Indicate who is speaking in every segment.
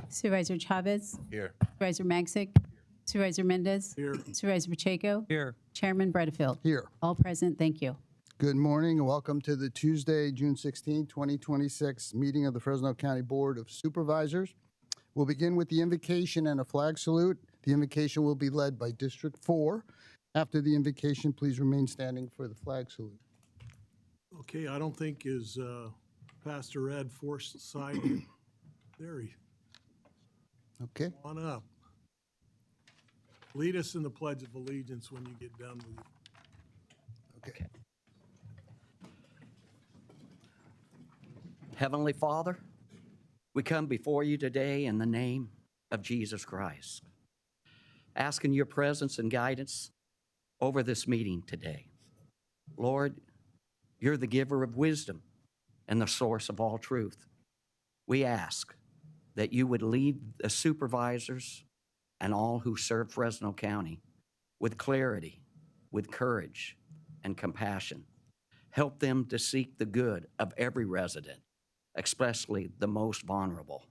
Speaker 1: Supervisor Chavez.
Speaker 2: Here.
Speaker 1: Supervisor Magsic. Supervisor Mendez.
Speaker 2: Here.
Speaker 1: Supervisor Pacheco.
Speaker 2: Here.
Speaker 1: Chairman Bredefield.
Speaker 3: Here.
Speaker 1: All present. Thank you.
Speaker 3: Good morning and welcome to the Tuesday, June 16, 2026 meeting of the Fresno County Board of Supervisors. We'll begin with the invocation and a flag salute. The invocation will be led by District 4. After the invocation, please remain standing for the flag salute.
Speaker 4: Okay, I don't think is Pastor Ed Forsythe. There he,
Speaker 3: Okay.
Speaker 4: on up. Lead us in the Pledge of Allegiance when you get done with it.
Speaker 3: Okay.
Speaker 5: Heavenly Father, we come before you today in the name of Jesus Christ, asking your presence and guidance over this meeting today. Lord, you're the giver of wisdom and the source of all truth. We ask that you would lead the supervisors and all who serve Fresno County with clarity, with courage, and compassion. Help them to seek the good of every resident, especially the most vulnerable,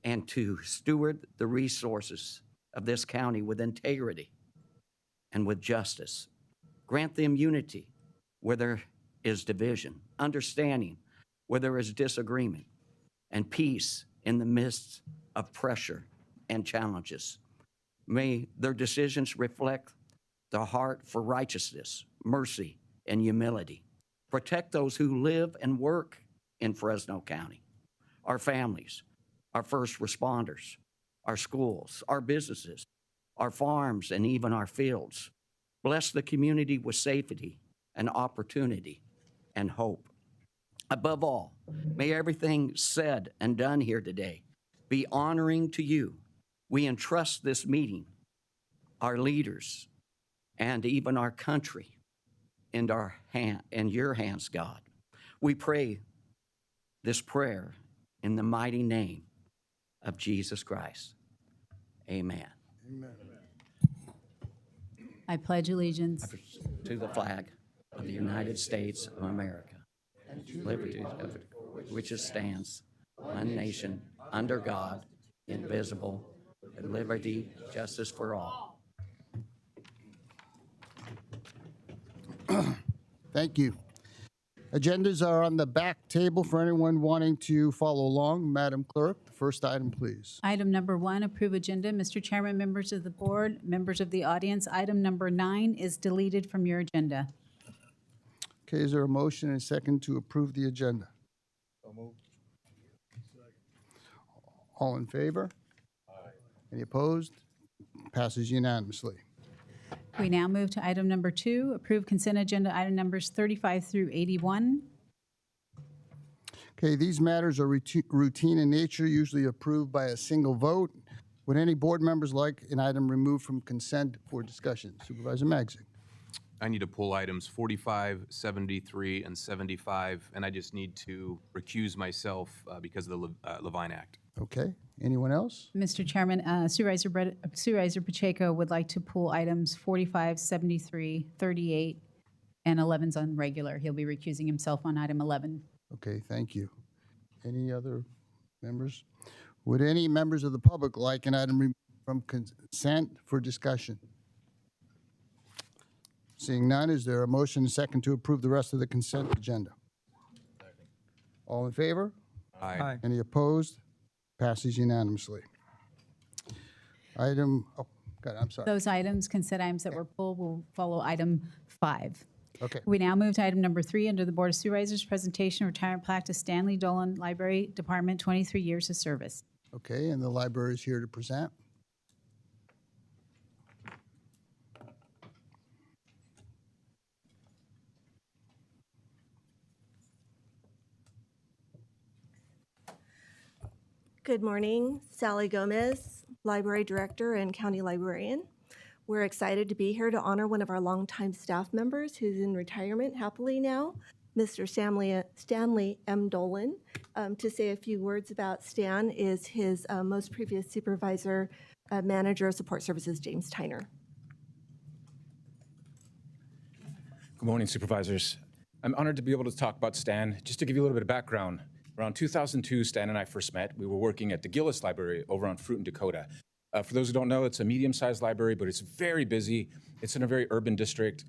Speaker 5: and to steward the resources of this county with integrity and with justice. Grant them unity where there is division, understanding where there is disagreement, and peace in the midst of pressure and challenges. May their decisions reflect the heart for righteousness, mercy, and humility. Protect those who live and work in Fresno County, our families, our first responders, our schools, our businesses, our farms, and even our fields. Bless the community with safety and opportunity and hope. Above all, may everything said and done here today be honoring to you. We entrust this meeting, our leaders, and even our country in your hands, God. We pray this prayer in the mighty name of Jesus Christ. Amen.
Speaker 3: Amen.
Speaker 1: I pledge allegiance
Speaker 5: To the flag of the United States of America, liberty of which it stands, one nation, under God, indivisible, with liberty, justice for all.
Speaker 3: Thank you. Agendas are on the back table for anyone wanting to follow along. Madam Clerk, the first item, please.
Speaker 1: Item number 1, approve agenda. Mr. Chairman, members of the board, members of the audience, item number 9 is deleted from your agenda.
Speaker 3: Okay, is there a motion and a second to approve the agenda? All in favor? Any opposed? Passes unanimously.
Speaker 1: We now move to item number 2, approve consent agenda item numbers 35 through 81.
Speaker 3: Okay, these matters are routine in nature, usually approved by a single vote. Would any board members like an item removed from consent for discussion? Supervisor Magsic.
Speaker 2: I need to pull items 45, 73, and 75, and I just need to recuse myself because of the Levine Act.
Speaker 3: Okay, anyone else?
Speaker 1: Mr. Chairman, Supervisor Pacheco would like to pull items 45, 73, 38, and 11's on regular. He'll be recusing himself on item 11.
Speaker 3: Okay, thank you. Any other members? Would any members of the public like an item removed from consent for discussion? Seeing none, is there a motion and second to approve the rest of the consent agenda? All in favor?
Speaker 2: Aye.
Speaker 3: Any opposed? Passes unanimously. I'm sorry.
Speaker 1: Those items, consent items that were pulled, will follow item 5.
Speaker 3: Okay,
Speaker 1: We now move to item number 3 under the Board of Supervisors, presentation of retirement plaque to Stanley Dolan, Library Department, 23 years of service.
Speaker 3: okay, and the library is here to present.
Speaker 6: Good morning, Sally Gomez, Library Director and County Librarian. We're excited to be here to honor one of our longtime staff members who's in retirement happily now, Mr. Stanley M. Dolan. To say a few words about Stan is his most previous supervisor, manager of support services, James Tyner.
Speaker 7: Good morning, supervisors. I'm honored to be able to talk about Stan. Just to give you a little bit of background, Around 2002, Stan and I first met. We were working at the Gillis Library over on Fruit in Dakota. For those who don't know, it's a medium-sized library, but it's very busy. It's in a very urban district,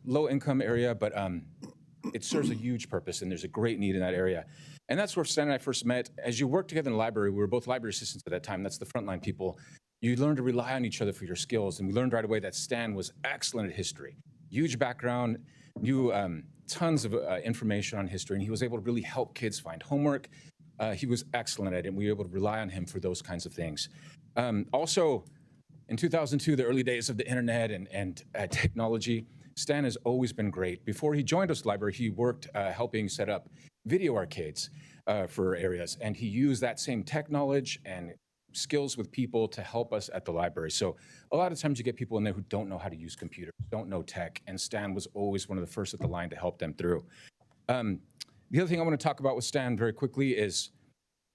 Speaker 7: low-income area, but it serves a huge purpose, and there's a great need in that area. And that's where Stan and I first met. As you work together in the library, we were both library assistants at that time. That's the frontline people. You learn to rely on each other for your skills, and we learned right away that Stan was excellent at history. Huge background, knew tons of information on history, and he was able to really help kids find homework. He was excellent at it, and we were able to rely on him for those kinds of things. Also, in 2002, the early days of the internet and technology, Stan has always been great. Before he joined us at the library, he worked helping set up video arcades for areas, and he used that same tech knowledge and skills with people to help us at the library. So a lot of times you get people in there who don't know how to use computers, don't know tech, and Stan was always one of the first at the line to help them through. The other thing I want to talk about with Stan very quickly is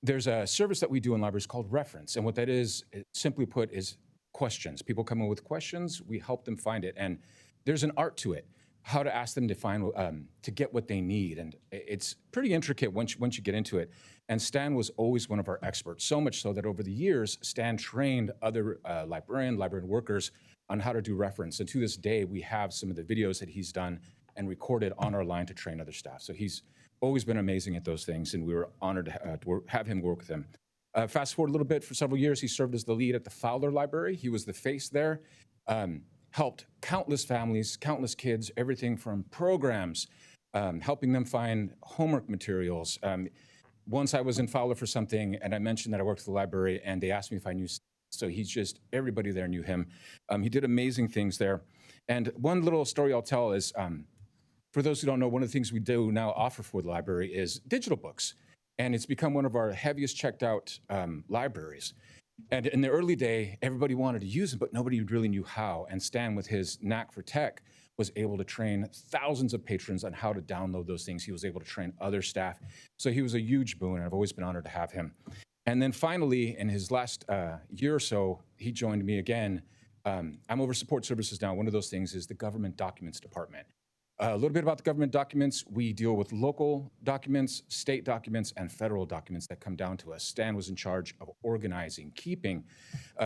Speaker 7: there's a service that we do in libraries called Reference, and what that is, simply put, is questions. People come in with questions, we help them find it, and there's an art to it, how to ask them to find, to get what they need, and it's pretty intricate once you get into it. And Stan was always one of our experts, so much so that over the years, Stan trained other librarian workers on how to do reference. And to this day, we have some of the videos that he's done and recorded on our line to train other staff. So he's always been amazing at those things, and we were honored to have him work with him. Fast forward a little bit, for several years, he served as the lead at the Fowler Library. He was the face there, helped countless families, countless kids, everything from programs, helping them find homework materials. Once I was in Fowler for something, and I mentioned that I worked at the library, and they asked me if I knew, so he's just, everybody there knew him. He did amazing things there. And one little story I'll tell is, for those who don't know, one of the things we do now offer for the library is digital books. And it's become one of our heaviest checked out libraries. And in the early day, everybody wanted to use them, but nobody really knew how. And Stan, with his knack for tech, was able to train thousands of patrons on how to download those things. He was able to train other staff. So he was a huge boon, and I've always been honored to have him. And then finally, in his last year or so, he joined me again. I'm over support services now. One of those things is the government documents department. A little bit about the government documents. We deal with local documents, state documents, and federal documents that come down to us. Stan was in charge of organizing, keeping,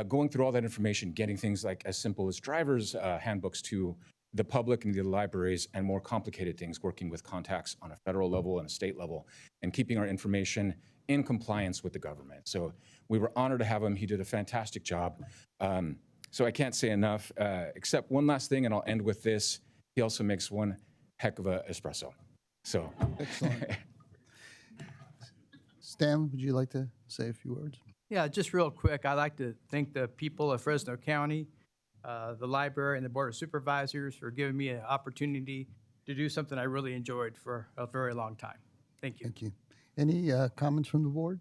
Speaker 7: going through all that information, getting things like as simple as driver's handbooks to the public and the libraries, and more complicated things, working with contacts on a federal level and a state level, and keeping our information in compliance with the government. So we were honored to have him. He did a fantastic job. So I can't say enough, except one last thing, and I'll end with this. He also makes one heck of an espresso. So.
Speaker 3: Excellent. Stan, would you like to say a few words?
Speaker 8: Yeah, just real quick, I'd like to thank the people of Fresno County, the library, and the Board of Supervisors for giving me an opportunity to do something I really enjoyed for a very long time. Thank you.
Speaker 3: Thank you. Any comments from the board?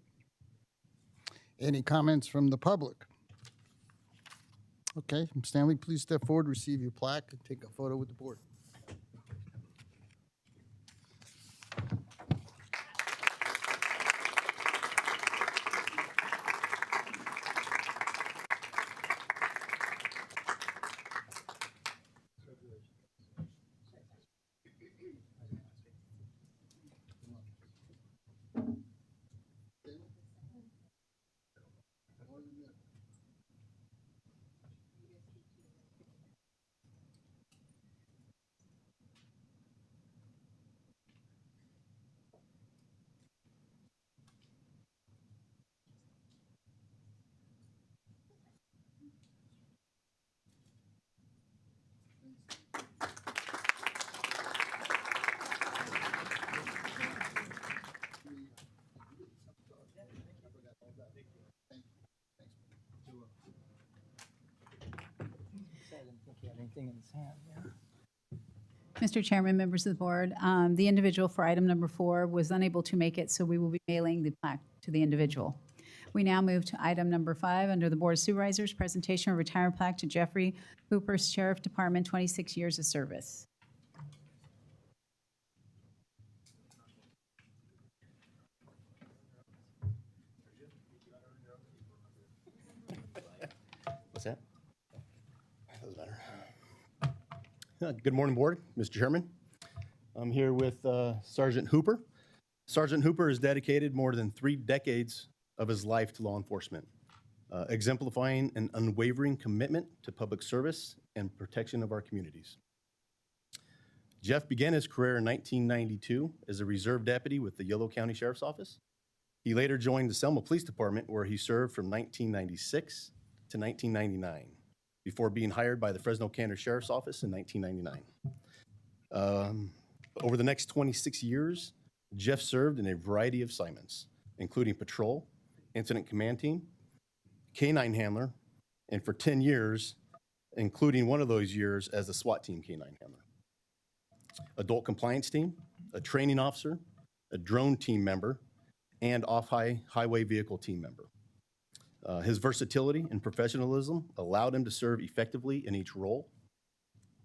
Speaker 3: Any comments from the public? Okay, Stanley, please step forward, receive your plaque, and take a photo with the board.
Speaker 1: Mr. Chairman, members of the board, the individual for item number 4 was unable to make it, so we will be mailing the plaque to the individual. We now move to item number 5 under the Board of Supervisors, presentation of retirement plaque to Jeffrey Hooper, Sheriff Department, 26 years of service.
Speaker 5: What's that?
Speaker 9: Doesn't matter. Good morning, Board, Mr. Chairman. I'm here with Sergeant Hooper. Sergeant Hooper has dedicated more than 3 decades of his life to law enforcement, exemplifying an unwavering commitment to public service and protection of our communities. Jeff began his career in 1992 as a reserve deputy with the Yolo County Sheriff's Office. He later joined the Selma Police Department, where he served from 1996 to 1999, before being hired by the Fresno County Sheriff's Office in 1999. Over the next 26 years, Jeff served in a variety of assignments, including patrol, incident command team, K-9 handler, and for 10 years, including one of those years as the SWAT team K-9 handler. Adult compliance team, a training officer, a drone team member, and off-highway vehicle team member. His versatility and professionalism allowed him to serve effectively in each role,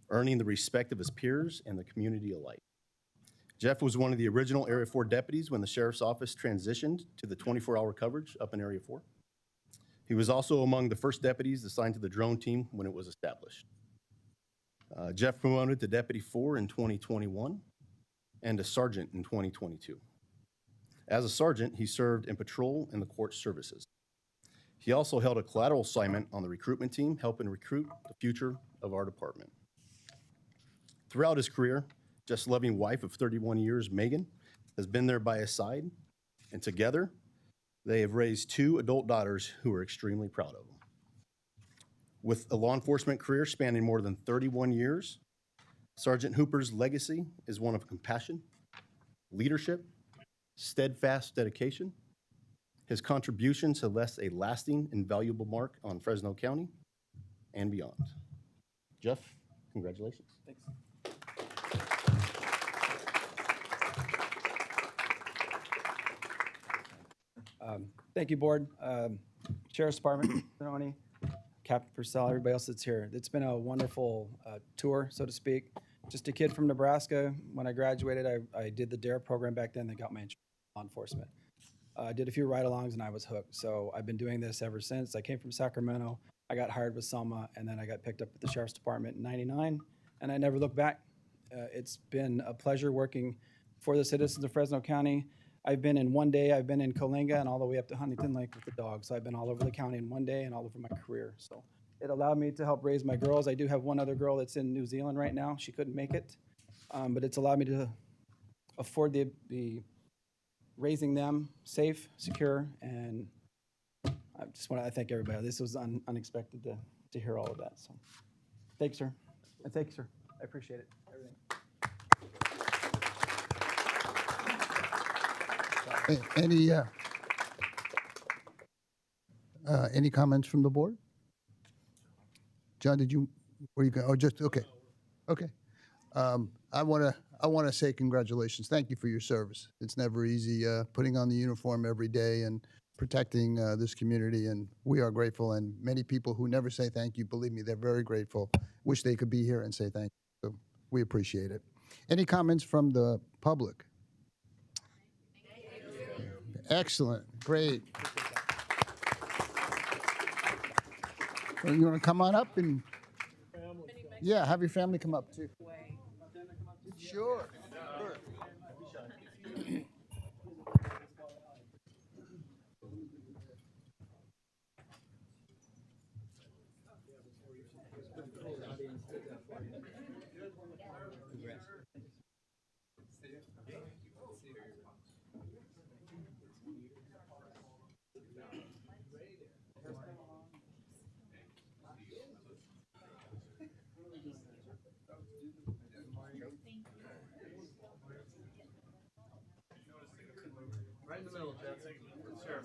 Speaker 9: earning the respect of his peers and the community alike. Jeff was one of the original Area 4 deputies when the Sheriff's Office transitioned to the 24-hour coverage up in Area 4. He was also among the first deputies assigned to the drone team when it was established. Jeff promoted to Deputy 4 in 2021 and to Sergeant in 2022. As a sergeant, he served in patrol and the court services. He also held a collateral assignment on the recruitment team, helping recruit the future of our department. Throughout his career, Jeff's loving wife of 31 years, Megan, has been there by his side, and together, they have raised 2 adult daughters who are extremely proud of him. With a law enforcement career spanning more than 31 years, Sergeant Hooper's legacy is one of compassion, leadership, steadfast dedication. His contributions have left a lasting and valuable mark on Fresno County and beyond. Jeff, congratulations.
Speaker 8: Thanks.
Speaker 10: Thank you, Board. Sheriff's Department, Tony, Captain Purcell, everybody else that's here. It's been a wonderful tour, so to speak. Just a kid from Nebraska. When I graduated, I did the DARE program back then that got my interest in law enforcement. I did a few ride-alongs and I was hooked. So I've been doing this ever since. I came from Sacramento. I got hired with Selma, and then I got picked up at the Sheriff's Department in '99, and I never looked back. It's been a pleasure working for the citizens of Fresno County. I've been in one day, I've been in Coalinga and all the way up to Huntington Lake with the dogs. So I've been all over the county in one day and all over my career. So it allowed me to help raise my girls. I do have one other girl that's in New Zealand right now. She couldn't make it, but it's allowed me to afford the raising them safe, secure, and I just want to thank everybody. This was unexpected to hear all of that. So thanks, sir. And thank you, sir. I appreciate it. Everything.
Speaker 3: Any comments from the board? John, were you going? Oh, just, okay. Okay. I want to say congratulations. Thank you for your service. It's never easy putting on the uniform every day and protecting this community, and we are grateful. And many people who never say thank you, believe me, they're very grateful. Wish they could be here and say thank you. So we appreciate it. Any comments from the public? Excellent. Great. Well, you want to come on up and, yeah, have your family come up too. Sure. Sure.
Speaker 8: Right in the middle, Jeff. Sure.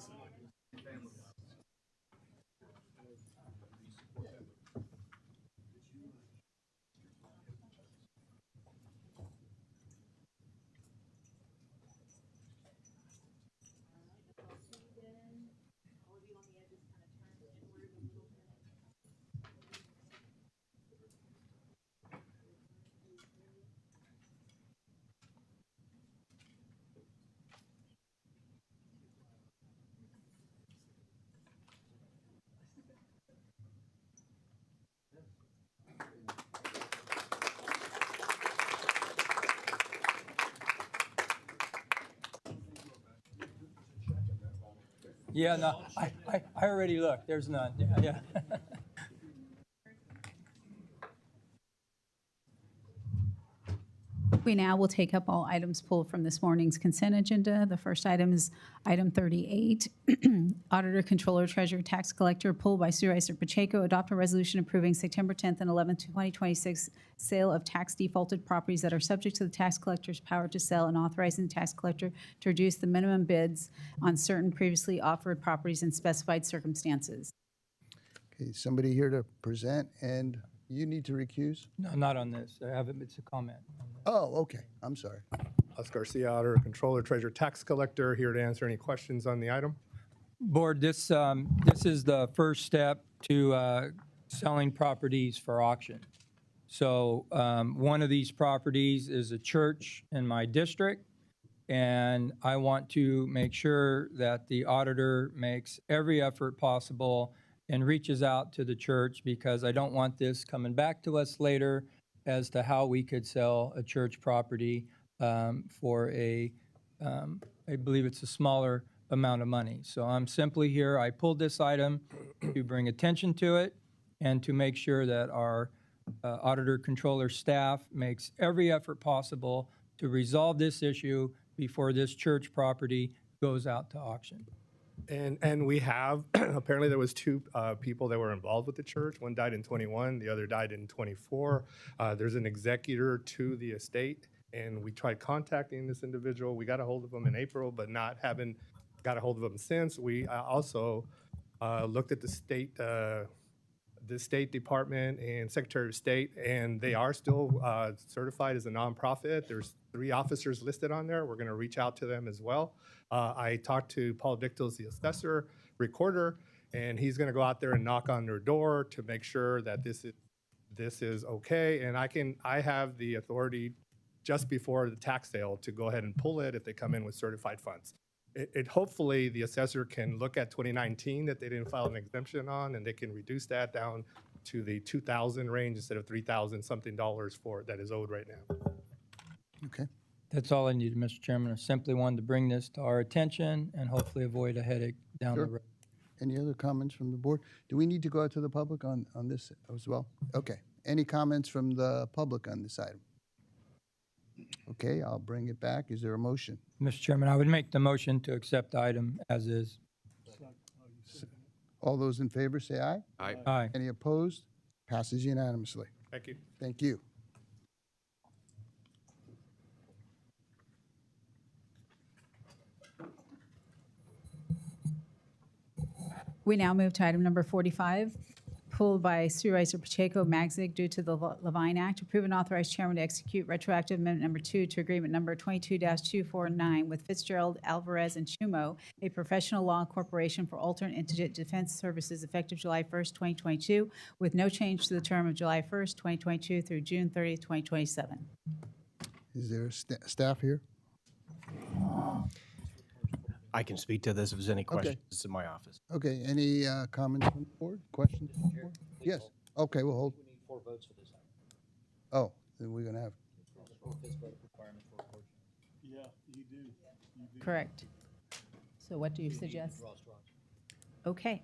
Speaker 11: Yeah, no, I already looked. There's none. Yeah.
Speaker 1: We now will take up all items pulled from this morning's consent agenda. The first item is item 38, Auditor, Controller, Treasurer, Tax Collector, pulled by Supervisor Pacheco. Adopt a resolution approving September 10th and 11th, 2026 sale of tax defaulted properties that are subject to the tax collector's power to sell and authorizing the tax collector to reduce the minimum bids on certain previously offered properties in specified circumstances.
Speaker 3: Okay, somebody here to present, and you need to recuse?
Speaker 11: No, not on this. I have it. It's a comment.
Speaker 3: Oh, okay, I'm sorry.
Speaker 12: Oscar Garcia, Auditor, Controller, Treasurer, Tax Collector, here to answer any questions on the item.
Speaker 11: Board, this is the first step to selling properties for auction. So one of these properties is a church in my district, and I want to make sure that the auditor makes every effort possible and reaches out to the church, because I don't want this coming back to us later as to how we could sell a church property for I believe it's a smaller amount of money. So I'm simply here, I pulled this item to bring attention to it and to make sure that our auditor controller staff makes every effort possible to resolve this issue before this church property goes out to auction.
Speaker 12: And we have, apparently there was two people that were involved with the church. One died in 21, the other died in 24. There's an executor to the estate, and we tried contacting this individual. We got a hold of him in April, but not having got a hold of him since. We also looked at the State Department and Secretary of State, and they are still certified as a nonprofit. There's 3 officers listed on there. We're going to reach out to them as well. I talked to Paul Dictos, the assessor, recorder, and he's going to go out there and knock on their door to make sure that this is okay. And I have the authority just before the tax sale to go ahead and pull it if they come in with certified funds. Hopefully the assessor can look at 2019 that they didn't file an exemption on, and they can reduce that down to the 2,000 range instead of 3,000 something dollars for that is owed right now.
Speaker 3: Okay.
Speaker 11: That's all I needed, Mr. Chairman. I simply wanted to bring this to our attention and hopefully avoid a headache down the
Speaker 3: Sure.
Speaker 11: road.
Speaker 3: Any other comments from the board? Do we need to go out to the public on this as well? Okay. Any comments from the public on this item? Okay, I'll bring it back. Is there a motion?
Speaker 11: Mr. Chairman, I would make the motion to accept the item as is.
Speaker 3: All those in favor say aye.
Speaker 2: Aye.
Speaker 11: Aye.
Speaker 3: Any opposed? Passes unanimously.
Speaker 12: Thank you.
Speaker 3: Thank you.
Speaker 1: We now move to item number 45, pulled by Supervisor Pacheco Magzig due to the Levine Act. Approve and authorize chairman to execute retroactive amendment number 2 to agreement number 22-249 with Fitzgerald, Alvarez, and Chumo, a professional law corporation for alternate indigent defense services effective July 1st, 2022, with no change to the term of July 1st, 2022 through June 30th, 2027.
Speaker 3: Is there staff here?
Speaker 13: I can speak to this if there's any questions. This is in my office.
Speaker 3: Okay, any comments from the board? Questions from the board? Yes. Okay, we'll hold.
Speaker 5: We need 4 votes for this item.
Speaker 3: Oh, then we're going to have,
Speaker 4: Yeah, you do.
Speaker 1: Correct. So what do you suggest? Okay.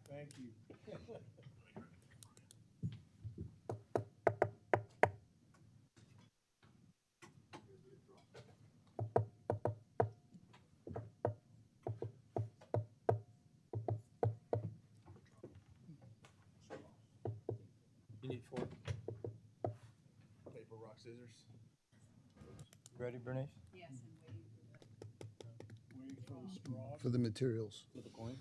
Speaker 4: Thank you.
Speaker 11: You need 4.
Speaker 12: Paper, rock, scissors.
Speaker 11: Ready, Bernice?
Speaker 1: Yes.
Speaker 4: Waiting for the straw.
Speaker 3: for the materials.
Speaker 5: Flip a coin.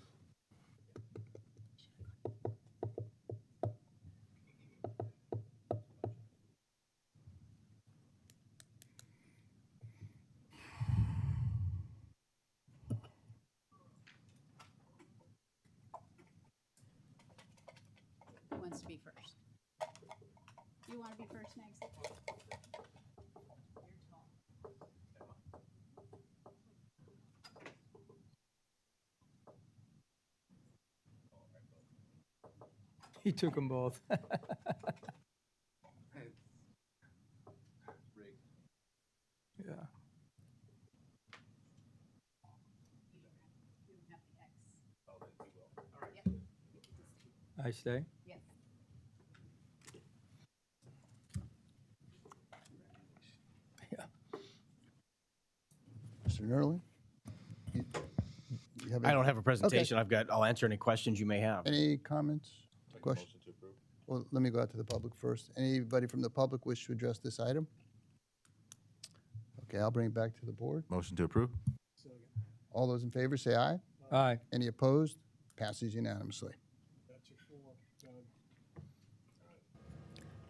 Speaker 1: Who wants to be first? You want to be first, Maggie? You're tall.
Speaker 11: He took them both. Yeah. I stay?
Speaker 1: Yes.
Speaker 3: Mr. Nerlin? You have
Speaker 13: I
Speaker 3: any-
Speaker 13: don't have a presentation. I'll answer any questions you may have.
Speaker 3: Any comments? Questions? Well, let me go out to the public first. Anybody from the public wish to address this item? Okay, I'll bring it back to the board.
Speaker 14: Motion to approve?
Speaker 3: All those in favor say aye.
Speaker 11: Aye.
Speaker 3: Any opposed? Passes unanimously.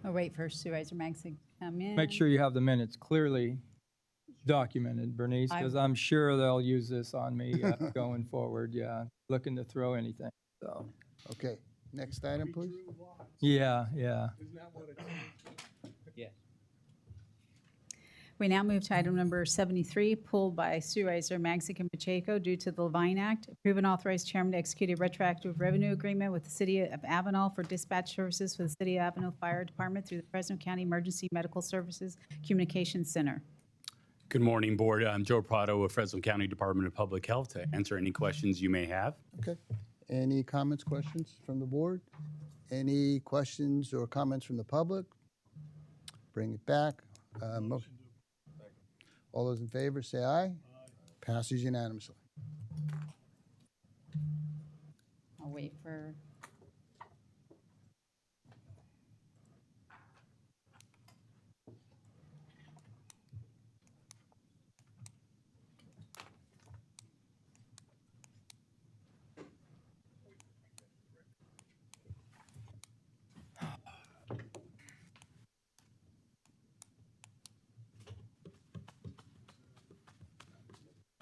Speaker 1: I'll wait for Supervisor Magsick to come in.
Speaker 11: Make sure you have the minutes clearly documented, Bernice,
Speaker 1: I-
Speaker 11: because I'm sure they'll use this on me going forward. Yeah, looking to throw anything. So,
Speaker 3: Okay, next item, please.
Speaker 11: yeah.
Speaker 1: We now move to item number 73, pulled by Supervisor Magsick and Pacheco due to the Levine Act. Approve and authorize chairman to execute a retroactive revenue agreement with the City of Avenal for dispatch services for the City of Avenal Fire Department through the Fresno County Emergency Medical Services Communications Center.
Speaker 15: Good morning, Board. I'm Joe Prado with Fresno County Department of Public Health to answer any questions you may have.
Speaker 3: Okay. Any comments, questions from the board? Any questions or comments from the public? Bring it back. All those in favor, say aye. Passes unanimously.
Speaker 1: I'll wait for,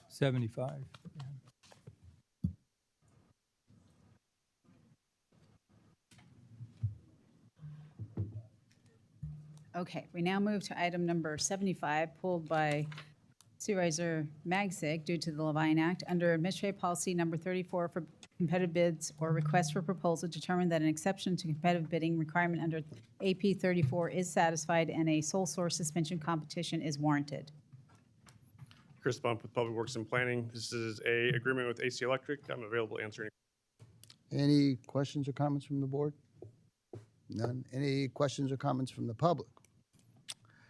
Speaker 11: $75.
Speaker 1: okay, we now move to item number 75, pulled by Supervisor Magsick due to the Levine Act. Under Administrative Policy Number 34 for competitive bids or requests for proposal, determine that an exception to competitive bidding requirement under AP 34 is satisfied and a sole source suspension competition is warranted.
Speaker 16: Chris Bump with Public Works and Planning. This is a agreement with AC Electric. I'm available to answer any.
Speaker 3: Any questions or comments from the board? None. Any questions or comments from the public?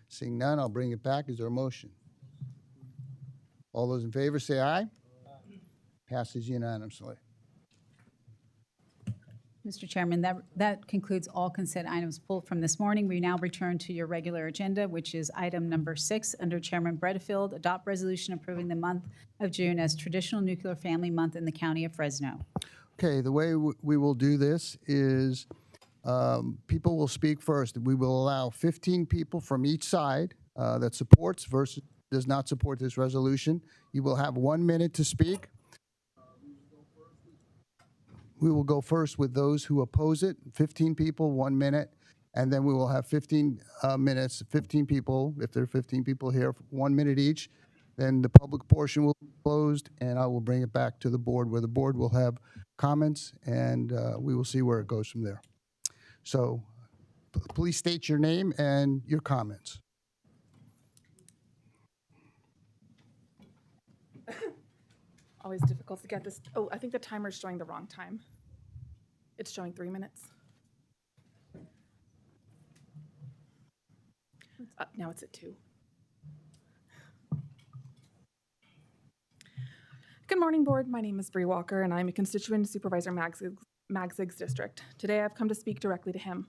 Speaker 3: Seeing none, I'll bring it back. Is there a motion? All those in favor say aye. Passes unanimously.
Speaker 1: Mr. Chairman, that concludes all consent items pulled from this morning. We now return to your regular agenda, which is item number 6 under Chairman Bredefield. Adopt resolution approving the month of June as Traditional Nuclear Family Month in the County of Fresno.
Speaker 3: Okay, the way we will do this is people will speak first. We will allow 15 people from each side that supports versus does not support this resolution. You will have 1 minute to speak. We will go first with those who oppose it, 15 people, 1 minute, and then we will have 15 minutes, 15 people, if there are 15 people here, 1 minute each. Then the public portion will be closed, and I will bring it back to the board, where the board will have comments, and we will see where it goes from there. So please state your name and your comments.
Speaker 17: Always difficult to get this. Oh, I think the timer's showing the wrong time. It's showing 3 minutes. Now it's at 2. Good morning, Board. My name is Bree Walker, and I'm a constituent in Supervisor Magsig's district. Today, I've come to speak directly to him.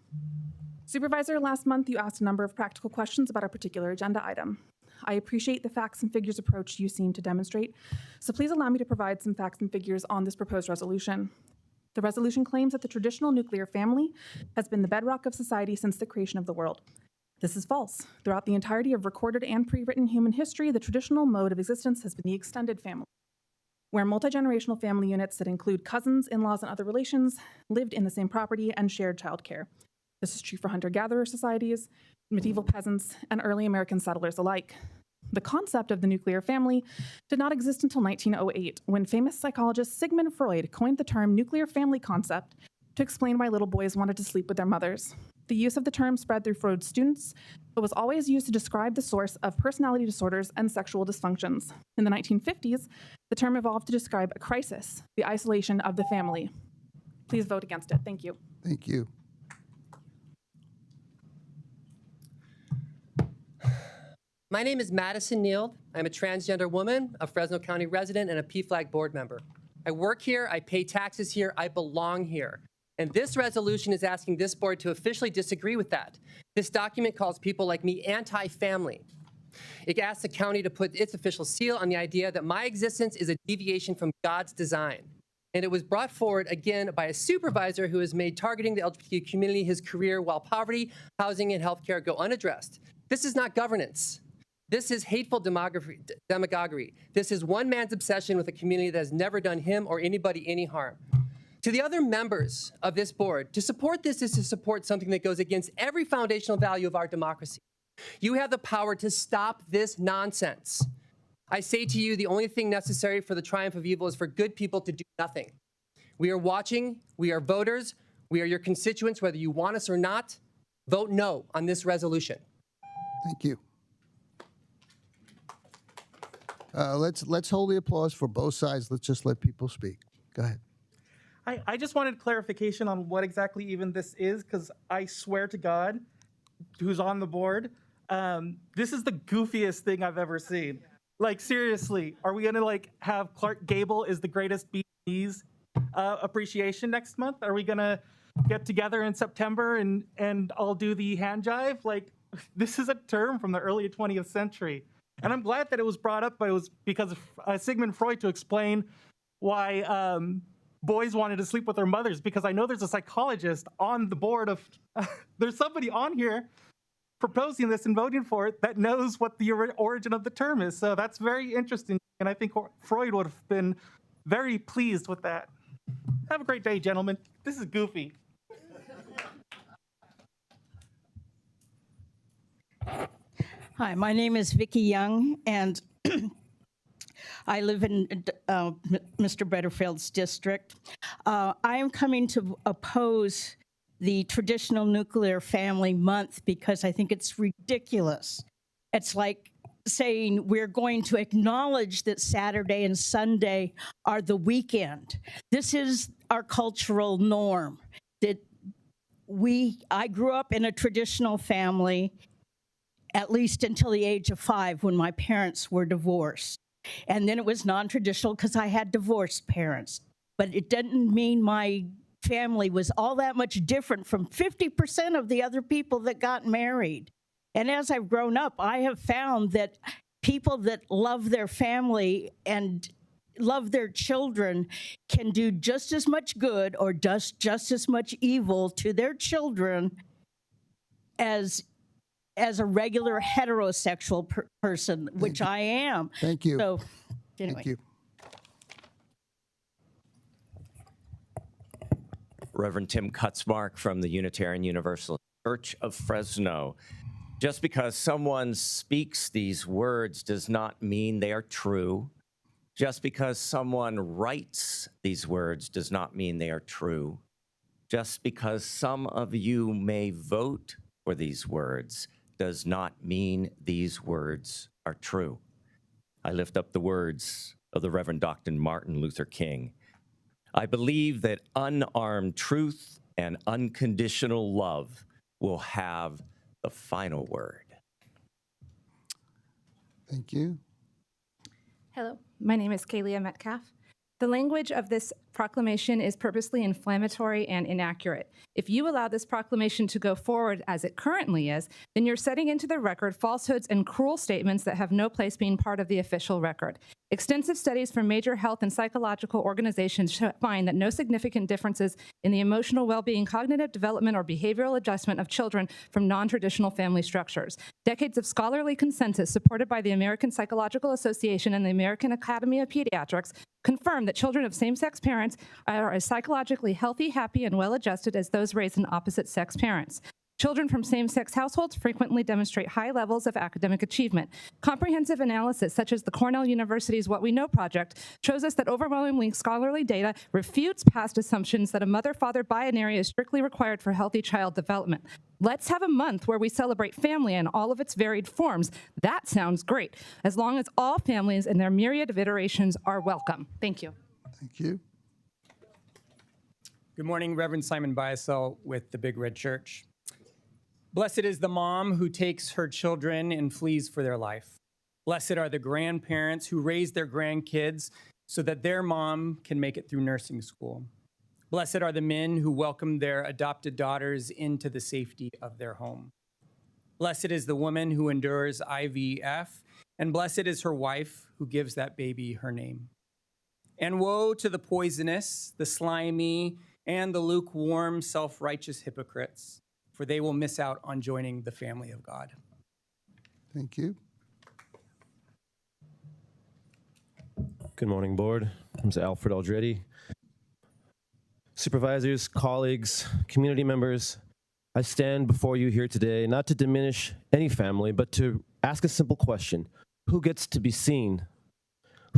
Speaker 17: Supervisor, last month you asked a number of practical questions about a particular agenda item. I appreciate the facts and figures approach you seem to demonstrate, so please allow me to provide some facts and figures on this proposed resolution. The resolution claims that the traditional nuclear family has been the bedrock of society since the creation of the world. This is false. Throughout the entirety of recorded and pre-written human history, the traditional mode of existence has been the extended family, where multi-generational family units that include cousins, in-laws, and other relations lived in the same property and shared childcare. This is true for hunter-gatherer societies, medieval peasants, and early American settlers alike. The concept of the nuclear family did not exist until 1908, when famous psychologist Sigmund Freud coined the term nuclear family concept to explain why little boys wanted to sleep with their mothers. The use of the term spread through Freud's students, but was always used to describe the source of personality disorders and sexual dysfunctions. In the 1950s, the term evolved to describe a crisis, the isolation of the family. Please vote against it. Thank you.
Speaker 3: Thank you.
Speaker 14: My name is Madison Neild. I'm a transgender woman, a Fresno County resident, and a PFLAG board member. I work here, I pay taxes here, I belong here. And this resolution is asking this board to officially disagree with that. This document calls people like me anti-family. It asks the county to put its official seal on the idea that my existence is a deviation from God's design. And it was brought forward again by a supervisor who has made targeting the LGBTQ community his career while poverty, housing, and healthcare go unaddressed. This is not governance. This is hateful demagoguery. This is one man's obsession with a community that has never done him or anybody any harm. To the other members of this board, to support this is to support something that goes against every foundational value of our democracy. You have the power to stop this nonsense. I say to you, the only thing necessary for the triumph of evil is for good people to do nothing. We are watching, we are voters, we are your constituents, whether you want us or not. Vote no on this resolution.
Speaker 3: Thank you. Let's hold the applause for both sides. Let's just let people speak. Go ahead.
Speaker 18: I just wanted clarification on what exactly even this is, because I swear to God, who's on the board, this is the goofiest thing I've ever seen. Like, seriously, are we gonna like have Clark Gable is the greatest BD's appreciation next month? Are we gonna get together in September and all do the hand jive? Like, this is a term from the early 20th century. And I'm glad that it was brought up, but it was because of Sigmund Freud to explain why boys wanted to sleep with their mothers, because I know there's a psychologist on the board of, there's somebody on here proposing this and voting for it that knows what the origin of the term is. So that's very interesting. And I think Freud would have been very pleased with that. Have a great day, gentlemen. This is goofy.
Speaker 19: Hi, my name is Vicki Young, and I live in Mr. Butterfield's district. I am coming to oppose the traditional nuclear family month because I think it's ridiculous. It's like saying we're going to acknowledge that Saturday and Sunday are the weekend. This is our cultural norm. I grew up in a traditional family, at least until the age of 5 when my parents were divorced. And then it was non-traditional because I had divorced parents. But it didn't mean my family was all that much different from 50% of the other people that got married. And as I've grown up, I have found that people that love their family and love their children can do just as much good or just as much evil to their children as a regular heterosexual person, which I am.
Speaker 3: Thank you.
Speaker 19: So, anyway.
Speaker 3: Thank you.
Speaker 20: Reverend Tim Kutzmark from the Unitarian Universalist Church of Fresno. Just because someone speaks these words does not mean they are true. Just because someone writes these words does not mean they are true. Just because some of you may vote for these words does not mean these words are true. I lift up the words of the Reverend Dr. Martin Luther King. I believe that unarmed truth and unconditional love will have the final word.
Speaker 3: Thank you.
Speaker 17: Hello, my name is Kalia Metcalf. The language of this proclamation is purposely inflammatory and inaccurate. If you allow this proclamation to go forward as it currently is, then you're setting into the record falsehoods and cruel statements that have no place being part of the official record. Extensive studies from major health and psychological organizations find that no significant differences in the emotional well-being, cognitive development, or behavioral adjustment of children from non-traditional family structures. Decades of scholarly consensus supported by the American Psychological Association and the American Academy of Pediatrics confirm that children of same-sex parents are as psychologically healthy, happy, and well-adjusted as those raised in opposite-sex parents. Children from same-sex households frequently demonstrate high levels of academic achievement. Comprehensive analysis, such as the Cornell University's What We Know project, shows us that overwhelmingly scholarly data refutes past assumptions that a mother-father binary is strictly required for healthy child development. Let's have a month where we celebrate family in all of its varied forms. That sounds great, as long as all families and their myriad of iterations are welcome. Thank you.
Speaker 3: Thank you.
Speaker 11: Good morning, Reverend Simon Biasel with the Big Red Church. Blessed is the mom who takes her children and flees for their life. Blessed are the grandparents who raise their grandkids so that their mom can make it through nursing school. Blessed are the men who welcome their adopted daughters into the safety of their home. Blessed is the woman who endures IVF, and blessed is her wife who gives that baby her name. And woe to the poisonous, the slimy, and the lukewarm, self-righteous hypocrites, for they will miss out on joining the family of God.
Speaker 3: Thank you.
Speaker 21: Good morning, board. I'm Alfred Aldretti. Supervisors, colleagues, community members, I stand before you here today not to diminish any family, but to ask a simple question. Who gets to be seen?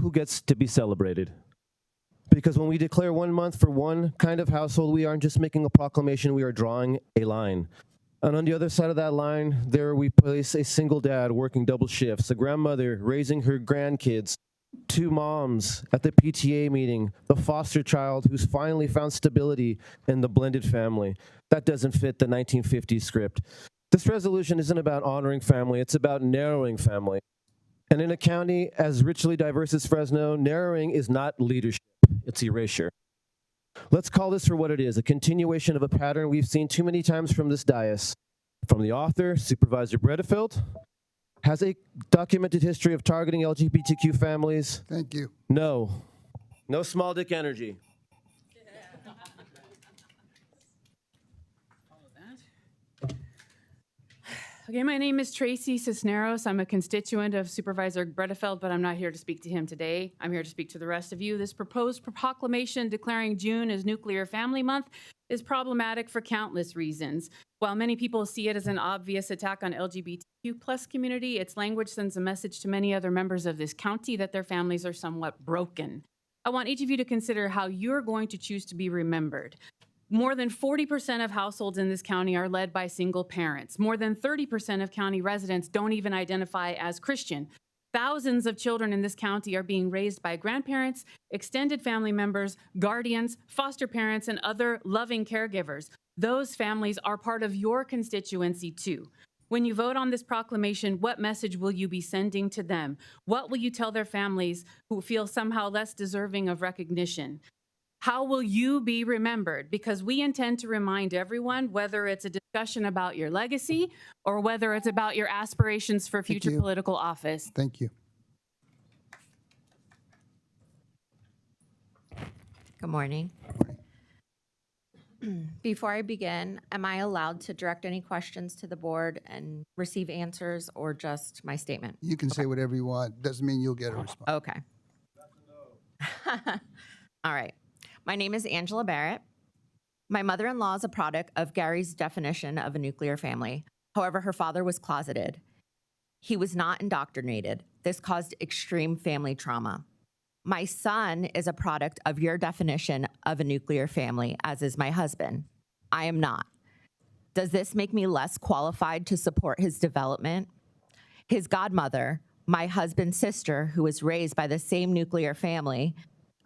Speaker 21: Who gets to be celebrated? Because when we declare 1 month for one kind of household, we aren't just making a proclamation, we are drawing a line. And on the other side of that line, there we place a single dad working double shifts, a grandmother raising her grandkids, 2 moms at the PTA meeting, the foster child who's finally found stability in the blended family. That doesn't fit the 1950s script. This resolution isn't about honoring family, it's about narrowing family. And in a county as richly diverse as Fresno, narrowing is not leadership, it's erasure. Let's call this for what it is, a continuation of a pattern we've seen too many times from this dais. From the author, Supervisor Bredefeld, has a documented history of targeting LGBTQ families.
Speaker 3: Thank you.
Speaker 21: No small dick energy.
Speaker 22: Okay, my name is Tracy Cisneros. I'm a constituent of Supervisor Bredefeld, but I'm not here to speak to him today. I'm here to speak to the rest of you. This proposed proclamation declaring June as Nuclear Family Month is problematic for countless reasons. While many people see it as an obvious attack on LGBTQ plus community, its language sends a message to many other members of this county that their families are somewhat broken. I want each of you to consider how you're going to choose to be remembered. More than 40% of households in this county are led by single parents. More than 30% of county residents don't even identify as Christian. Thousands of children in this county are being raised by grandparents, extended family members, guardians, foster parents, and other loving caregivers. Those families are part of your constituency too. When you vote on this proclamation, what message will you be sending to them? What will you tell their families who feel somehow less deserving of recognition? How will you be remembered? Because we intend to remind everyone, whether it's a discussion about your legacy or whether it's about your aspirations for future political office.
Speaker 3: Thank you.
Speaker 23: Good morning. Before I begin, am I allowed to direct any questions to the board and receive answers or just my statement?
Speaker 3: You can say whatever you want. Doesn't mean you'll get a response.
Speaker 23: Okay. All right. My name is Angela Barrett. My mother-in-law is a product of Gary's definition of a nuclear family. However, her father was closeted. He was not indoctrinated. This caused extreme family trauma. My son is a product of your definition of a nuclear family, as is my husband. I am not. Does this make me less qualified to support his development? His godmother, my husband's sister, who was raised by the same nuclear family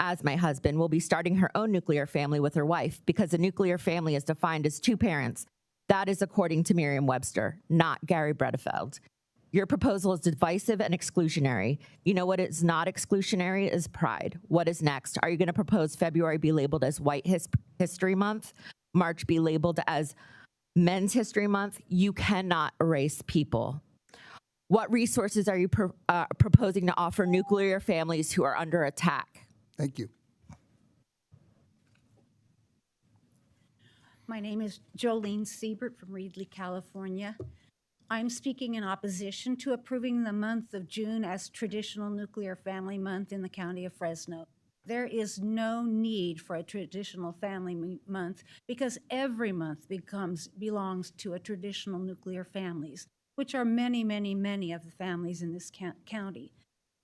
Speaker 23: as my husband, will be starting her own nuclear family with her wife because a nuclear family is defined as 2 parents. That is according to Merriam-Webster, not Gary Bredefeld. Your proposal is divisive and exclusionary. You know what is not exclusionary is pride. What is next? Are you going to propose February be labeled as White History Month? March be labeled as Men's History Month? You cannot erase people. What resources are you proposing to offer nuclear families who are under attack?
Speaker 3: Thank you.
Speaker 24: My name is Jolene Siebert from Reedley, California. I'm speaking in opposition to approving the month of June as Traditional Nuclear Family Month in the County of Fresno. There is no need for a Traditional Family Month because every month belongs to a traditional nuclear families, which are many, many, many of the families in this county.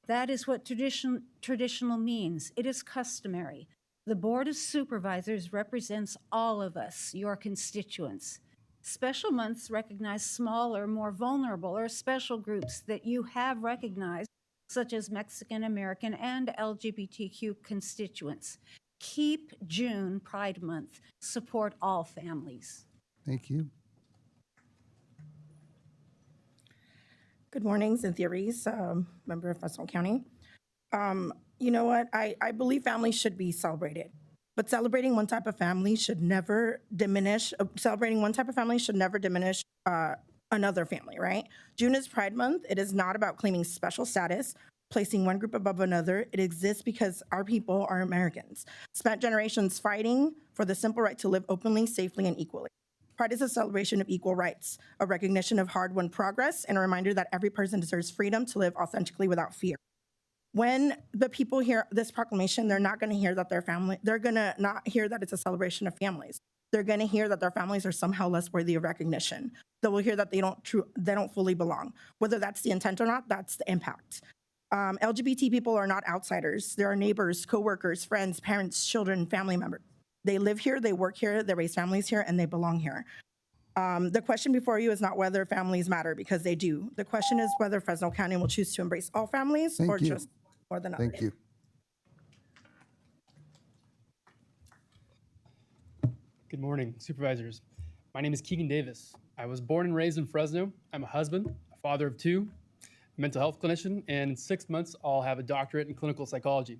Speaker 24: That is what traditional means. It is customary. The Board of Supervisors represents all of us, your constituents. Special months recognize smaller, more vulnerable, or special groups that you have recognized, such as Mexican American and LGBTQ constituents. Keep June Pride Month support all families.
Speaker 3: Thank you.
Speaker 6: Good morning, Cynthia Reese, member of Fresno County. You know what? I believe families should be celebrated, but celebrating one type of family should never diminish. Another family, right? June is Pride Month. It is not about claiming special status, placing one group above another. It exists because our people are Americans, spent generations fighting for the simple right to live openly, safely, and equally. Pride is a celebration of equal rights, a recognition of hard-won progress, and a reminder that every person deserves freedom to live authentically without fear. When the people hear this proclamation, they're not going to hear that they're going to not hear that it's a celebration of families. They're going to hear that their families are somehow less worthy of recognition. They will hear that they don't fully belong. Whether that's the intent or not, that's the impact. LGBT people are not outsiders. They are neighbors, coworkers, friends, parents, children, family members. They live here, they work here, they raise families here, and they belong here. The question before you is not whether families matter, because they do. The question is whether Fresno County will choose to embrace all families or just more than others.
Speaker 3: Thank you.
Speaker 7: Good morning, supervisors. My name is Keegan Davis. I was born and raised in Fresno. I'm a husband, a father of two, a mental health clinician, and in 6 months, I'll have a doctorate in clinical psychology.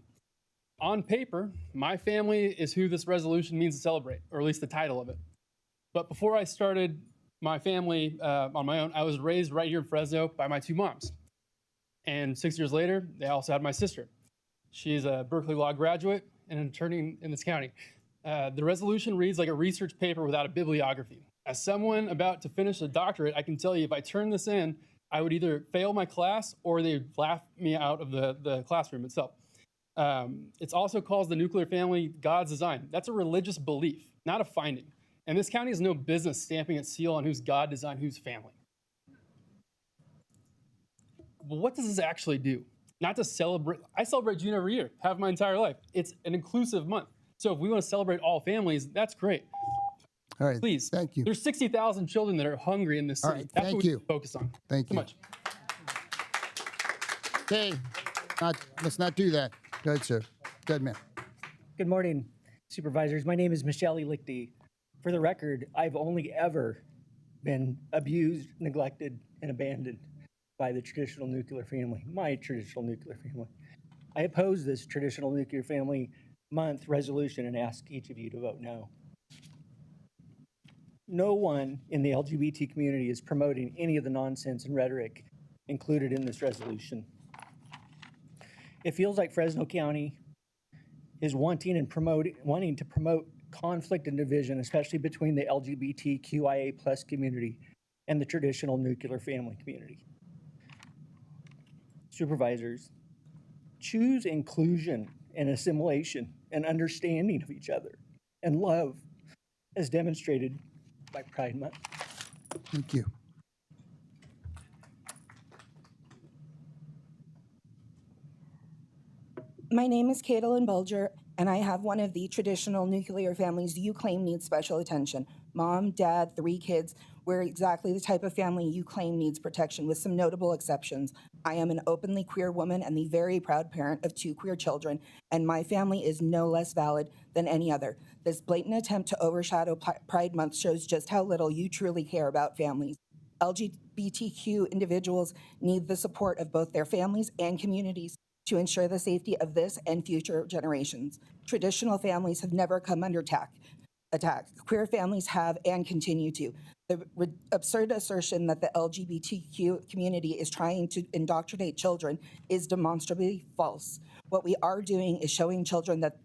Speaker 7: On paper, my family is who this resolution means to celebrate, or at least the title of it. But before I started my family on my own, I was raised right here in Fresno by my two moms. And 6 years later, they also had my sister. She's a Berkeley Law graduate and an attorney in this county. The resolution reads like a research paper without a bibliography. As someone about to finish a doctorate, I can tell you if I turn this in, I would either fail my class or they'd laugh me out of the classroom itself. It also calls the nuclear family God's design. That's a religious belief, not a finding. And this county has no business stamping its seal on who's God designed, who's family. But what does this actually do? Not to celebrate. I celebrate June every year, have my entire life. It's an inclusive month. So if we want to celebrate all families, that's great.
Speaker 3: All right.
Speaker 7: Please.
Speaker 3: Thank you.
Speaker 7: There's 60,000 children that are hungry in this city.
Speaker 3: All right,
Speaker 7: That's
Speaker 3: thank
Speaker 7: what we
Speaker 3: you.
Speaker 7: focus on.
Speaker 3: Thank
Speaker 7: so
Speaker 3: you.
Speaker 7: much.
Speaker 3: Okay. Let's not do that. Go ahead, sir. Go ahead, ma'am.
Speaker 9: Good morning, supervisors. My name is Michelle Lichty. For the record, I've only ever been abused, neglected, and abandoned by the traditional nuclear family, my traditional nuclear family. I oppose this traditional nuclear family month resolution and ask each of you to vote no. No one in the LGBT community is promoting any of the nonsense and rhetoric included in this resolution. It feels like Fresno County is wanting to promote conflict and division, especially between the LGBTQIA plus community and the traditional nuclear family community. Supervisors, choose inclusion and assimilation and understanding of each other and love as demonstrated by Pride Month.
Speaker 3: Thank you.
Speaker 10: My name is Caitlin Bulger, and I have one of the traditional nuclear families you claim needs special attention. Mom, dad, 3 kids. We're exactly the type of family you claim needs protection, with some notable exceptions. I am an openly queer woman and the very proud parent of 2 queer children, and my family is no less valid than any other. This blatant attempt to overshadow Pride Month shows just how little you truly care about families. LGBTQ individuals need the support of both their families and communities to ensure the safety of this and future generations. Traditional families have never come under attack. Queer families have and continue to. The absurd assertion that the LGBTQ community is trying to indoctrinate children is demonstrably false. What we are doing is showing children that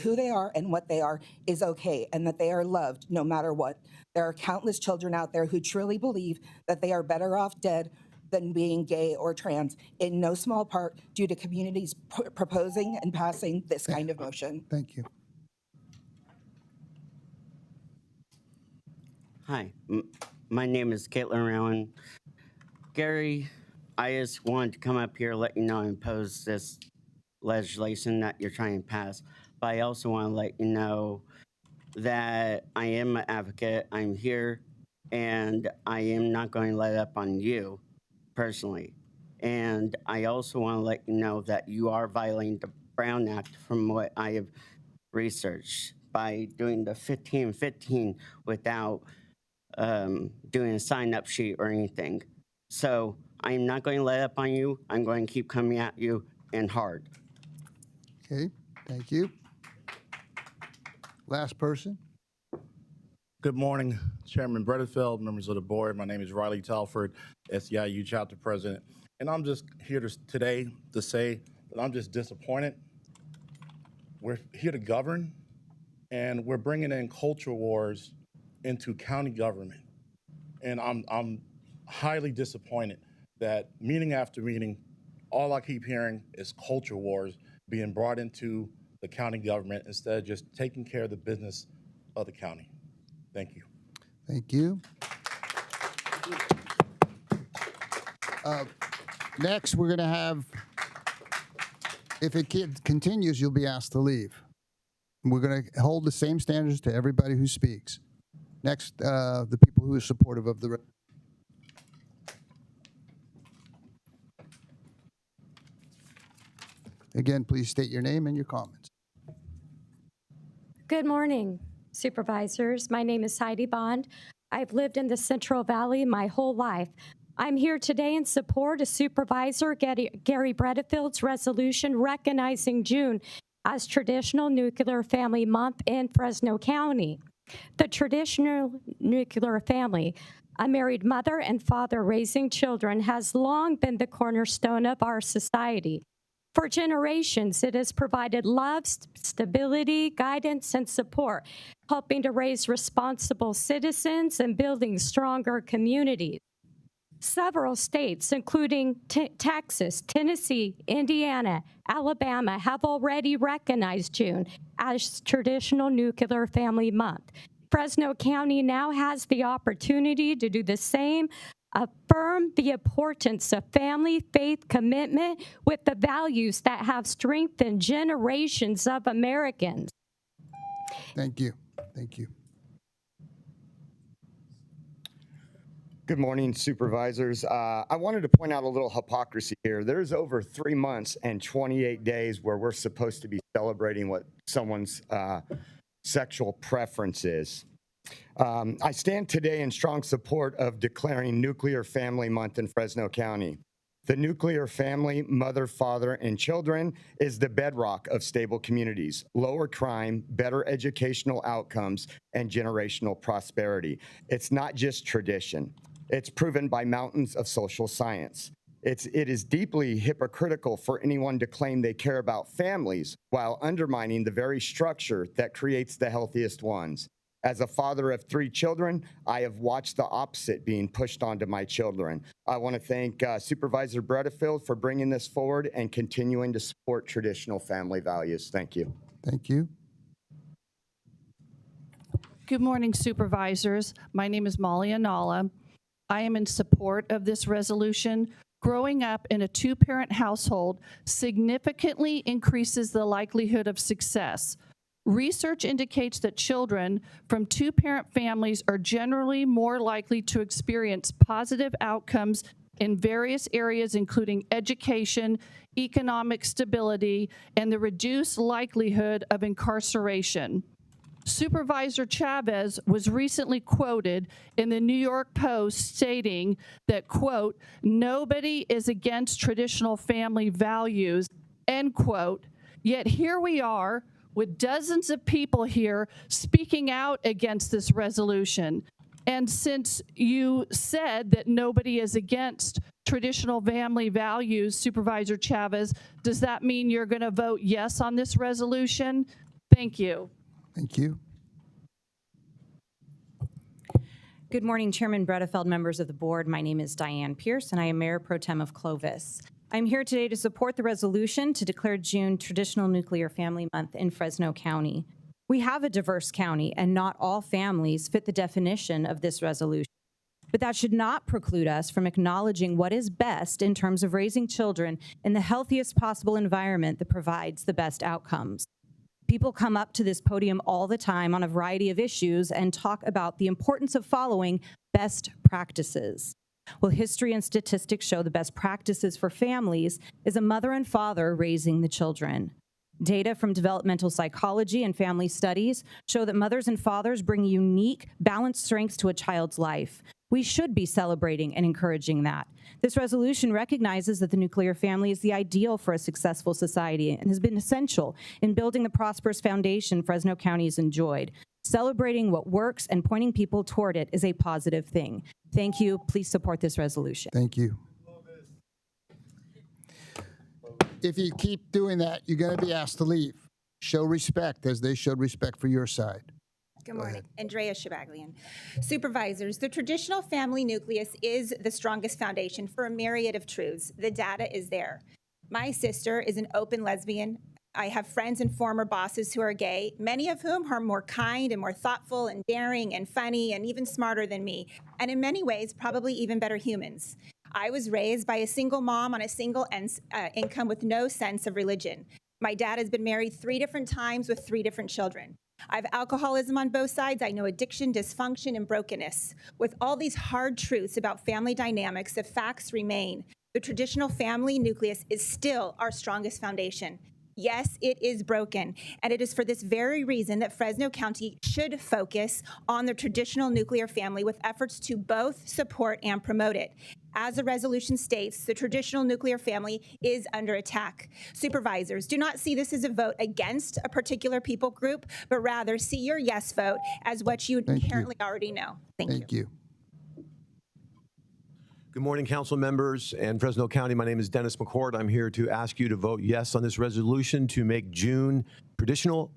Speaker 10: who they are and what they are is okay, and that they are loved no matter what. There are countless children out there who truly believe that they are better off dead than being gay or trans, in no small part due to communities proposing and passing this kind of motion.
Speaker 3: Thank you.
Speaker 25: Hi, my name is Caitlin Rowan. Gary, I just wanted to come up here, let you know, and oppose this legislation that you're trying to pass. But I also want to let you know that I am an advocate. I'm here, and I am not going to let up on you personally. And I also want to let you know that you are violating the Brown Act from what I have researched by doing the 15-15 without doing a sign-up sheet or anything. So I'm not going to let up on you. I'm going to keep coming at you and hard.
Speaker 3: Okay, thank you. Last person.
Speaker 2: Good morning, Chairman Bredefeld, members of the board. My name is Riley Telford, SEIU Chapter President. And I'm just here today to say that I'm just disappointed. We're here to govern, and we're bringing in culture wars into county government. And I'm highly disappointed that meeting after meeting, all I keep hearing is culture wars being brought into the county government instead of just taking care of the business of the county. Thank you.
Speaker 3: Thank you. Next, we're going to have, if it continues, you'll be asked to leave. We're going to hold the same standards to everybody who speaks. Next, the people who are supportive of the. Again, please state your name and your comments.
Speaker 4: Good morning, Supervisors. My name is Heidi Bond. I've lived in the Central Valley my whole life. I'm here today in support of Supervisor Gary Bredefeld's resolution recognizing June as Traditional Nuclear Family Month in Fresno County. The traditional nuclear family, a married mother and father raising children, has long been the cornerstone of our society. For generations, it has provided love, stability, guidance, and support, helping to raise responsible citizens and building stronger communities. Several states, including Texas, Tennessee, Indiana, Alabama, have already recognized June as Traditional Nuclear Family Month. Fresno County now has the opportunity to do the same, affirm the importance of family, faith, commitment with the values that have strengthened generations of Americans.
Speaker 3: Thank you. Thank you.
Speaker 5: Good morning, Supervisors. I wanted to point out a little hypocrisy here. There's over 3 months and 28 days where we're supposed to be celebrating what someone's sexual preference is. I stand today in strong support of declaring Nuclear Family Month in Fresno County. The nuclear family, mother, father, and children is the bedrock of stable communities, lower crime, better educational outcomes, and generational prosperity. It's not just tradition. It's proven by mountains of social science. It is deeply hypocritical for anyone to claim they care about families while undermining the very structure that creates the healthiest ones. As a father of 3 children, I have watched the opposite being pushed onto my children. I want to thank Supervisor Bredefeld for bringing this forward and continuing to support traditional family values. Thank you.
Speaker 3: Thank you.
Speaker 8: Good morning, Supervisors. My name is Molly Anala. I am in support of this resolution. Growing up in a 2-parent household significantly increases the likelihood of success. Research indicates that children from 2-parent families are generally more likely to experience positive outcomes in various areas, including education, economic stability, and the reduced likelihood of incarceration. Supervisor Chavez was recently quoted in the New York Post stating that, quote, "Nobody is against traditional family values," end quote. Yet here we are with dozens of people here speaking out against this resolution. And since you said that nobody is against traditional family values, Supervisor Chavez, does that mean you're going to vote yes on this resolution? Thank you.
Speaker 3: Thank you.
Speaker 12: Good morning, Chairman Bredefeld, members of the board. My name is Diane Pierce, and I am Mayor Pro Tem of Clovis. I'm here today to support the resolution to declare June Traditional Nuclear Family Month in Fresno County. We have a diverse county, and not all families fit the definition of this resolution. But that should not preclude us from acknowledging what is best in terms of raising children in the healthiest possible environment that provides the best outcomes. People come up to this podium all the time on a variety of issues and talk about the importance of following best practices. Well, history and statistics show the best practices for families is a mother and father raising the children. Data from developmental psychology and family studies show that mothers and fathers bring unique, balanced strengths to a child's life. We should be celebrating and encouraging that. This resolution recognizes that the nuclear family is the ideal for a successful society and has been essential in building the prosperous foundation Fresno County has enjoyed. Celebrating what works and pointing people toward it is a positive thing. Thank you. Please support this resolution.
Speaker 3: Thank you. If you keep doing that, you're going to be asked to leave. Show respect as they showed respect for your side.
Speaker 1: Good morning. Andrea Shabaglian. Supervisors, the traditional family nucleus is the strongest foundation for a myriad of truths. The data is there. My sister is an open lesbian. I have friends and former bosses who are gay, many of whom are more kind and more thoughtful and daring and funny and even smarter than me, and in many ways, probably even better humans. I was raised by a single mom on a single income with no sense of religion. My dad has been married 3 different times with 3 different children. I have alcoholism on both sides. I know addiction, dysfunction, and brokenness. With all these hard truths about family dynamics, the facts remain. The traditional family nucleus is still our strongest foundation. Yes, it is broken, and it is for this very reason that Fresno County should focus on the traditional nuclear family with efforts to both support and promote it. As the resolution states, the traditional nuclear family is under attack. Supervisors, do not see this as a vote against a particular people group, but rather see your yes vote as what you inherently already know. Thank you.
Speaker 13: Good morning, council members and Fresno County. My name is Dennis McCord. I'm here to ask you to vote yes on this resolution to make June traditional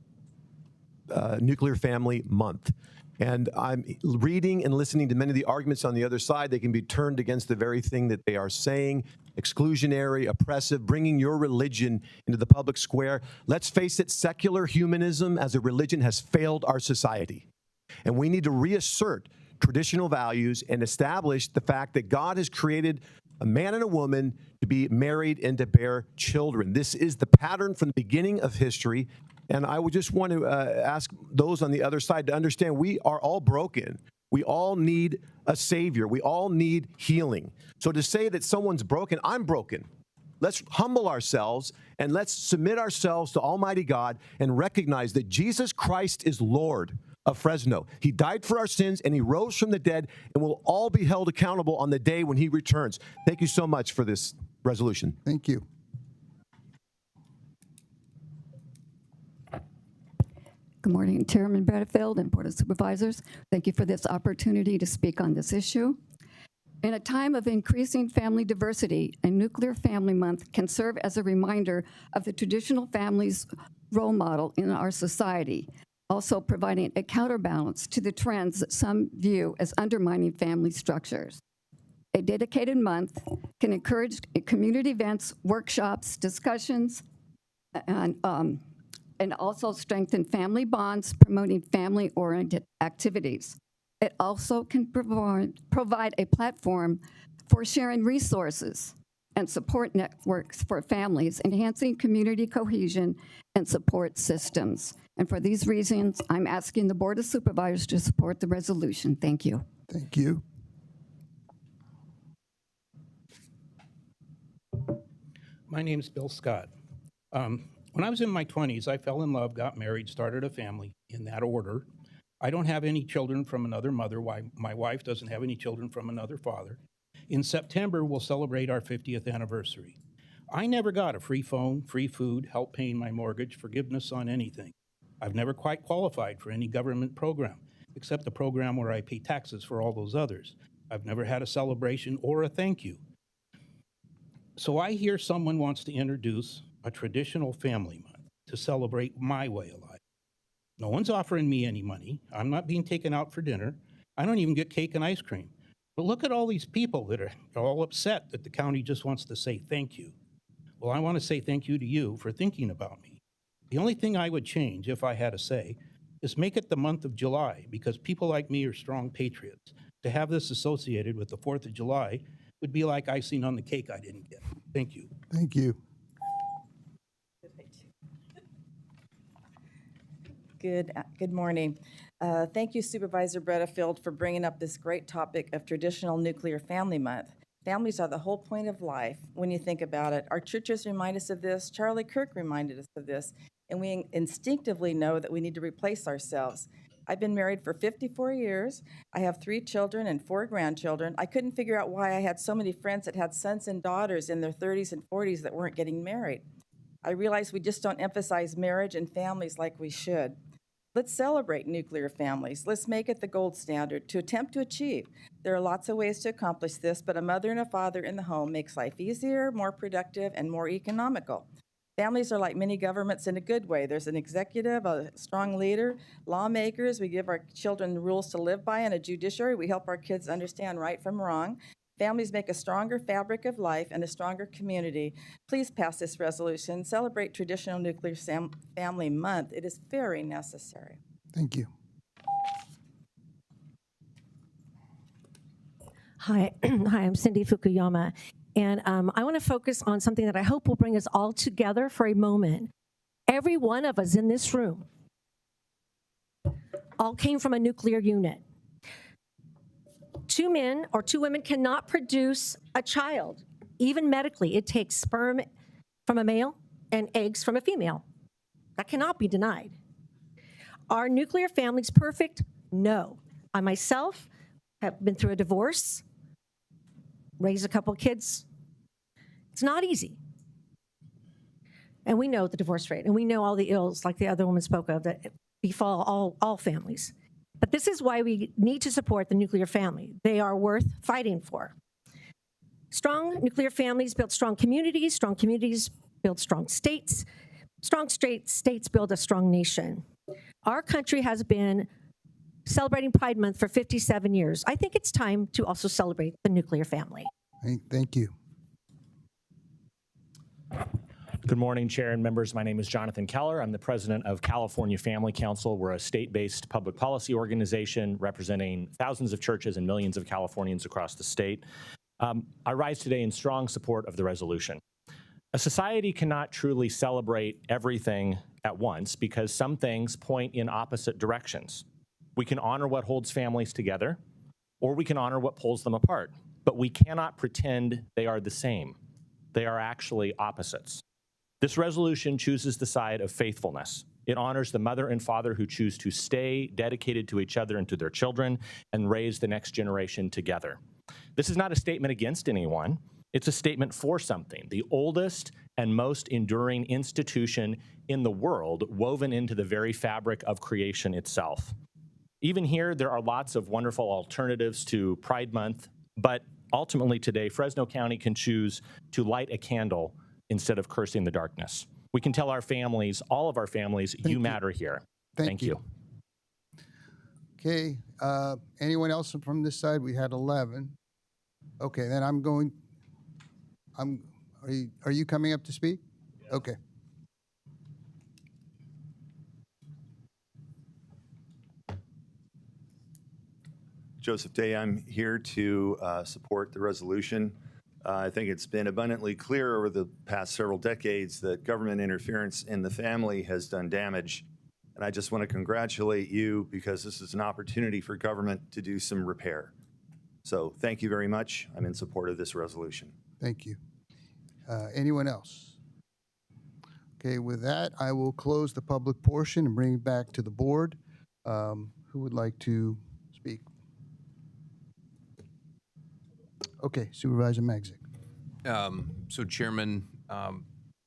Speaker 13: nuclear family month. And I'm reading and listening to many of the arguments on the other side. They can be turned against the very thing that they are saying: exclusionary, oppressive, bringing your religion into the public square. Let's face it, secular humanism as a religion has failed our society. And we need to reassert traditional values and establish the fact that God has created a man and a woman to be married and to bear children. This is the pattern from the beginning of history. And I would just want to ask those on the other side to understand we are all broken. We all need a savior. We all need healing. So to say that someone's broken, I'm broken. Let's humble ourselves and let's submit ourselves to Almighty God and recognize that Jesus Christ is Lord of Fresno. He died for our sins and he rose from the dead, and we'll all be held accountable on the day when he returns. Thank you so much for this resolution.
Speaker 3: Thank you.
Speaker 14: Good morning, Chairman Bradfield and Board of Supervisors. Thank you for this opportunity to speak on this issue. In a time of increasing family diversity, a nuclear family month can serve as a reminder of the traditional family's role model in our society, also providing a counterbalance to the trends that some view as undermining family structures. A dedicated month can encourage community events, workshops, discussions, and also strengthen family bonds, promoting family-oriented activities. It also can provide a platform for sharing resources and support networks for families, enhancing community cohesion and support systems. And for these reasons, I'm asking the Board of Supervisors to support the resolution. Thank you.
Speaker 3: Thank you.
Speaker 15: My name's Bill Scott. When I was in my 20s, I fell in love, got married, started a family in that order. I don't have any children from another mother. My wife doesn't have any children from another father. In September, we'll celebrate our 50th anniversary. I never got a free phone, free food, help paying my mortgage, forgiveness on anything. I've never quite qualified for any government program, except the program where I pay taxes for all those others. I've never had a celebration or a thank you. So I hear someone wants to introduce a traditional family month to celebrate my way of life. No one's offering me any money. I'm not being taken out for dinner. I don't even get cake and ice cream. But look at all these people that are all upset that the county just wants to say thank you. Well, I want to say thank you to you for thinking about me. The only thing I would change, if I had a say, is make it the month of July, because people like me are strong patriots. To have this associated with the 4th of July would be like icing on the cake I didn't get. Thank you.
Speaker 3: Thank you.
Speaker 16: Good morning. Thank you, Supervisor Bredefeld, for bringing up this great topic of Traditional Nuclear Family Month. Families are the whole point of life when you think about it. Our churches remind us of this. Charlie Kirk reminded us of this. And we instinctively know that we need to replace ourselves. I've been married for 54 years. I have 3 children and 4 grandchildren. I couldn't figure out why I had so many friends that had sons and daughters in their 30s and 40s that weren't getting married. I realize we just don't emphasize marriage and families like we should. Let's celebrate nuclear families. Let's make it the gold standard to attempt to achieve. There are lots of ways to accomplish this, but a mother and a father in the home makes life easier, more productive, and more economical. Families are like mini governments in a good way. There's an executive, a strong leader, lawmakers. We give our children rules to live by, and a judiciary. We help our kids understand right from wrong. Families make a stronger fabric of life and a stronger community. Please pass this resolution. Celebrate Traditional Nuclear Family Month. It is very necessary.
Speaker 3: Thank you.
Speaker 11: Hi, hi, I'm Cindy Fukuyama, and I want to focus on something that I hope will bring us all together for a moment. Every one of us in this room all came from a nuclear unit. 2 men or 2 women cannot produce a child. Even medically, it takes sperm from a male and eggs from a female. That cannot be denied. Are nuclear families perfect? No. I myself have been through a divorce, raised a couple kids. It's not easy. And we know the divorce rate, and we know all the ills, like the other woman spoke of, that befall all families. But this is why we need to support the nuclear family. They are worth fighting for. Strong nuclear families build strong communities build strong states build a strong nation. Our country has been celebrating Pride Month for 57 years. I think it's time to also celebrate the nuclear family.
Speaker 3: Thank you.
Speaker 17: Good morning, Chair and members. My name is Jonathan Keller. I'm the president of California Family Council. We're a state-based public policy organization representing thousands of churches and millions of Californians across the state. I rise today in strong support of the resolution. A society cannot truly celebrate everything at once because some things point in opposite directions. We can honor what holds families together, or we can honor what pulls them apart, but we cannot pretend they are the same. They are actually opposites. This resolution chooses the side of faithfulness. It honors the mother and father who choose to stay dedicated to each other and to their children and raise the next generation together. This is not a statement against anyone. It's a statement for something, the oldest and most enduring institution in the world, woven into the very fabric of creation itself. Even here, there are lots of wonderful alternatives to Pride Month, but ultimately today, Fresno County can choose to light a candle instead of cursing the darkness. We can tell our families, all of our families, you matter here. Thank you.
Speaker 3: Okay, anyone else from this side? We had 11. Okay, then are you coming up to speak? Okay.
Speaker 18: Joseph Day, I'm here to support the resolution. I think it's been abundantly clear over the past several decades that government interference in the family has done damage. And I just want to congratulate you because this is an opportunity for government to do some repair. So thank you very much. I'm in support of this resolution.
Speaker 3: Thank you. Anyone else? Okay, with that, I will close the public portion and bring it back to the board. Who would like to speak? Okay, Supervisor Magzik.
Speaker 19: So Chairman,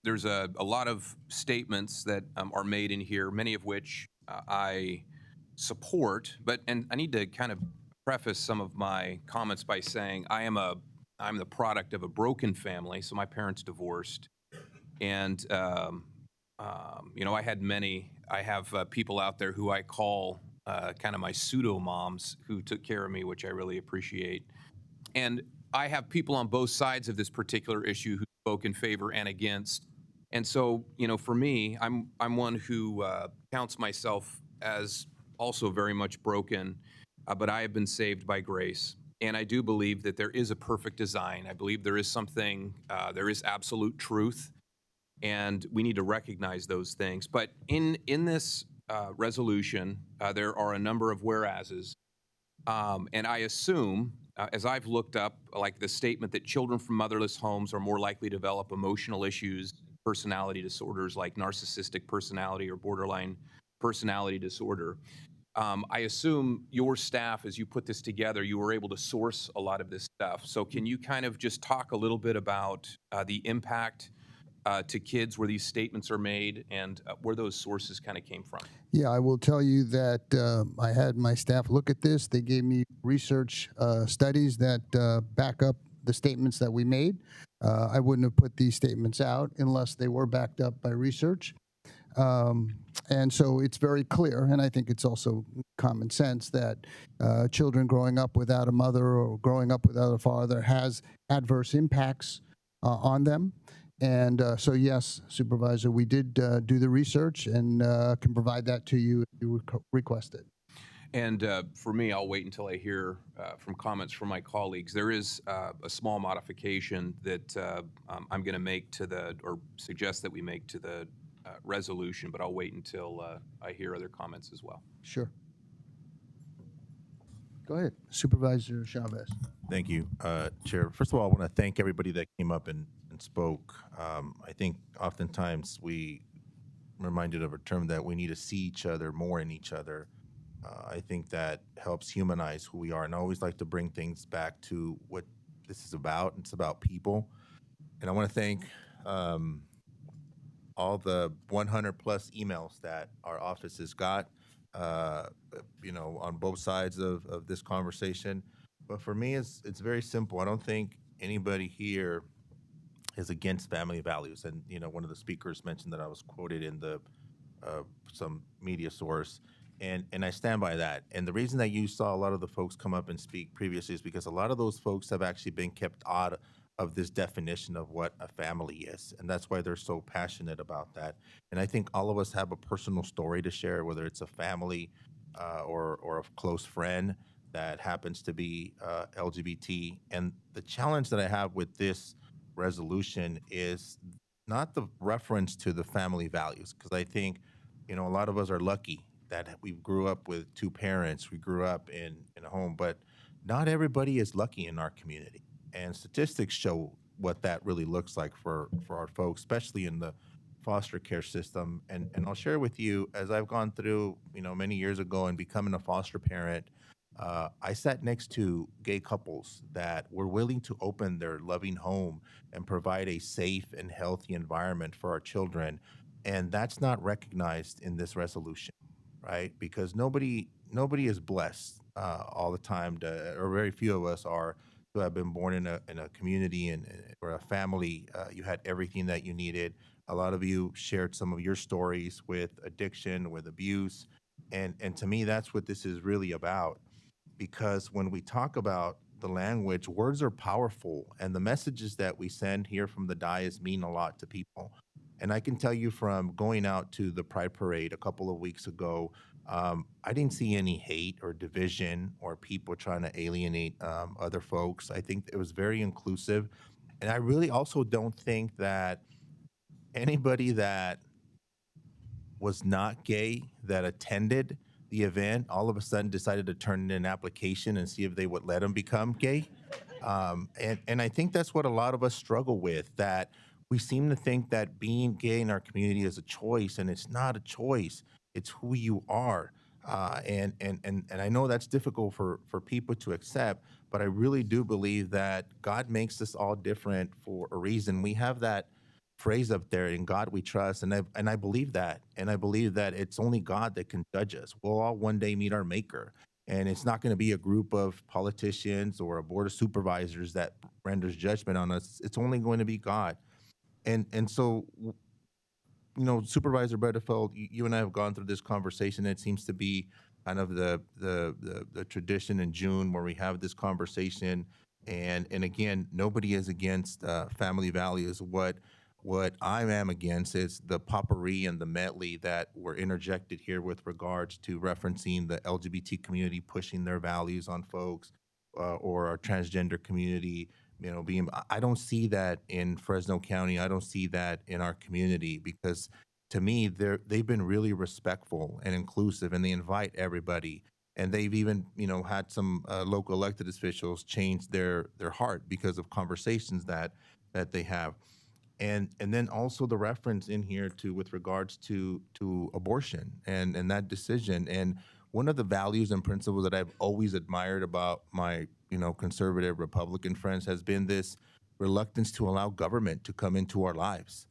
Speaker 19: there's a lot of statements that are made in here, many of which I support, and I need to kind of preface some of my comments by saying I'm the product of a broken family, so my parents divorced, and you know, I have people out there who I call kind of my pseudo moms who took care of me, which I really appreciate. And I have people on both sides of this particular issue who spoke in favor and against. And so, you know, for me, I'm one who counts myself as also very much broken, but I have been saved by grace. And I do believe that there is a perfect design. I believe there is something, there is absolute truth, and we need to recognize those things. But in this resolution, there are a number of whereases, and I assume as I've looked up, like the statement that children from motherless homes are more likely to develop emotional issues, personality disorders like narcissistic personality or borderline personality disorder. I assume your staff, as you put this together, you were able to source a lot of this stuff. So can you kind of just talk a little bit about the impact to kids where these statements are made and where those sources kind of came from?
Speaker 3: Yeah, I will tell you that I had my staff look at this. They gave me research studies that back up the statements that we made. I wouldn't have put these statements out unless they were backed up by research. And so it's very clear, and I think it's also common sense that children growing up without a mother or growing up without a father has adverse impacts on them. And so, yes, Supervisor, we did do the research and can provide that to you if you request it.
Speaker 19: And for me, I'll wait until I hear from comments from my colleagues. There is a small modification that I'm going to make to the, or suggest that we make to the resolution, but I'll wait until I hear other comments as well.
Speaker 3: Sure. Go ahead, Supervisor Chavez.
Speaker 20: Thank you, Chair. First of all, I want to thank everybody that came up and spoke. I think oftentimes we reminded of a term that we need to see each other more in each other. I think that helps humanize who we are, and I always like to bring things back to what this is about. It's about people, and I want to thank all the 100 plus emails that our offices got, on both sides of this conversation. But for me, it's very simple. I don't think anybody here is against family values. And, one of the speakers mentioned that I was quoted in the some media source. And I stand by that. And the reason that you saw a lot of the folks come up and speak previously is because a lot of those folks have actually been kept out of this definition of what a family is. And that's why they're so passionate about that. And I think all of us have a personal story to share, whether it's a family or a close friend that happens to be LGBT. And the challenge that I have with this resolution is not the reference to the family values, because I think, a lot of us are lucky that we grew up with two parents, we grew up in a home, but not everybody is lucky in our community. And statistics show what that really looks like for our folks, especially in the foster care system. And I'll share with you, as I've gone through, many years ago and becoming a foster parent, I sat next to gay couples that were willing to open their loving home and provide a safe and healthy environment for our children. And that's not recognized in this resolution, right? Because nobody is blessed all the time, or very few of us are, who have been born in a community or a family. You had everything that you needed. A lot of you shared some of your stories with addiction, with abuse. And to me, that's what this is really about. Because when we talk about the language, words are powerful. And the messages that we send here from the dais mean a lot to people. And I can tell you from going out to the Pride Parade a couple of weeks ago, I didn't see any hate or division or people trying to alienate other folks. I think it was very inclusive. And I really also don't think that anybody that was not gay that attended the event all of a sudden decided to turn in an application and see if they would let them become gay. And I think that's what a lot of us struggle with, that we seem to think that being gay in our community is a choice, and it's not a choice. It's who you are. And I know that's difficult for people to accept, but I really do believe that God makes us all different for a reason. We have that phrase up there, in God we trust, and I believe that. And I believe that it's only God that can judge us. We'll all one day meet our maker. And it's not going to be a group of politicians or a board of supervisors that renders judgment on us. It's only going to be God. And so, Supervisor Bredefeld, you and I have gone through this conversation. It seems to be kind of the tradition in June where we have this conversation. And again, nobody is against family values. What I am against is the potpourri and the medley that were interjected here with regards to referencing the LGBT community pushing their values on folks, or our transgender community. I don't see that in Fresno County. I don't see that in our community, because to me, they've been really respectful and inclusive, and they invite everybody And they've even, had some local elected officials change their heart because of conversations that they have. And then also the reference in here to with regards to abortion and that decision. And one of the values and principles that I've always admired about my conservative Republican friends has been this reluctance to allow government to come into our lives.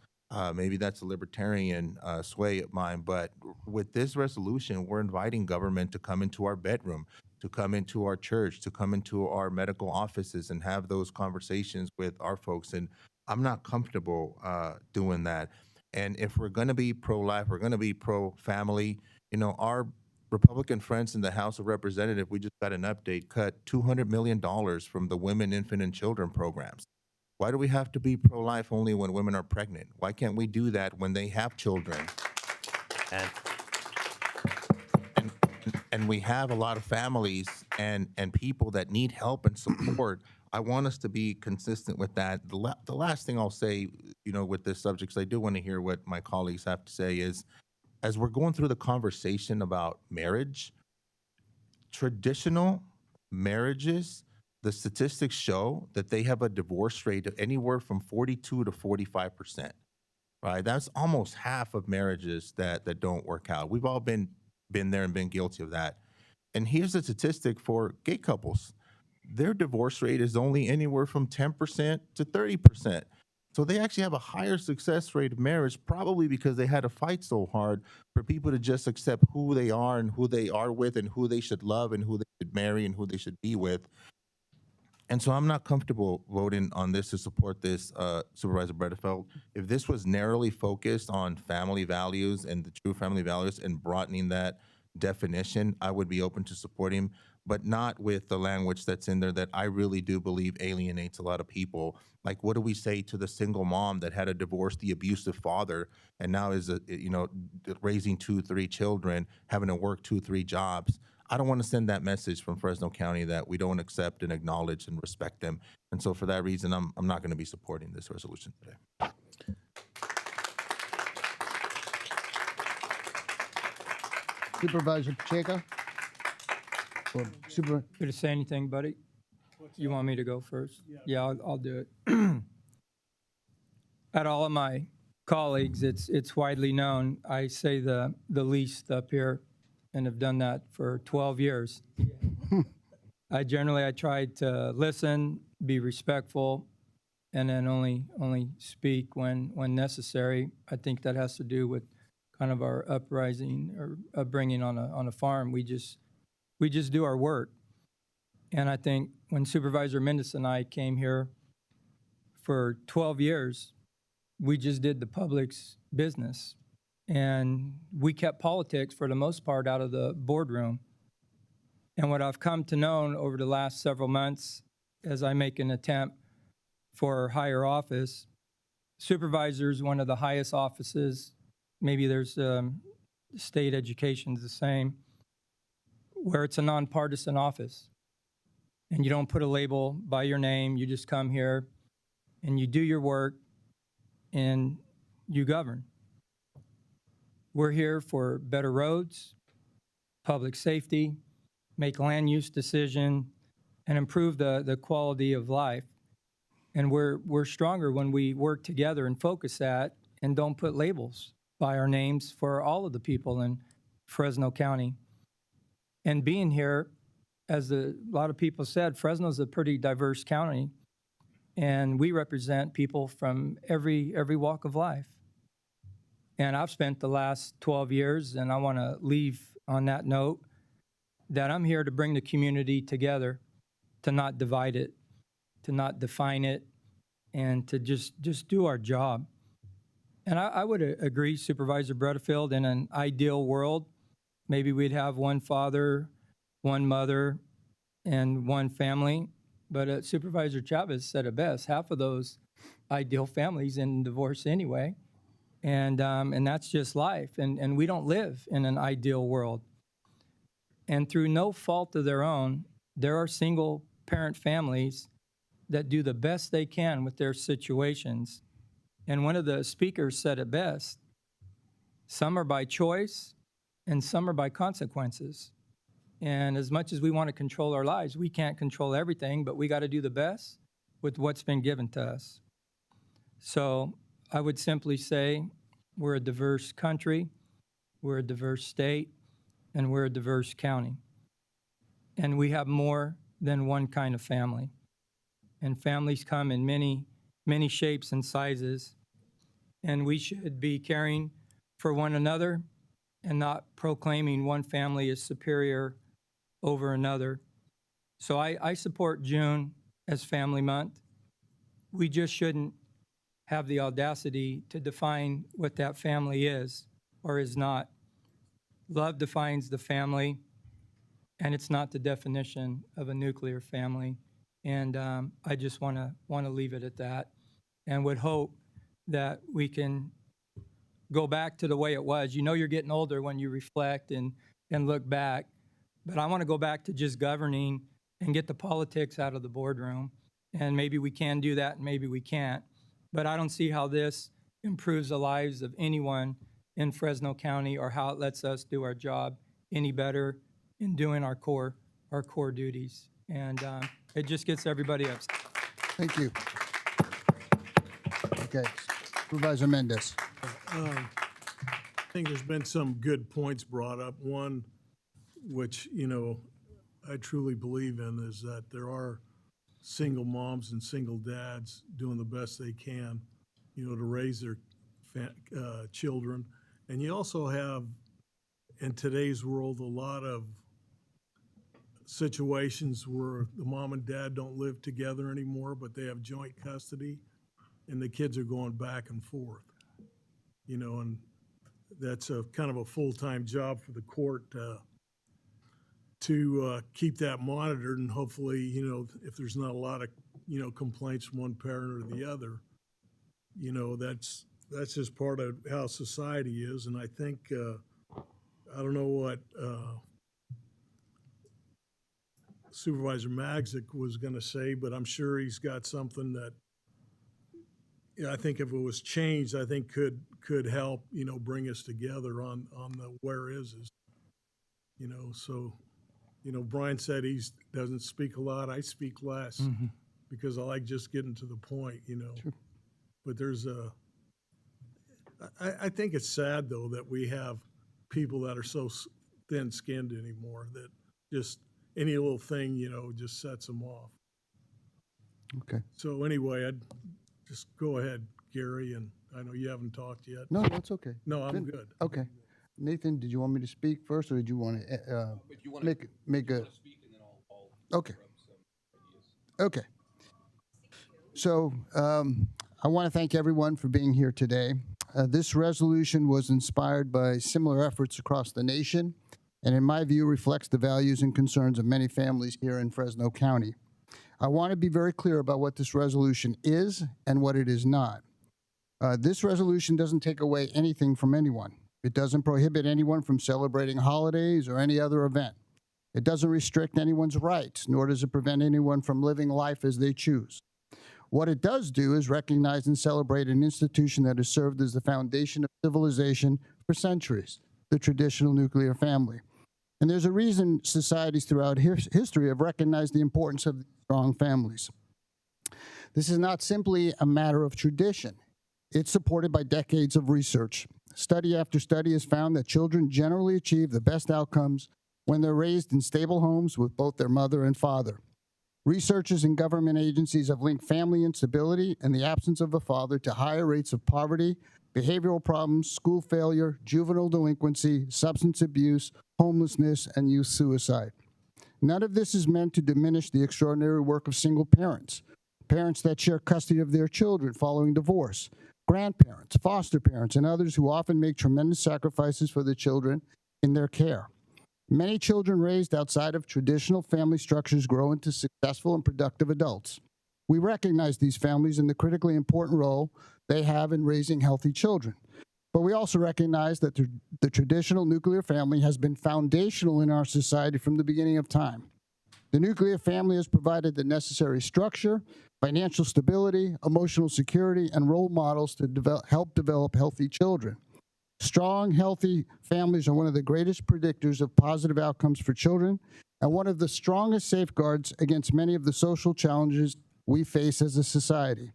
Speaker 20: Maybe that's a libertarian sway of mine, but with this resolution, we're inviting government to come into our bedroom, to come into our church, to come into our medical offices and have those conversations with our folks. And I'm not comfortable doing that. And if we're going to be pro-life, we're going to be pro-family, our Republican friends in the House of Representatives, we just got an update, cut $200 million from the Women, Infant, and Children programs. Why do we have to be pro-life only when women are pregnant? Why can't we do that when they have children? And we have a lot of families and people that need help and support. I want us to be consistent with that. The last thing I'll say, with this subject, because I do want to hear what my colleagues have to say, is as we're going through the conversation about marriage, traditional marriages, the statistics show that they have a divorce rate of anywhere from 42 to 45%, right? That's almost half of marriages that don't work out. We've all been there and been guilty of that. And here's a statistic for gay couples. Their divorce rate is only anywhere from 10% to 30%. So they actually have a higher success rate of marriage, probably because they had to fight so hard for people to just accept who they are and who they are with and who they should love and who they should marry and who they should be with. And so I'm not comfortable voting on this to support this, Supervisor Bredefeld. If this was narrowly focused on family values and the true family values and broadening that definition, I would be open to supporting, but not with the language that's in there that I really do believe alienates a lot of people. Like, what do we say to the single mom that had to divorce the abusive father and now is, raising 2-3 children, having to work 2-3 jobs? I don't want to send that message from Fresno County that we don't accept and acknowledge and respect them. And so for that reason, I'm not going to be supporting this resolution today.
Speaker 3: Supervisor Pacheco? Or Super.
Speaker 6: Could I say anything, buddy? You want me to go first? Yeah, I'll do it. At all of my colleagues, it's widely known, I say the least up here and have done that for 12 years. I try to listen, be respectful, and then only speak when necessary. I think that has to do with kind of our uprising or upbringing on a farm. We just do our work. And I think when Supervisor Mendez and I came here for 12 years, we just did the public's business. And we kept politics, for the most part, out of the boardroom. And what I've come to know over the last several months, as I make an attempt for higher office, supervisors, one of the highest offices, maybe there's state education's the same, where it's a nonpartisan office. And you don't put a label by your name, you just come here and you do your work and you govern. We're here for better roads, public safety, make land use decision, and improve the quality of life. And we're stronger when we work together and focus that and don't put labels by our names for all of the people in Fresno County. And being here, as a lot of people said, Fresno's a pretty diverse county, and we represent people from every walk of life. And I've spent the last 12 years, and I want to leave on that note, that I'm here to bring the community together, to not divide it, to not define it, and to just do our job. And I would agree, Supervisor Bredefeld, in an ideal world, maybe we'd have one father, one mother, and one family. But Supervisor Chavez said it best, half of those ideal families in divorce anyway. And that's just life. And we don't live in an ideal world. And through no fault of their own, there are single parent families that do the best they can with their situations. And one of the speakers said it best, some are by choice and some are by consequences. And as much as we want to control our lives, we can't control everything, but we got to do the best with what's been given to us. So I would simply say we're a diverse country, we're a diverse state, and we're a diverse county. And we have more than one kind of family. And families come in many, many shapes and sizes. And we should be caring for one another and not proclaiming one family as superior over another. So I support June as Family Month. We just shouldn't have the audacity to define what that family is or is not. Love defines the family, and it's not the definition of a nuclear family. And I just want to leave it at that, and would hope that we can go back to the way it was. You know, you're getting older when you reflect and look back, but I want to go back to just governing and get the politics out of the boardroom. And maybe we can do that, and maybe we can't. But I don't see how this improves the lives of anyone in Fresno County, or how it lets us do our job any better in doing our core duties. And it just gets everybody upset.
Speaker 3: Thank you. Okay, Supervisor Mendez.
Speaker 7: I think there's been some good points brought up. One, which, you know, I truly believe in, is that there are single moms and single dads doing the best they can, you know, to raise their children. And you also have, in today's world, a lot of situations where the mom and dad don't live together anymore, but they have joint custody, and the kids are going back and forth. You know, and that's a kind of a full-time job for the court to keep that monitored, and hopefully, you know, if there's not a lot of, you know, complaints from one parent or the other, you know, that's just part of how society is. And I think, I don't know what Supervisor Magzik was going to say, but I'm sure he's got something that, I think if it was changed, I think could help, you know, bring us together on the where is. You know, so, you know, Brian said he doesn't speak a lot. I speak less because I like just getting to the point, you know.
Speaker 3: Sure.
Speaker 7: But there's I think it's sad, though, that we have people that are so thin-skinned anymore that just any little thing, you know, just sets them off.
Speaker 3: Okay.
Speaker 7: So anyway, I'd just go ahead, Gary, and I know you haven't talked yet.
Speaker 3: No, that's okay.
Speaker 7: No, I'm good.
Speaker 3: Okay. Nathan, did you want me to speak first, or did you want to make a? Okay. Okay. So I want to thank everyone for being here today. This resolution was inspired by similar efforts across the nation, and in my view reflects the values and concerns of many families here in Fresno County. I want to be very clear about what this resolution is and what it is not. This resolution doesn't take away anything from anyone. It doesn't prohibit anyone from celebrating holidays or any other event. It doesn't restrict anyone's rights, nor does it prevent anyone from living life as they choose. What it does do is recognize and celebrate an institution that has served as the foundation of civilization for centuries, the traditional nuclear family. And there's a reason societies throughout history have recognized the importance of strong families. This is not simply a matter of tradition. It's supported by decades of research. Study after study has found that children generally achieve the best outcomes when they're raised in stable homes with both their mother and father. Researchers and government agencies have linked family instability and the absence of a father to higher rates of poverty, behavioral problems, school failure, juvenile delinquency, substance abuse, homelessness, and youth suicide. None of this is meant to diminish the extraordinary work of single parents, parents that share custody of their children following divorce, grandparents, foster parents, and others who often make tremendous sacrifices for the children in their care. Many children raised outside of traditional family structures grow into successful and productive adults. We recognize these families and the critically important role they have in raising healthy children. But we also recognize that the traditional nuclear family has been foundational in our society from the beginning of time. The nuclear family has provided the necessary structure, financial stability, emotional security, and role models to help develop healthy children. Strong, healthy families are one of the greatest predictors of positive outcomes for children and one of the strongest safeguards against many of the social challenges we face as a society.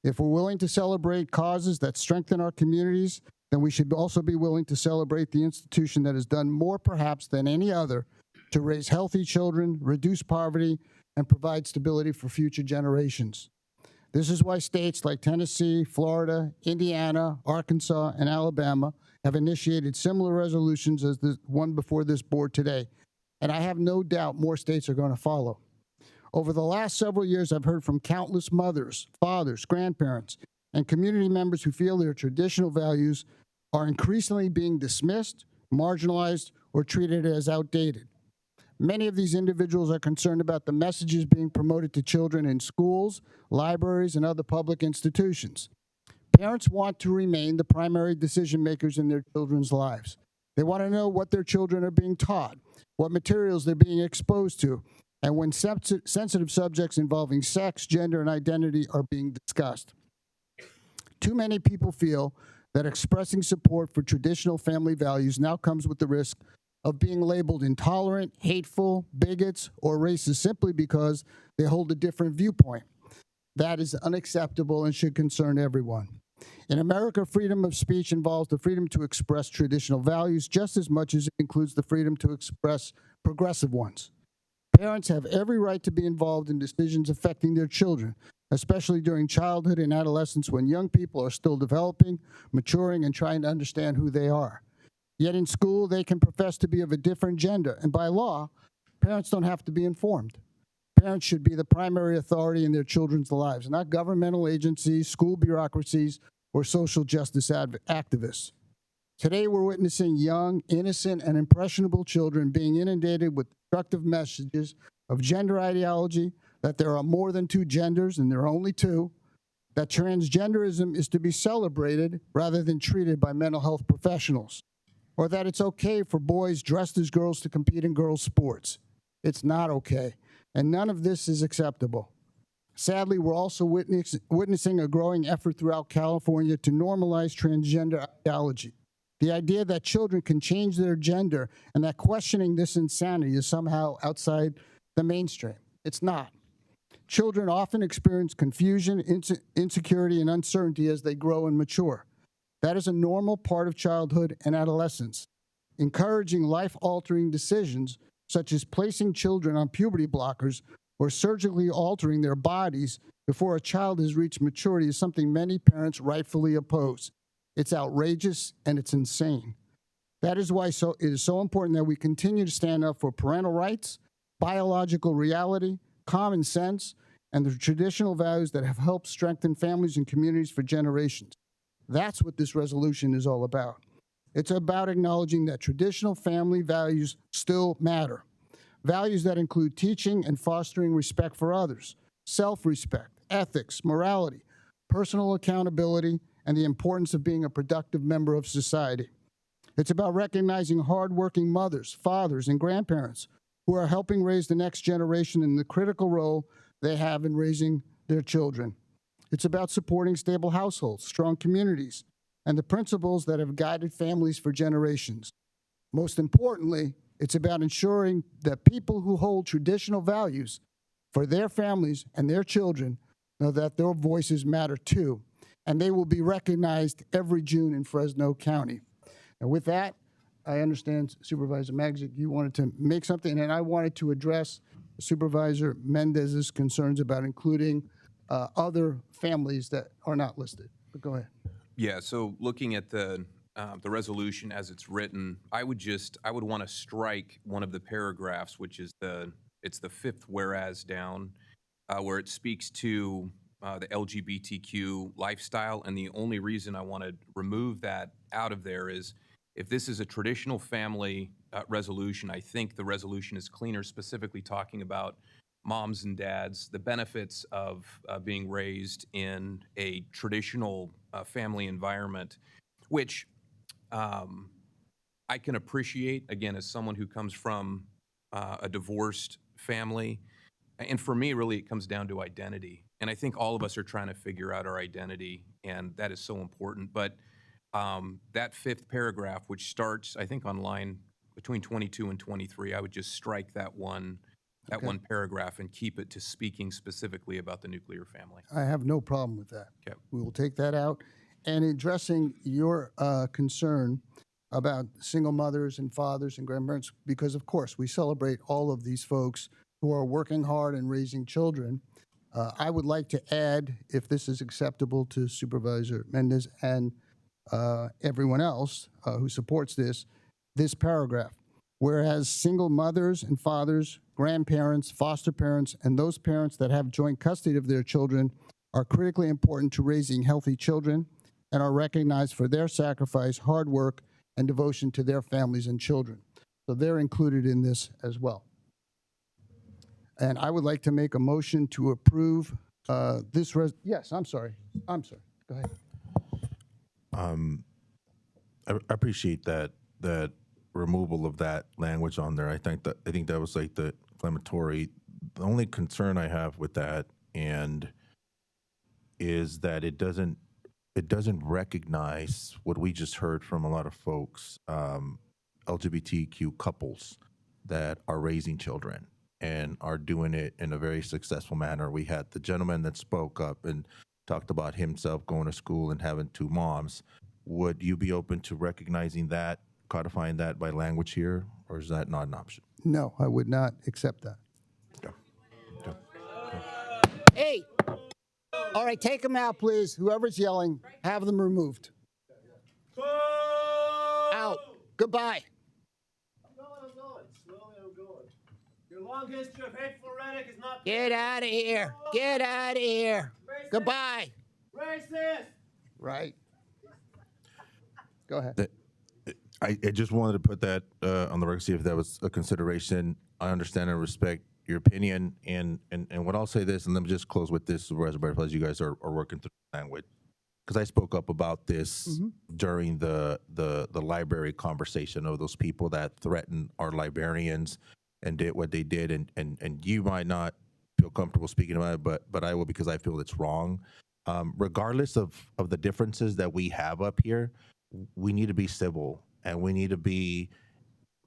Speaker 3: If we're willing to celebrate causes that strengthen our communities, then we should also be willing to celebrate the institution that has done more perhaps than any other to raise healthy children, reduce poverty, and provide stability for future generations. This is why states like Tennessee, Florida, Indiana, Arkansas, and Alabama have initiated similar resolutions as the one before this board today. And I have no doubt more states are going to follow. Over the last several years, I've heard from countless mothers, fathers, grandparents, and community members who feel their traditional values are increasingly being dismissed, marginalized, or treated as outdated. Many of these individuals are concerned about the messages being promoted to children in schools, libraries, and other public institutions. Parents want to remain the primary decision makers in their children's lives. They want to know what their children are being taught, what materials they're being exposed to, and when sensitive subjects involving sex, gender, and identity are being discussed. Too many people feel that expressing support for traditional family values now comes with the risk of being labeled intolerant, hateful, bigots, or racist simply because they hold a different viewpoint. That is unacceptable and should concern everyone. In America, freedom of speech involves the freedom to express traditional values just as much as it includes the freedom to express progressive ones. Parents have every right to be involved in decisions affecting their children, especially during childhood and adolescence when young people are still developing, maturing, and trying to understand who they are. Yet in school, they can profess to be of a different gender, and by law, parents don't have to be informed. Parents should be the primary authority in their children's lives, not governmental agencies, school bureaucracies, or social justice activists. Today, we're witnessing young, innocent, and impressionable children being inundated with destructive messages of gender ideology, that there are more than two genders and there are only two, that transgenderism is to be celebrated rather than treated by mental health professionals, or that it's okay for boys dressed as girls to compete in girls' sports. It's not okay, and none of this is acceptable. Sadly, we're also witnessing a growing effort throughout California to normalize transgender ideology. The idea that children can change their gender and that questioning this insanity is somehow outside the mainstream. It's not. Children often experience confusion, insecurity, and uncertainty as they grow and mature. That is a normal part of childhood and adolescence. Encouraging life-altering decisions, such as placing children on puberty blockers or surgically altering their bodies before a child has reached maturity, is something many parents rightfully oppose. It's outrageous and it's insane. That is why it is so important that we continue to stand up for parental rights, biological reality, common sense, and the traditional values that have helped strengthen families and communities for generations. That's what this resolution is all about. It's about acknowledging that traditional family values still matter. Values that include teaching and fostering respect for others, self-respect, ethics, morality, personal accountability, and the importance of being a productive member of society. It's about recognizing hardworking mothers, fathers, and grandparents who are helping raise the next generation in the critical role they have in raising their children. It's about supporting stable households, strong communities, and the principles that have guided families for generations. Most importantly, it's about ensuring that people who hold traditional values for their families and their children know that their voices matter too, and they will be recognized every June in Fresno County. And with that, I understand Supervisor Magzik, you wanted to make something, and I wanted to address Supervisor Mendez's concerns about including other families that are not listed. But go ahead.
Speaker 19: Yeah, so looking at the resolution as it's written, I would want to strike one of the paragraphs, which is it's the fifth whereas down, where it speaks to the LGBTQ lifestyle. And the only reason I want to remove that out of there is if this is a traditional family resolution, I think the resolution is cleaner, specifically talking about moms and dads, the benefits of being raised in a traditional family environment, which I can appreciate, again, as someone who comes from a divorced family. And for me, really, it comes down to identity. And I think all of us are trying to figure out our identity, and that is so important. But that fifth paragraph, which starts, I think, on line between 22 and 23, I would just strike that one paragraph and keep it to speaking specifically about the nuclear family.
Speaker 3: I have no problem with that.
Speaker 19: Okay.
Speaker 3: We will take that out. And addressing your concern about single mothers and fathers and grandparents, because of course we celebrate all of these folks who are working hard and raising children. I would like to add, if this is acceptable to Supervisor Mendez and everyone else who supports this paragraph. Whereas single mothers and fathers, grandparents, foster parents, and those parents that have joint custody of their children are critically important to raising healthy children and are recognized for their sacrifice, hard work, and devotion to their families and children. So they're included in this as well. And I would like to make a motion to approve yes, I'm sorry. Go ahead.
Speaker 20: I appreciate that removal of that language on there. I think that was like the inflammatory. The only concern I have with that is that it doesn't recognize what we just heard from a lot of folks, LGBTQ couples that are raising children and are doing it in a very successful manner. We had the gentleman that spoke up and talked about himself going to school and having two moms. Would you be open to recognizing that, codifying that by language here, or is that not an option?
Speaker 3: No, I would not accept that. Hey, all right, take them out, please. Whoever's yelling, have them removed. Out. Goodbye.
Speaker 9: Your long history of hateful rhetoric is not.
Speaker 3: Get out of here. Get out of here.
Speaker 9: Racist.
Speaker 3: Goodbye.
Speaker 9: Racist.
Speaker 3: Right. Go ahead.
Speaker 20: I just wanted to put that on the record, see if that was a consideration. I understand and respect your opinion, and what I'll say this, and let me just close with this, Supervisor Butterfield, as you guys are working through the language, because I spoke up about this during the library conversation of those people that threatened our librarians and did what they did, and you might not feel comfortable speaking about it, but I will, because I feel it's wrong. Regardless of the differences that we have up here, we need to be civil and we need to be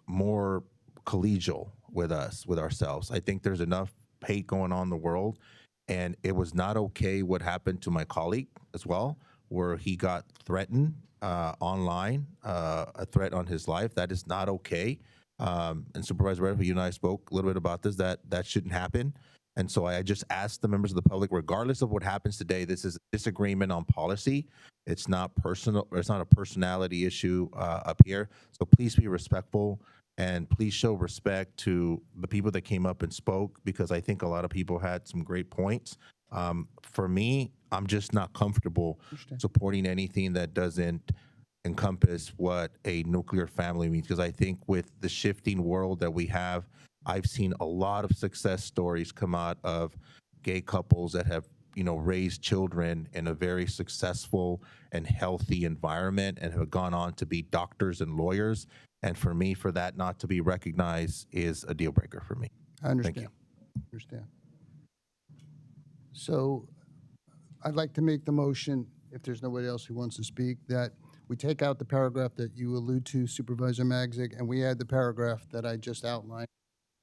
Speaker 20: more collegial with ourselves. I think there's enough hate going on in the world, and it was not okay what happened to my colleague as well, where he got threatened online, a threat on his life. That is not okay. And Supervisor Redfield, you and I spoke a little bit about this, that shouldn't happen. And so I just asked the members of the public, regardless of what happens today, this is a disagreement on policy. It's not personal, or it's not a personality issue up here. So please be respectful and please show respect to the people that came up and spoke, because I think a lot of people had some great points. For me, I'm just not comfortable supporting anything that doesn't encompass what a nuclear family means, because I think with the shifting world that we have, I've seen a lot of success stories come out of gay couples that have, raised children in a very successful and healthy environment and have gone on to be doctors and lawyers. And for me, for that not to be recognized is a deal breaker for me.
Speaker 3: I understand.
Speaker 20: Thank you.
Speaker 3: Understand. So I'd like to make the motion, if there's nobody else who wants to speak, that we take out the paragraph that you allude to, Supervisor Magzik, and we add the paragraph that I just outlined,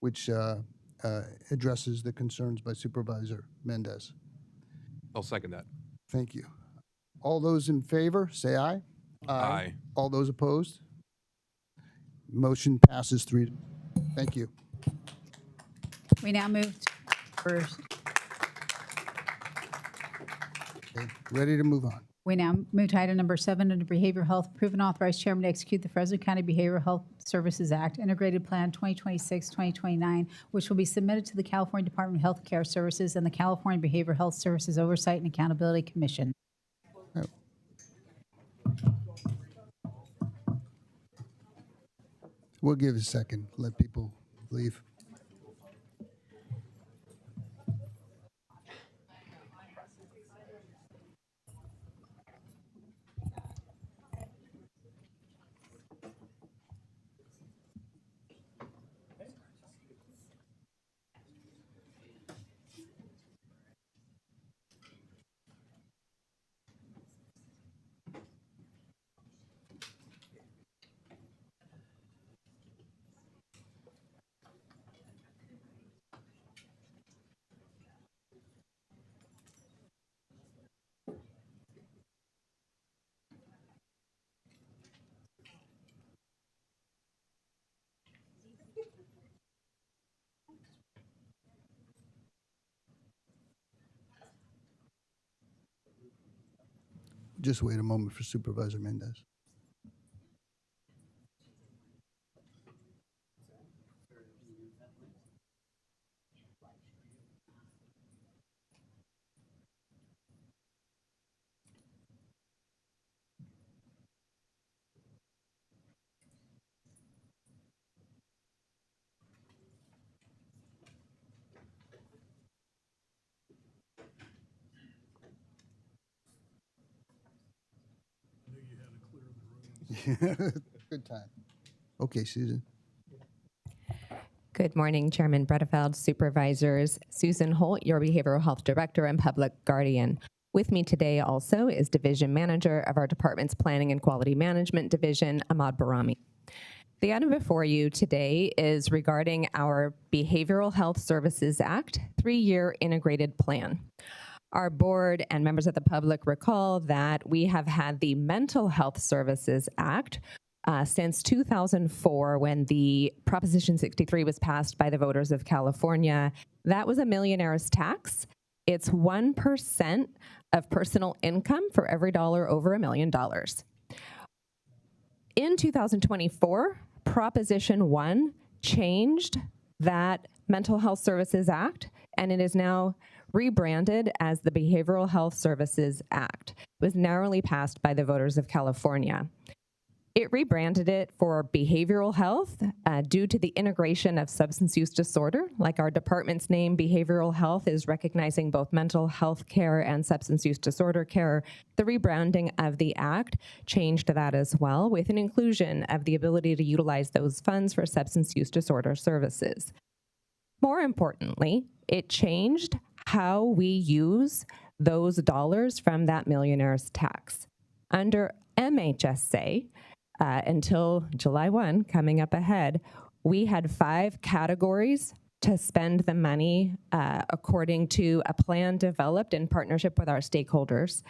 Speaker 3: which addresses the concerns by Supervisor Mendez.
Speaker 19: I'll second that.
Speaker 3: Thank you. All those in favor, say aye.
Speaker 19: Aye.
Speaker 3: All those opposed? Motion passes 3. Thank you.
Speaker 21: We now move to first.
Speaker 3: Okay, ready to move on.
Speaker 21: We now move to item number 7 under Behavioral Health. Approve and authorize chairman to execute the Fresno County Behavioral Health Services Act Integrated Plan 2026-2029, which will be submitted to the California Department of Health Care Services and the California Behavioral Health Services Oversight and Accountability Commission.
Speaker 3: We'll give it a second. Let people leave. Just wait a moment for Supervisor Mendez. Good time. Okay, Susan.
Speaker 10: Good morning, Chairman Bredefeld, Supervisors. Susan Holt, your Behavioral Health Director and Public Guardian. With me today also is Division Manager of our department's Planning and Quality Management Division, Ahmad Barami. The item before you today is regarding our Behavioral Health Services Act 3-year integrated plan. Our board and members of the public recall that we have had the Mental Health Services Act since 2004, when the Proposition 63 was passed by the voters of California. That was a millionaire's tax. It's 1% of personal income for every dollar over $1 million. In 2024, Proposition 1 changed that Mental Health Services Act, and it is now rebranded as the Behavioral Health Services Act. It was narrowly passed by the voters of California. It rebranded it for behavioral health due to the integration of substance use disorder. Like our department's name, behavioral health is recognizing both mental health care and substance use disorder care. The rebranding of the act changed that as well, with an inclusion of the ability to utilize those funds for substance use disorder services. More importantly, it changed how we use those dollars from that millionaire's tax. Under MHSA, until July 1, coming up ahead, we had 5 categories to spend the money according to a plan developed in partnership with our stakeholders.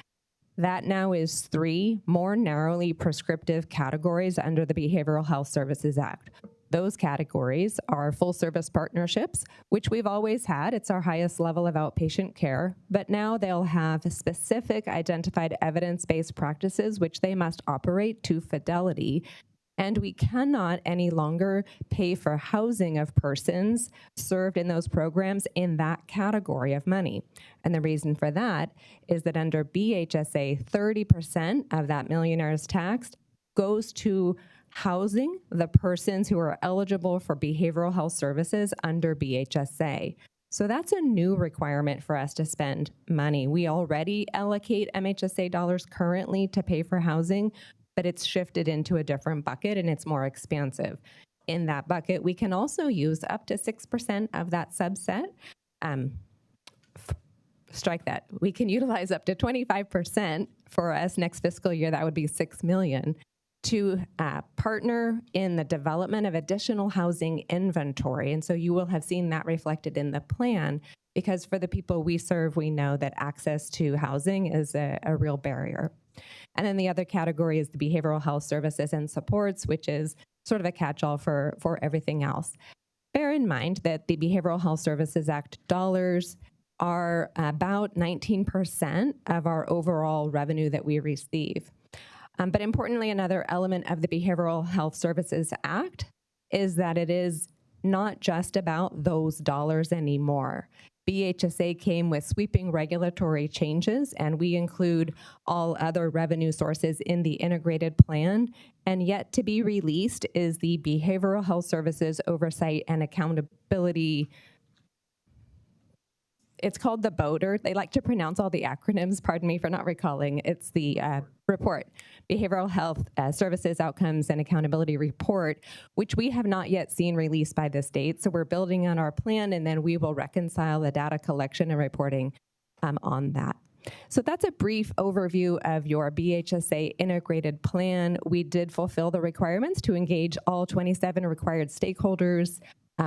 Speaker 10: That now is 3 more narrowly prescriptive categories under the Behavioral Health Services Act. Those categories are full service partnerships, which we've always had. It's our highest level of outpatient care, but now they'll have specific identified evidence-based practices which they must operate to fidelity. And we cannot any longer pay for housing of persons served in those programs in that category of money. And the reason for that is that under BHSA, 30% of that millionaire's tax goes to housing the persons who are eligible for behavioral health services under BHSA. So that's a new requirement for us to spend money. We already allocate MHSA dollars currently to pay for housing, but it's shifted into a different bucket and it's more expansive. In that bucket, we can also use up to 6% of that subset. Strike that. We can utilize up to 25% for us next fiscal year. That would be $6 million. To partner in the development of additional housing inventory. And so you will have seen that reflected in the plan, because for the people we serve, we know that access to housing is a real barrier. And then the other category is the behavioral health services and supports, which is sort of a catch-all for everything else. Bear in mind that the Behavioral Health Services Act dollars are about 19% of our overall revenue that we receive. But importantly, another element of the Behavioral Health Services Act is that it is not just about those dollars anymore. BHSA came with sweeping regulatory changes, and we include all other revenue sources in the integrated plan. And yet to be released is the Behavioral Health Services Oversight and Accountability. It's called the BODER. They like to pronounce all the acronyms, pardon me for not recalling. It's the report, Behavioral Health Services Outcomes and Accountability Report, which we have not yet seen released by this date. So we're building on our plan, and then we will reconcile the data collection and reporting on that. So that's a brief overview of your BHSA integrated plan. We did fulfill the requirements to engage all 27 required stakeholders.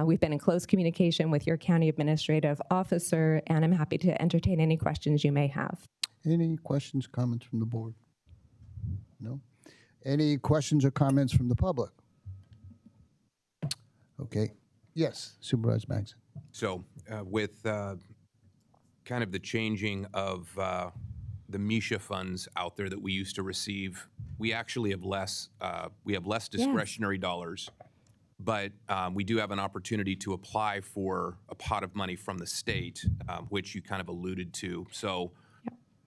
Speaker 10: We've been in close communication with your county administrative officer, and I'm happy to entertain any questions you may have.
Speaker 3: Any questions, comments from the board? No? Any questions or comments from the public? Okay. Yes, Supervisor Magson.
Speaker 19: So with kind of the changing of the MISHA funds out there that we used to receive, we actually have less discretionary dollars, but we do have an opportunity to apply for a pot of money from the state, which you kind of alluded to. So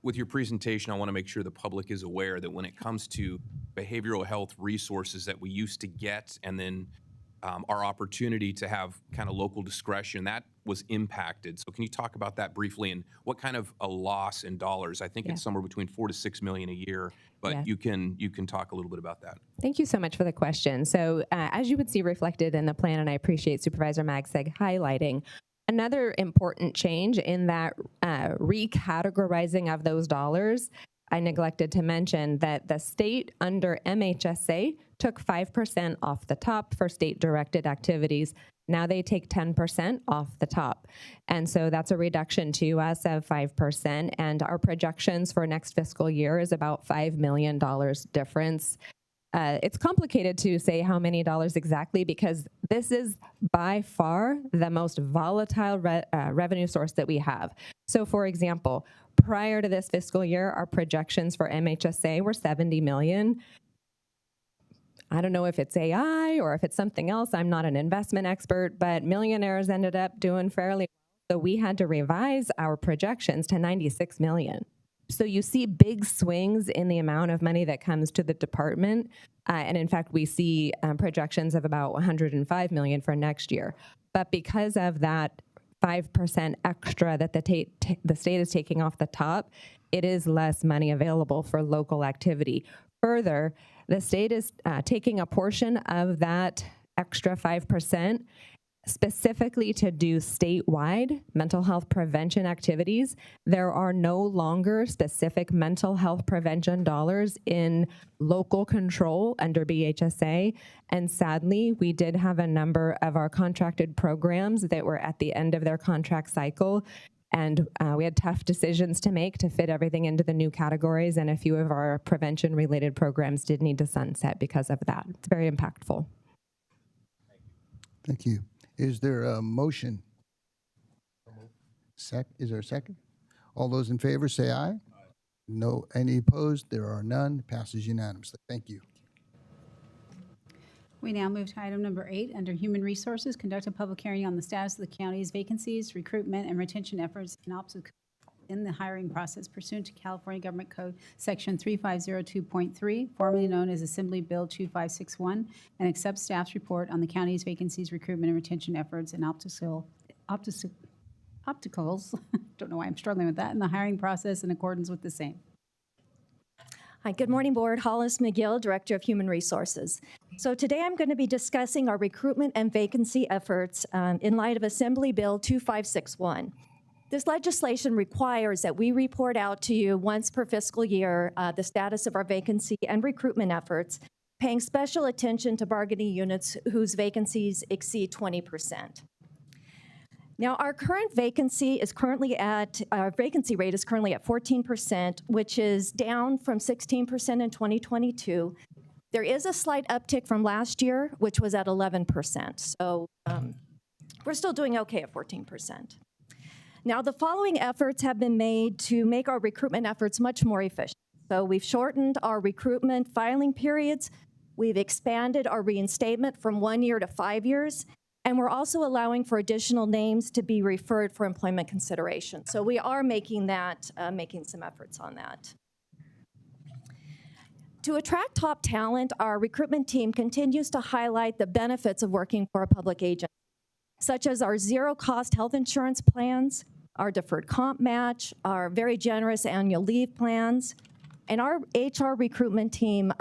Speaker 19: with your presentation, I want to make sure the public is aware that when it comes to behavioral health resources that we used to get, and then our opportunity to have kind of local discretion, that was impacted. So can you talk about that briefly, and what kind of a loss in dollars? I think it's somewhere between $4 to $6 million a year, but you can talk a little bit about that.
Speaker 10: Thank you so much for the question. So as you would see reflected in the plan, and I appreciate Supervisor Magseg highlighting, another important change in that recategorizing of those dollars, I neglected to mention that the state under MHSA took 5% off the top for state-directed activities. Now they take 10% off the top. And so that's a reduction to us of 5%. And our projections for next fiscal year is about $5 million difference. It's complicated to say how many dollars exactly, because this is by far the most volatile revenue source that we have. So for example, prior to this fiscal year, our projections for MHSA were $70 million. I don't know if it's AI or if it's something else. I'm not an investment expert, but millionaires ended up doing fairly well. So we had to revise our projections to $96 million. So you see big swings in the amount of money that comes to the department. And in fact, we see projections of about $105 million for next year. But because of that 5% extra that the state is taking off the top, it is less money available for local activity. Further, the state is taking a portion of that extra 5% specifically to do statewide mental health prevention activities. There are no longer specific mental health prevention dollars in local control under BHSA. And sadly, we did have a number of our contracted programs that were at the end of their contract cycle. And we had tough decisions to make to fit everything into the new categories. And a few of our prevention-related programs did need to sunset because of that. It's very impactful.
Speaker 3: Thank you. Is there a motion? Is there a second? All those in favor say aye. No, any opposed? There are none. Passes unanimously. Thank you.
Speaker 21: We now move to item number 8, under Human Resources, conduct a public hearing on the status of the county's vacancies, recruitment, and retention efforts and obstacles in the hiring process pursuant to California Government Code Section 3502.3, formerly known as Assembly Bill 2561, and accept staff's report on the county's vacancies, recruitment, and retention efforts and obstacles, don't know why I'm struggling with that, in the hiring process in accordance with the same.
Speaker 2: Hi, good morning, Board. Hollis McGill, Director of Human Resources. So today I'm going to be discussing our recruitment and vacancy efforts in light of Assembly Bill 2561. This legislation requires that we report out to you once per fiscal year the status of our vacancy and recruitment efforts, paying special attention to bargaining units whose vacancies exceed 20%. Now, our current vacancy is currently our vacancy rate is currently at 14%, which is down from 16% in 2022. There is a slight uptick from last year, which was at 11%. So we're still doing okay at 14%. Now, the following efforts have been made to make our recruitment efforts much more efficient. So we've shortened our recruitment filing periods. We've expanded our reinstatement from 1 year to 5 years. And we're also allowing for additional names to be referred for employment consideration. So we are making some efforts on that. To attract top talent, our recruitment team continues to highlight the benefits of working for a public agency, such as our zero-cost health insurance plans, our deferred comp match, our very generous annual leave plans, and our HR recruitment team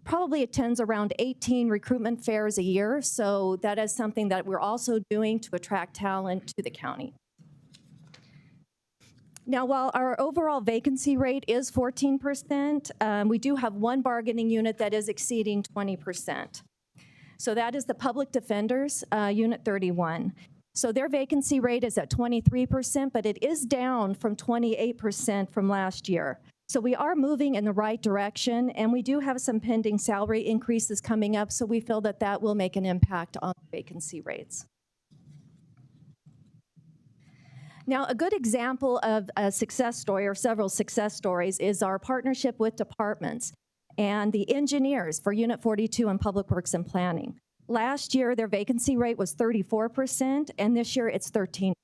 Speaker 2: probably attends around 18 recruitment fairs a year, so that is something that we're also doing to attract talent to the county. Now, while our overall vacancy rate is 14%, we do have one bargaining unit that is exceeding 20%. So that is the Public Defenders, Unit 31. So their vacancy rate is at 23%, but it is down from 28% from last year. So we are moving in the right direction, and we do have some pending salary increases coming up, so we feel that that will make an impact on vacancy rates. Now, a good example of a success story or several success stories is our partnership with departments and the engineers for Unit 42 in Public Works and Planning. Last year, their vacancy rate was 34%, and this year it's 13%.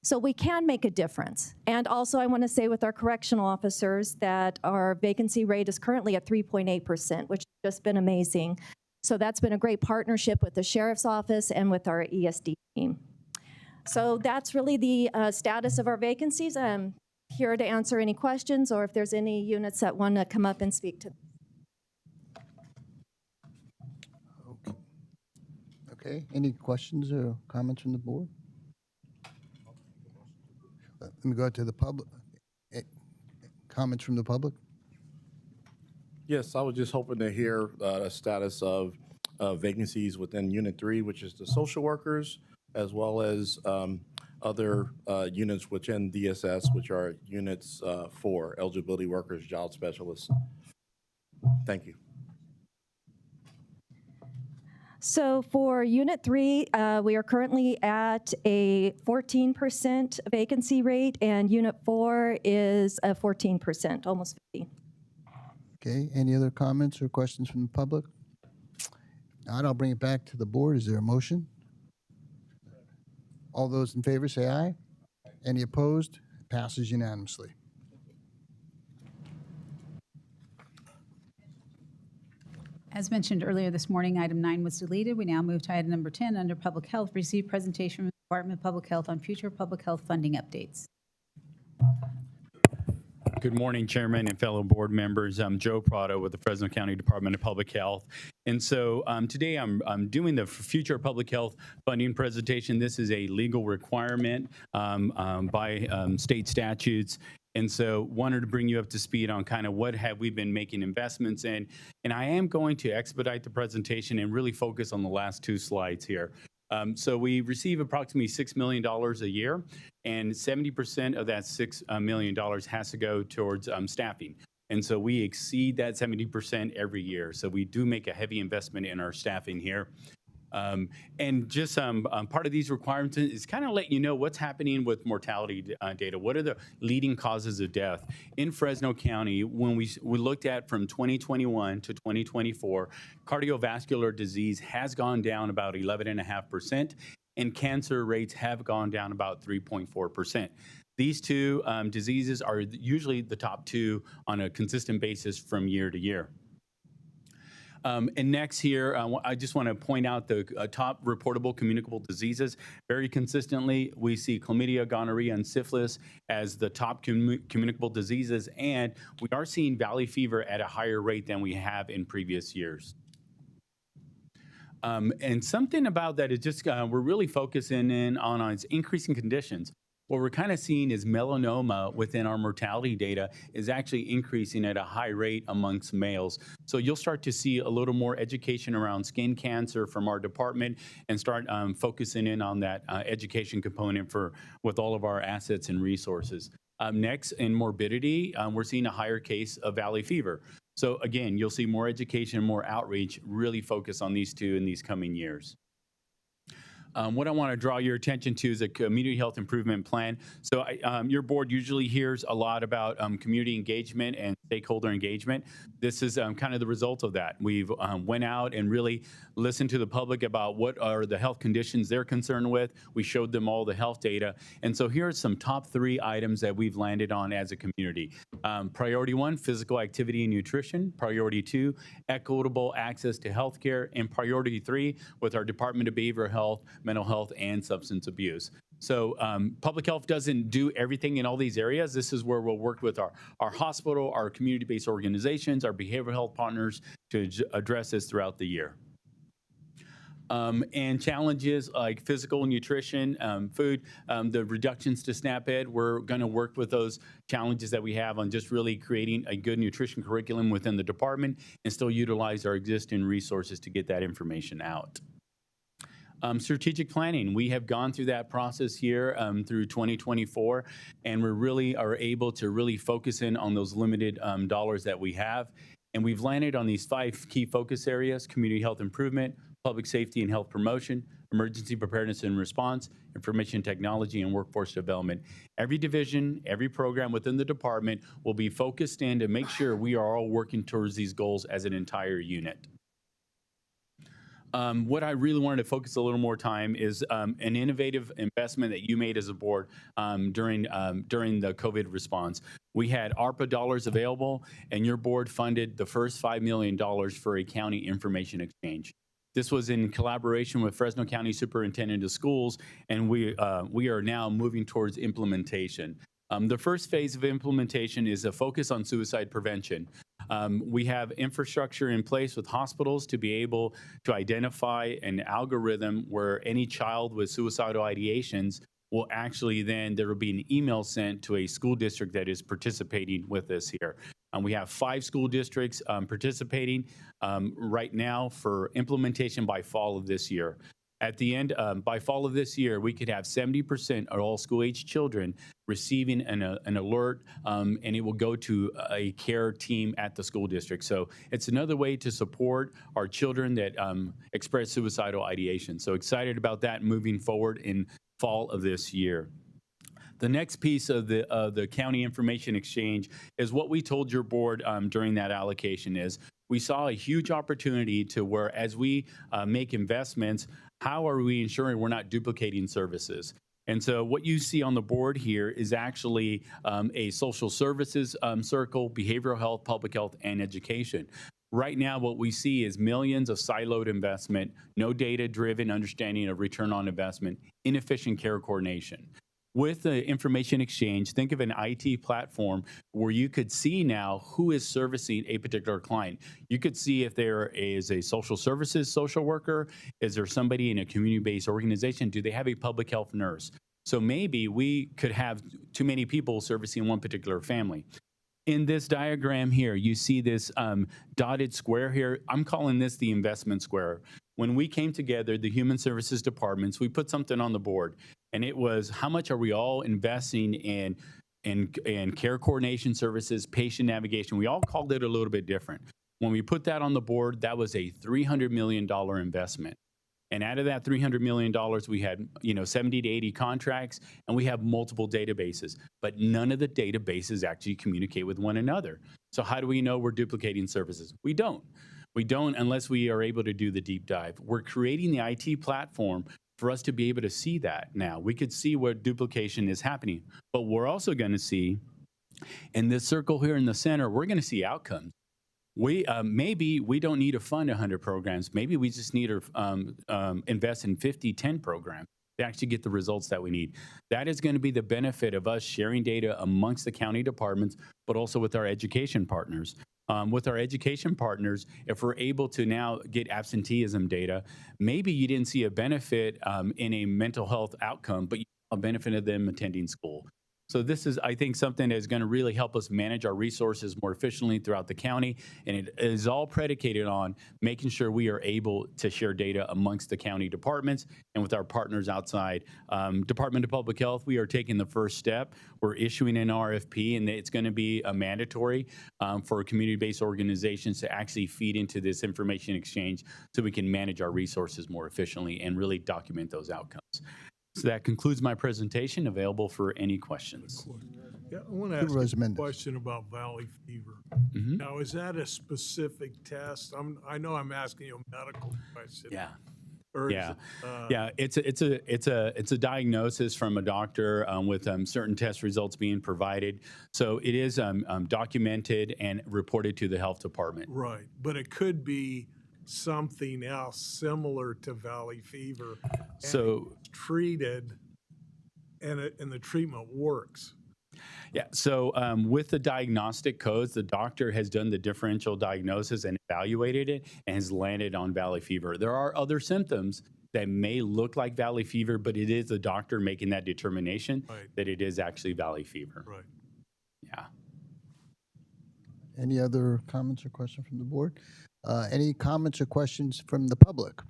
Speaker 2: So we can make a difference. And also, I want to say with our correctional officers that our vacancy rate is currently at 3.8%, which has just been amazing. So that's been a great partnership with the Sheriff's Office and with our ESD team. So that's really the status of our vacancies. I'm here to answer any questions or if there's any units that want to come up and speak to.
Speaker 3: Okay, any questions or comments from the board? Let me go to the public. Comments from the public?
Speaker 4: Yes, I was just hoping to hear the status of vacancies within Unit 3, which is the social workers, as well as other units within DSS, which are Units 4, eligibility workers, job specialists. Thank you.
Speaker 2: So for Unit 3, we are currently at a 14% vacancy rate, and Unit 4 is a 14%, almost 15%.
Speaker 3: Okay, any other comments or questions from the public? If not, I'll bring it back to the board. Is there a motion? All those in favor say aye. Any opposed? Passes unanimously.
Speaker 21: As mentioned earlier this morning, item 9 was deleted. We now move to item number 10 under Public Health. Receive presentation from the Department of Public Health on future public health funding updates.
Speaker 22: Good morning, Chairman and fellow board members. I'm Joe Prado with the Fresno County Department of Public Health. And so today I'm doing the future public health funding presentation. This is a legal requirement by state statutes. And so wanted to bring you up to speed on kind of what have we been making investments in. And I am going to expedite the presentation and really focus on the last two slides here. So we receive approximately $6 million a year, and 70% of that $6 million has to go towards staffing. And so we exceed that 70% every year. So we do make a heavy investment in our staffing here. And just part of these requirements is kind of let you know what's happening with mortality data. What are the leading causes of death? In Fresno County, when we looked at from 2021 to 2024, cardiovascular disease has gone down about 11.5%, and cancer rates have gone down about 3.4%. These two diseases are usually the top two on a consistent basis from year to year. And next here, I just want to point out the top reportable communicable diseases. Very consistently, we see chlamydia, gonorrhea, and syphilis as the top communicable diseases, and we are seeing valley fever at a higher rate than we have in previous years. And something about that is just we're really focusing in on its increasing conditions. What we're kind of seeing is melanoma within our mortality data is actually increasing at a high rate amongst males. So you'll start to see a little more education around skin cancer from our department and start focusing in on that education component with all of our assets and resources. Next, in morbidity, we're seeing a higher case of valley fever. So again, you'll see more education, more outreach, really focus on these two in these coming years. What I want to draw your attention to is a community health improvement plan. So your board usually hears a lot about community engagement and stakeholder engagement. This is kind of the result of that. We've went out and really listened to the public about what are the health conditions they're concerned with. We showed them all the health data. And so here are some top 3 items that we've landed on as a community. Priority 1, physical activity and nutrition. Priority 2, equitable access to health care. And priority 3, with our Department of Behavioral Health, mental health, and substance abuse. So public health doesn't do everything in all these areas. This is where we'll work with our hospital, our community-based organizations, our behavioral health partners to address this throughout the year. And challenges like physical nutrition, food, the reductions to SNAP Ed, we're going to work with those challenges that we have on just really creating a good nutrition curriculum within the department and still utilize our existing resources to get that information out. Strategic planning, we have gone through that process here through 2024, and we really are able to really focus in on those limited dollars that we have. And we've landed on these 5 key focus areas: community health improvement, public safety and health promotion, emergency preparedness and response, information technology, and workforce development. Every division, every program within the department will be focused in to make sure we are all working towards these goals as an entire unit. What I really wanted to focus a little more time is an innovative investment that you made as a board during the COVID response. We had ARPA dollars available, and your board funded the first $5 million for a county information exchange. This was in collaboration with Fresno County Superintendent of Schools, and we are now moving towards implementation. The first phase of implementation is a focus on suicide prevention. We have infrastructure in place with hospitals to be able to identify an algorithm where any child with suicidal ideations will actually then, there will be an email sent to a school district that is participating with us here. We have 5 school districts participating right now for implementation by fall of this year. At the end, by fall of this year, we could have 70% of all school-age children receiving an alert, and it will go to a care team at the school district. So it's another way to support our children that express suicidal ideation. So excited about that moving forward in fall of this year. The next piece of the county information exchange is what we told your board during that allocation is we saw a huge opportunity to where as we make investments, how are we ensuring we're not duplicating services? And so what you see on the board here is actually a social services circle, behavioral health, public health, and education. Right now, what we see is millions of siloed investment, no data-driven understanding of return on investment, inefficient care coordination. With the information exchange, think of an IT platform where you could see now who is servicing a particular client. You could see if there is a social services social worker, is there somebody in a community-based organization, do they have a public health nurse? So maybe we could have too many people servicing one particular family. In this diagram here, you see this dotted square here. I'm calling this the investment square. When we came together, the human services departments, we put something on the board, and it was how much are we all investing in care coordination services, patient navigation. We all called it a little bit different. When we put that on the board, that was a $300 million investment. And out of that $300 million, we had 70 to 80 contracts, and we have multiple databases. But none of the databases actually communicate with one another. So how do we know we're duplicating services? We don't. We don't unless we are able to do the deep dive. We're creating the IT platform for us to be able to see that now. We could see where duplication is happening. But we're also going to see, in this circle here in the center, we're going to see outcomes. Maybe we don't need to fund 100 programs. Maybe we just need to invest in 50, 10 programs to actually get the results that we need. That is going to be the benefit of us sharing data amongst the county departments, but also with our education partners. With our education partners, if we're able to now get absenteeism data, maybe you didn't see a benefit in a mental health outcome, but you saw a benefit of them attending school. So this is, I think, something that is going to really help us manage our resources more efficiently throughout the county. And it is all predicated on making sure we are able to share data amongst the county departments and with our partners outside. Department of Public Health, we are taking the first step. We're issuing an RFP, and it's going to be a mandatory for community-based organizations to actually feed into this information exchange so we can manage our resources more efficiently and really document those outcomes. So that concludes my presentation. Available for any questions.
Speaker 7: Yeah, I want to ask a question about valley fever. Now, is that a specific test? I know I'm asking you a medical question.
Speaker 22: Yeah.
Speaker 7: Or
Speaker 22: Yeah,
Speaker 7: is it,
Speaker 22: it's a diagnosis from a doctor with certain test results being provided. So it is documented and reported to the health department.
Speaker 7: right, but it could be something else similar to valley fever. And
Speaker 22: So
Speaker 7: it's treated, and the treatment works.
Speaker 22: yeah, so with the diagnostic codes, the doctor has done the differential diagnosis and evaluated it and has landed on valley fever. There are other symptoms that may look like valley fever, but it is the doctor making that determination that it is actually valley fever.
Speaker 7: Right.
Speaker 22: Yeah.
Speaker 3: Any other comments or questions from the board? Any comments or questions from the public?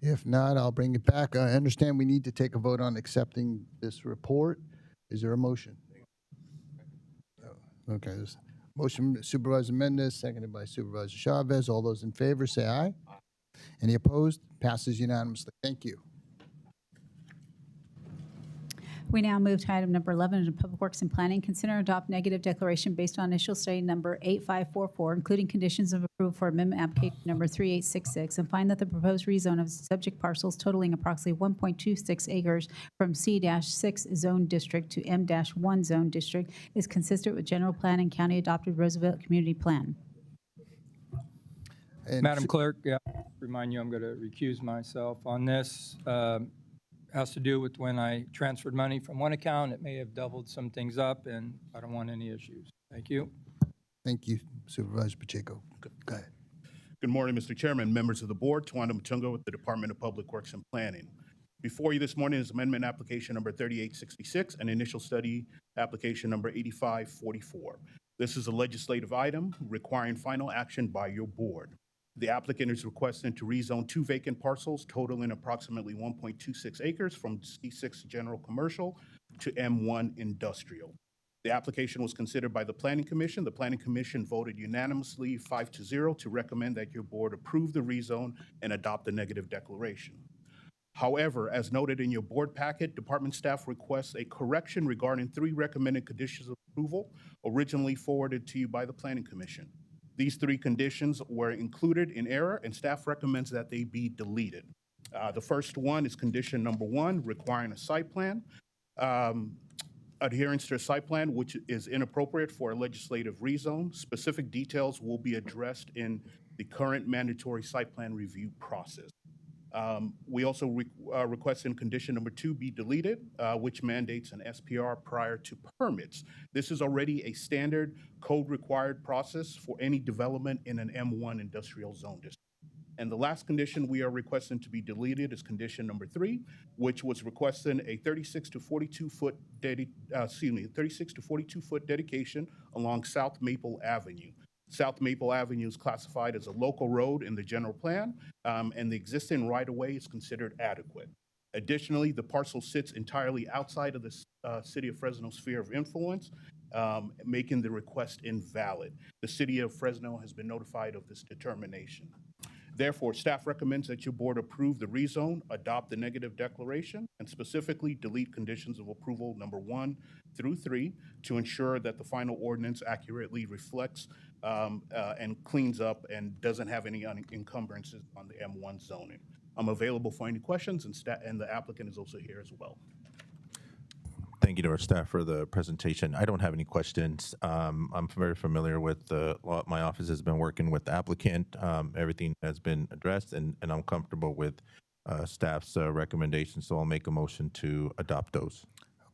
Speaker 3: If not, I'll bring it back. I understand we need to take a vote on accepting this report. Is there a motion? Okay. Motion Supervisor Mendez, seconded by Supervisor Chavez. All those in favor, say aye. Any opposed? Passes unanimously. Thank you.
Speaker 21: We now move to item number 11 under Public Works and Planning. Consider and adopt negative declaration based on initial study number 8544, including conditions of approval for amendment application number 3866, and find that the proposed rezone of subject parcels totaling approximately 1.26 acres from C-6 zone district to M-1 zone district is consistent with general plan and county adopted Roosevelt Community Plan.
Speaker 6: Madam Clerk, yeah, remind you I'm going to recuse myself on this. Has to do with when I transferred money from one account. It may have doubled some things up, and I don't want any issues. Thank you.
Speaker 3: Thank you, Supervisor Pacheco. Go ahead.
Speaker 5: Good morning, Mr. Chairman, members of the board. Tawanda Mutunga with the Department of Public Works and Planning. Before you this morning is amendment application number 3866 and initial study application number 8544. This is a legislative item requiring final action by your board. The applicant is requesting to rezone 2 vacant parcels totaling approximately 1.26 acres from C6 General Commercial to M1 Industrial. The application was considered by the Planning Commission. The Planning Commission voted unanimously 5-0 to recommend that your board approve the rezone and adopt the negative declaration. However, as noted in your board packet, department staff requests a correction regarding 3 recommended conditions of approval originally forwarded to you by the Planning Commission. These 3 conditions were included in error, and staff recommends that they be deleted. The first one is condition number 1, requiring a site plan. Adherence to a site plan, which is inappropriate for a legislative rezone. Specific details will be addressed in the current mandatory site plan review process. We also request in condition number 2 be deleted, which mandates an SPR prior to permits. This is already a standard code required process for any development in an M1 industrial zone district. And the last condition we are requesting to be deleted is condition number 3, which was requesting a 36 to 42 foot dedication along South Maple Avenue. South Maple Avenue is classified as a local road in the general plan, and the existing right-of-way is considered adequate. Additionally, the parcel sits entirely outside of the City of Fresno sphere of influence, making the request invalid. The City of Fresno has been notified of this determination. Therefore, staff recommends that your board approve the rezone, adopt the negative declaration, and specifically delete conditions of approval number 1 through 3 to ensure that the final ordinance accurately reflects and cleans up and doesn't have any encumbrances on the M1 zoning. I'm available for any questions, and the applicant is also here as well.
Speaker 20: Thank you to our staff for the presentation. I don't have any questions. I'm very familiar with my office has been working with the applicant. Everything has been addressed, and I'm comfortable with staff's recommendations, so I'll make a motion to adopt those.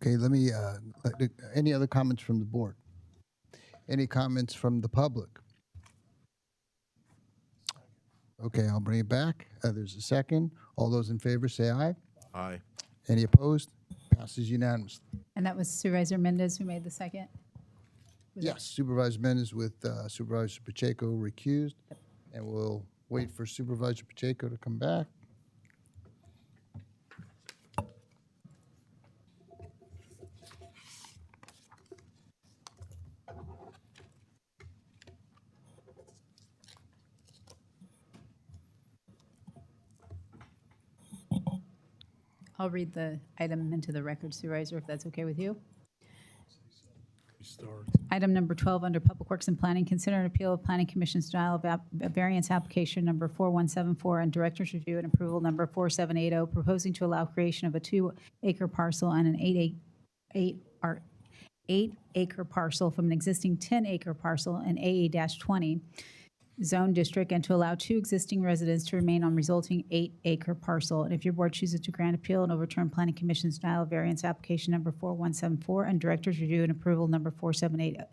Speaker 3: Okay, let me, any other comments from the board? Any comments from the public? Okay, I'll bring it back. There's a second. All those in favor say aye.
Speaker 20: Aye.
Speaker 3: Any opposed? Passes unanimously.
Speaker 21: And that was Supervisor Mendez who made the second?
Speaker 3: Yes, Supervisor Mendez with Supervisor Pacheco recused, and we'll wait for Supervisor Pacheco to come back.
Speaker 21: I'll read the item into the record, Supervisor, if that's okay with you. Item number 12 under Public Works and Planning, consider an appeal of Planning Commission's denial of variance application number 4174 and Director's Review and Approval number 4780, proposing to allow creation of a 2-acre parcel and an 8-acre parcel from an existing 10-acre parcel in AA-20 zone district, and to allow 2 existing residents to remain on resulting 8-acre parcel. And if your board chooses to grant appeal and overturn Planning Commission's denial of variance application number 4174 and Director's Review and Approval number 4780,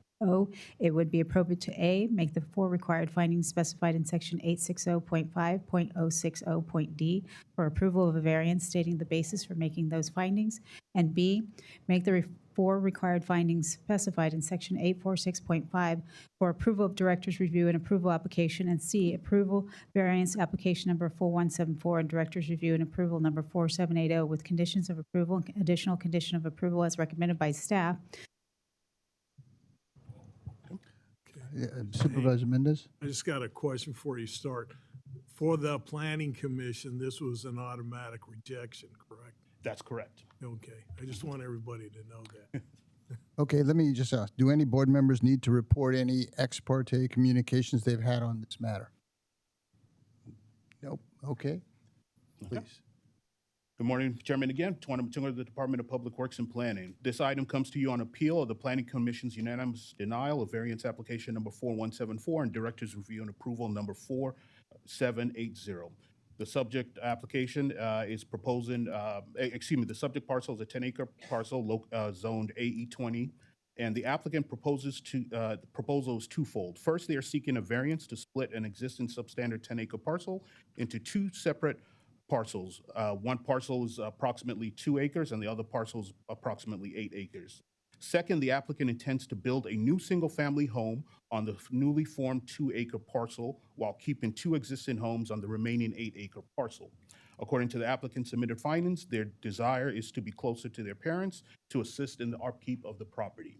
Speaker 21: it would be appropriate to A, make the 4 required findings specified in section 860.5.060.d for approval of a variance stating the basis for making those findings, and B, make the 4 required findings specified in section 846.5 for approval of Director's Review and Approval application, and C, approval variance application number 4174 and Director's Review and Approval number 4780 with conditions of approval and additional condition of approval as recommended by staff.
Speaker 3: Supervisor Mendez?
Speaker 7: I just got a question before you start. For the Planning Commission, this was an automatic rejection, correct?
Speaker 5: That's correct.
Speaker 7: Okay, I just want everybody to know that.
Speaker 3: Okay, let me just ask, do any board members need to report any ex parte communications they've had on this matter? Nope, okay, please.
Speaker 5: Good morning, Chairman. Again, Tawana Matunga of the Department of Public Works and Planning. This item comes to you on appeal of the Planning Commission's unanimous denial of variance application number 4174 and Director's Review and Approval number 4780. The subject application is proposing, the subject parcel is a 10-acre parcel zoned AE20, and the applicant proposes the proposal is twofold. First, they are seeking a variance to split an existing substandard 10-acre parcel into two separate parcels. One parcel is approximately 2 acres and the other parcel is approximately 8 acres. Second, the applicant intends to build a new single-family home on the newly formed 2-acre parcel while keeping 2 existing homes on the remaining 8-acre parcel. According to the applicant's submitted findings, their desire is to be closer to their parents to assist in the upkeep of the property.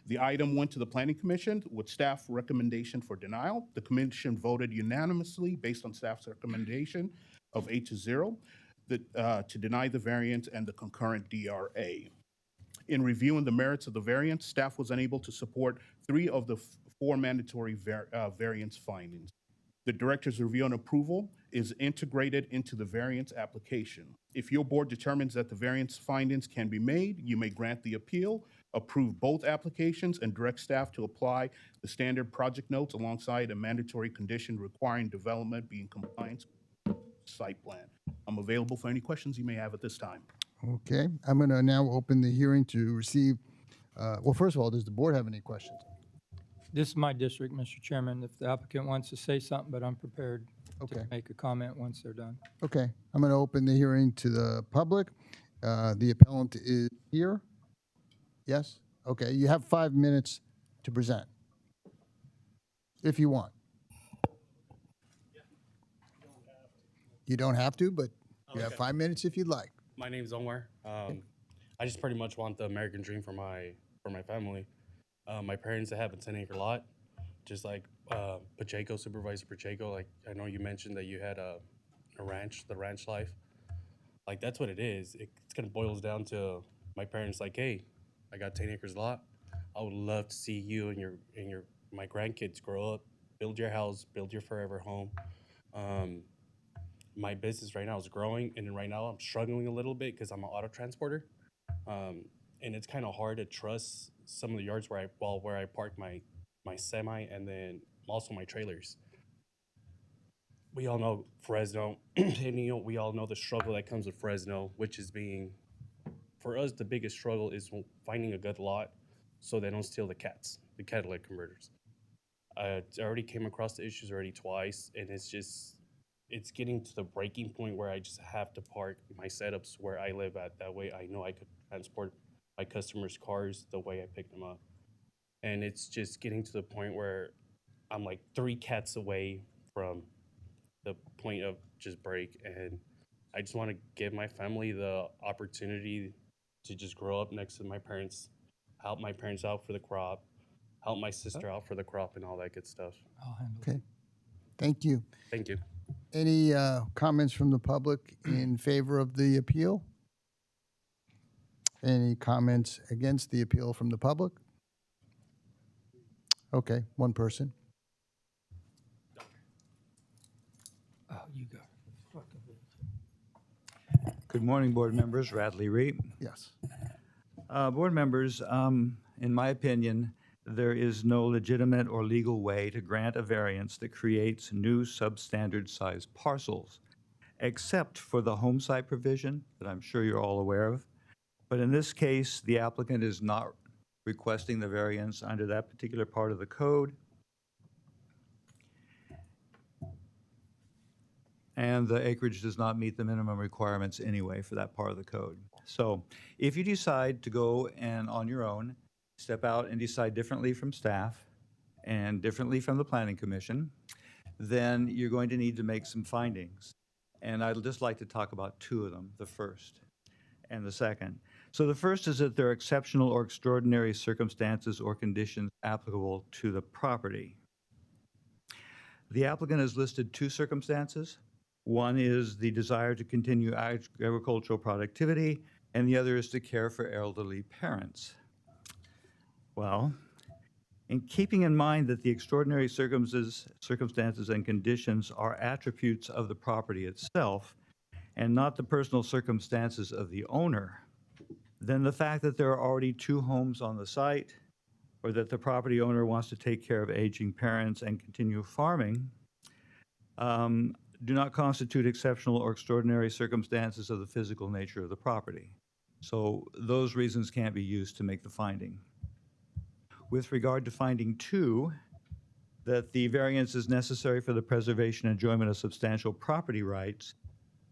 Speaker 5: The item went to the Planning Commission with staff recommendation for denial. The commission voted unanimously based on staff's recommendation of 8-0 to deny the variance and the concurrent DRA. In reviewing the merits of the variance, staff was unable to support 3 of the 4 mandatory variance findings. The Director's Review and Approval is integrated into the variance application. If your board determines that the variance findings can be made, you may grant the appeal, approve both applications, and direct staff to apply the standard project notes alongside a mandatory condition requiring development be in compliance with the site plan. I'm available for any questions you may have at this time.
Speaker 3: Okay, I'm going to now open the hearing to receive, well, first of all, does the board have any questions?
Speaker 6: This is my district, Mr. Chairman, if the applicant wants to say something, but I'm prepared to make a comment once they're done.
Speaker 3: Okay, I'm going to open the hearing to the public. The appellant is here. Yes? Okay, you have 5 minutes to present, if you want. You don't have to, but you have 5 minutes if you'd like.
Speaker 8: My name's Omar. I just pretty much want the American dream for my family. My parents have a 10-acre lot, just like Pacheco, Supervisor Pacheco. Like I know you mentioned that you had a ranch, the ranch life. Like that's what it is. It's gonna boils down to my parents. Like, hey, I got 10 acres lot. I would love to see you and my grandkids grow up, build your house, build your forever home. My business right now is growing, and then right now I'm struggling a little bit because I'm an auto transporter, and it's kind of hard to trust some of the yards where I park my semi and then also my trailers. We all know Fresno, and we all know the struggle that comes with Fresno, which is for us the biggest struggle is finding a good lot so they don't steal the catalytic converters. I already came across the issues already twice, and it's getting to the breaking point where I just have to park my setups where I live at. That way I know I could transport my customers' cars the way I pick them up. And it's just getting to the point where I'm like 3 cats away from the point of just break. And I just want to give my family the opportunity to just grow up next to my parents, help my parents out for the crop, help my sister out for the crop and all that good stuff.
Speaker 6: I'll handle it.
Speaker 3: Okay, thank you.
Speaker 8: Thank you.
Speaker 3: Any comments from the public in favor of the appeal? Any comments against the appeal from the public? Okay, one person.
Speaker 6: Oh, you go.
Speaker 12: Good morning, board members. Radley Reed.
Speaker 3: Yes.
Speaker 12: Board members, in my opinion, there is no legitimate or legal way to grant a variance that creates new substandard size parcels, except for the home site provision that I'm sure you're all aware of. But in this case, the applicant is not requesting the variance under that particular part of the code. And the acreage does not meet the minimum requirements anyway for that part of the code. So if you decide to go and on your own, step out and decide differently from staff and differently from the Planning Commission, then you're going to need to make some findings. And I'd just like to talk about 2 of them, the first and the second. So the first is that there are exceptional or extraordinary circumstances or conditions applicable to the property. The applicant has listed two circumstances. One is the desire to continue agricultural productivity, and the other is to care for elderly parents. Well, in keeping in mind that the extraordinary circumstances and conditions are attributes of the property itself and not the personal circumstances of the owner, then the fact that there are already two homes on the site, or that the property owner wants to take care of aging parents and continue farming, do not constitute exceptional or extraordinary circumstances of the physical nature of the property. So those reasons can't be used to make the finding. With regard to finding 2, that the variance is necessary for the preservation and enjoyment of substantial property rights,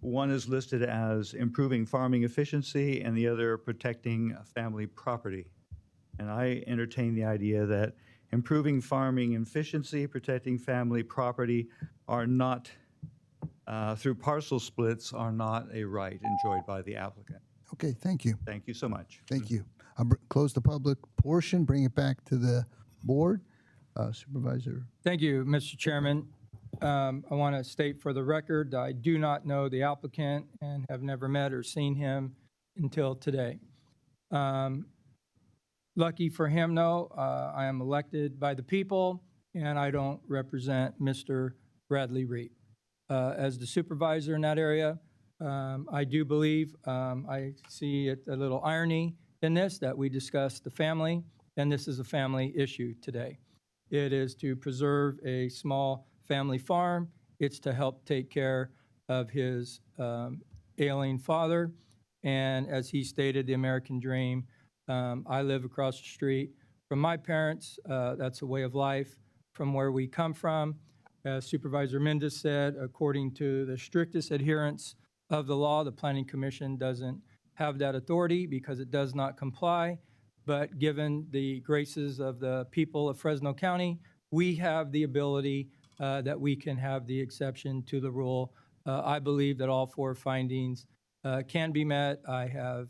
Speaker 12: one is listed as improving farming efficiency and the other protecting family property. And I entertain the idea that improving farming efficiency, protecting family property are not, through parcel splits, are not a right enjoyed by the applicant.
Speaker 3: Okay, thank you.
Speaker 12: Thank you so much.
Speaker 3: Thank you. I'll close the public portion, bring it back to the board. Supervisor.
Speaker 6: Thank you, Mr. Chairman. I want to state for the record, I do not know the applicant and have never met or seen him until today. Lucky for him, though, I am elected by the people, and I don't represent Mr. Bradley Reed. As the supervisor in that area, I do believe, I see a little irony in this, that we discussed the family, and this is a family issue today. It is to preserve a small family farm. It's to help take care of his ailing father. And as he stated, the American dream. I live across the street from my parents. That's a way of life from where we come from. As Supervisor Mendez said, according to the strictest adherence of the law, the Planning Commission doesn't have that authority because it does not comply. But given the graces of the people of Fresno County, we have the ability that we can have the exception to the rule. I believe that all 4 findings can be met. I have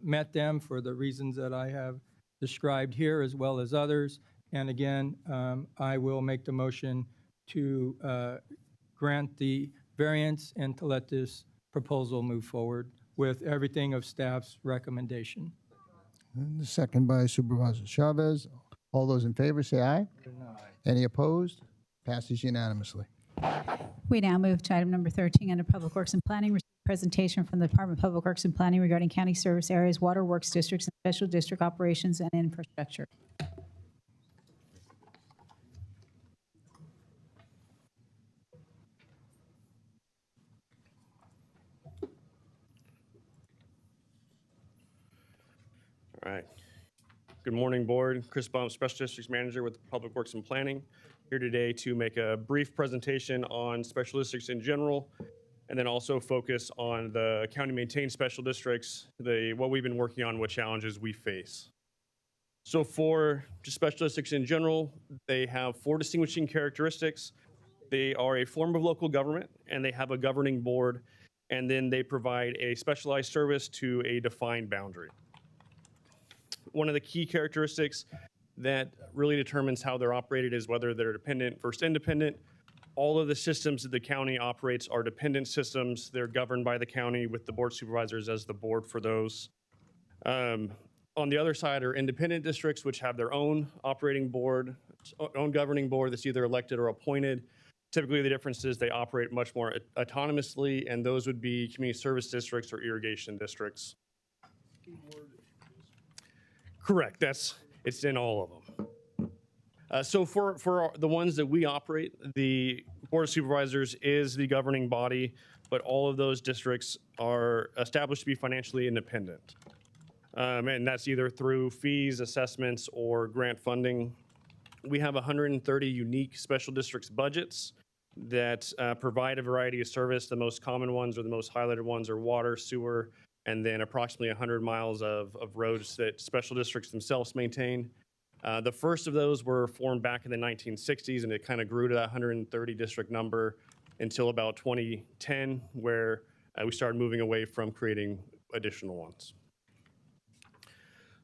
Speaker 6: met them for the reasons that I have described here, as well as others. And again, I will make the motion to grant the variance and to let this proposal move forward with everything of staff's recommendation.
Speaker 3: And the second by Supervisor Chavez. All those in favor say aye. Any opposed? Passes unanimously.
Speaker 21: We now move to item number 13 under Public Works and Planning. Receive presentation from the Department of Public Works and Planning regarding county service areas, water works districts, and special district operations and infrastructure.
Speaker 1: All right. Good morning, Board. Chris Baum, Special Districts Manager with Public Works and Planning, here today to make a brief presentation on special districts in general, and then also focus on the county-maintained special districts, what we've been working on, what challenges we face. So for just special districts in general, they have 4 distinguishing characteristics. They are a form of local government, and they have a governing board, and then they provide a specialized service to a defined boundary. One of the key characteristics that really determines how they're operated is whether they're dependent versus independent. All of the systems that the county operates are dependent systems. They're governed by the county with the board of supervisors as the board for those. On the other side are independent districts, which have their own operating board, own governing board that's either elected or appointed. Typically, the difference is they operate much more autonomously, and those would be community service districts or irrigation districts. Correct. It's in all of them. So for the ones that we operate, the Board of Supervisors is the governing body, but all of those districts are established to be financially independent. And that's either through fees, assessments, or grant funding. We have 130 unique special districts budgets that provide a variety of service. The most common ones or the most highlighted ones are water, sewer, and then approximately 100 miles of roads that special districts themselves maintain. The first of those were formed back in the 1960s, and it kind of grew to that 130 district number until about 2010, where we started moving away from creating additional ones.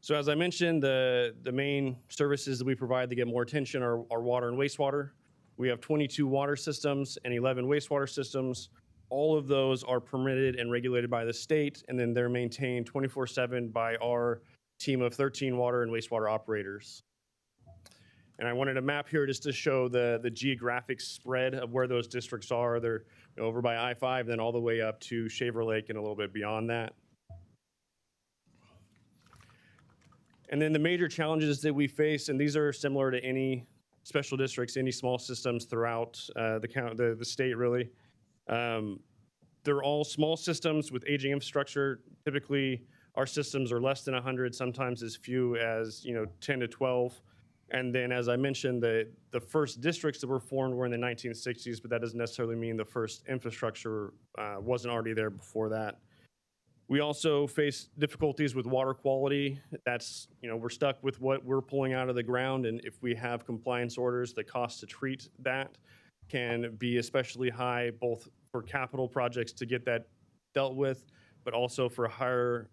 Speaker 1: So as I mentioned, the main services that we provide that get more attention are water and wastewater. We have 22 water systems and 11 wastewater systems. All of those are permitted and regulated by the state, and then they're maintained 24/7 by our team of 13 water and wastewater operators. And I wanted a map here just to show the geographic spread of where those districts are. They're over by I-5, then all the way up to Shaver Lake and a little bit beyond that. And then the major challenges that we face, and these are similar to any special districts, any small systems throughout the state, really. They're all small systems with aging infrastructure. Typically, our systems are less than 100, sometimes as few as 10 to 12. And then, as I mentioned, the first districts that were formed were in the 1960s, but that doesn't necessarily mean the first infrastructure wasn't already there before that. We also face difficulties with water quality. That's, we're stuck with what we're pulling out of the ground, and if we have compliance orders, the cost to treat that can be especially high, both for capital projects to get that dealt with, but also for higher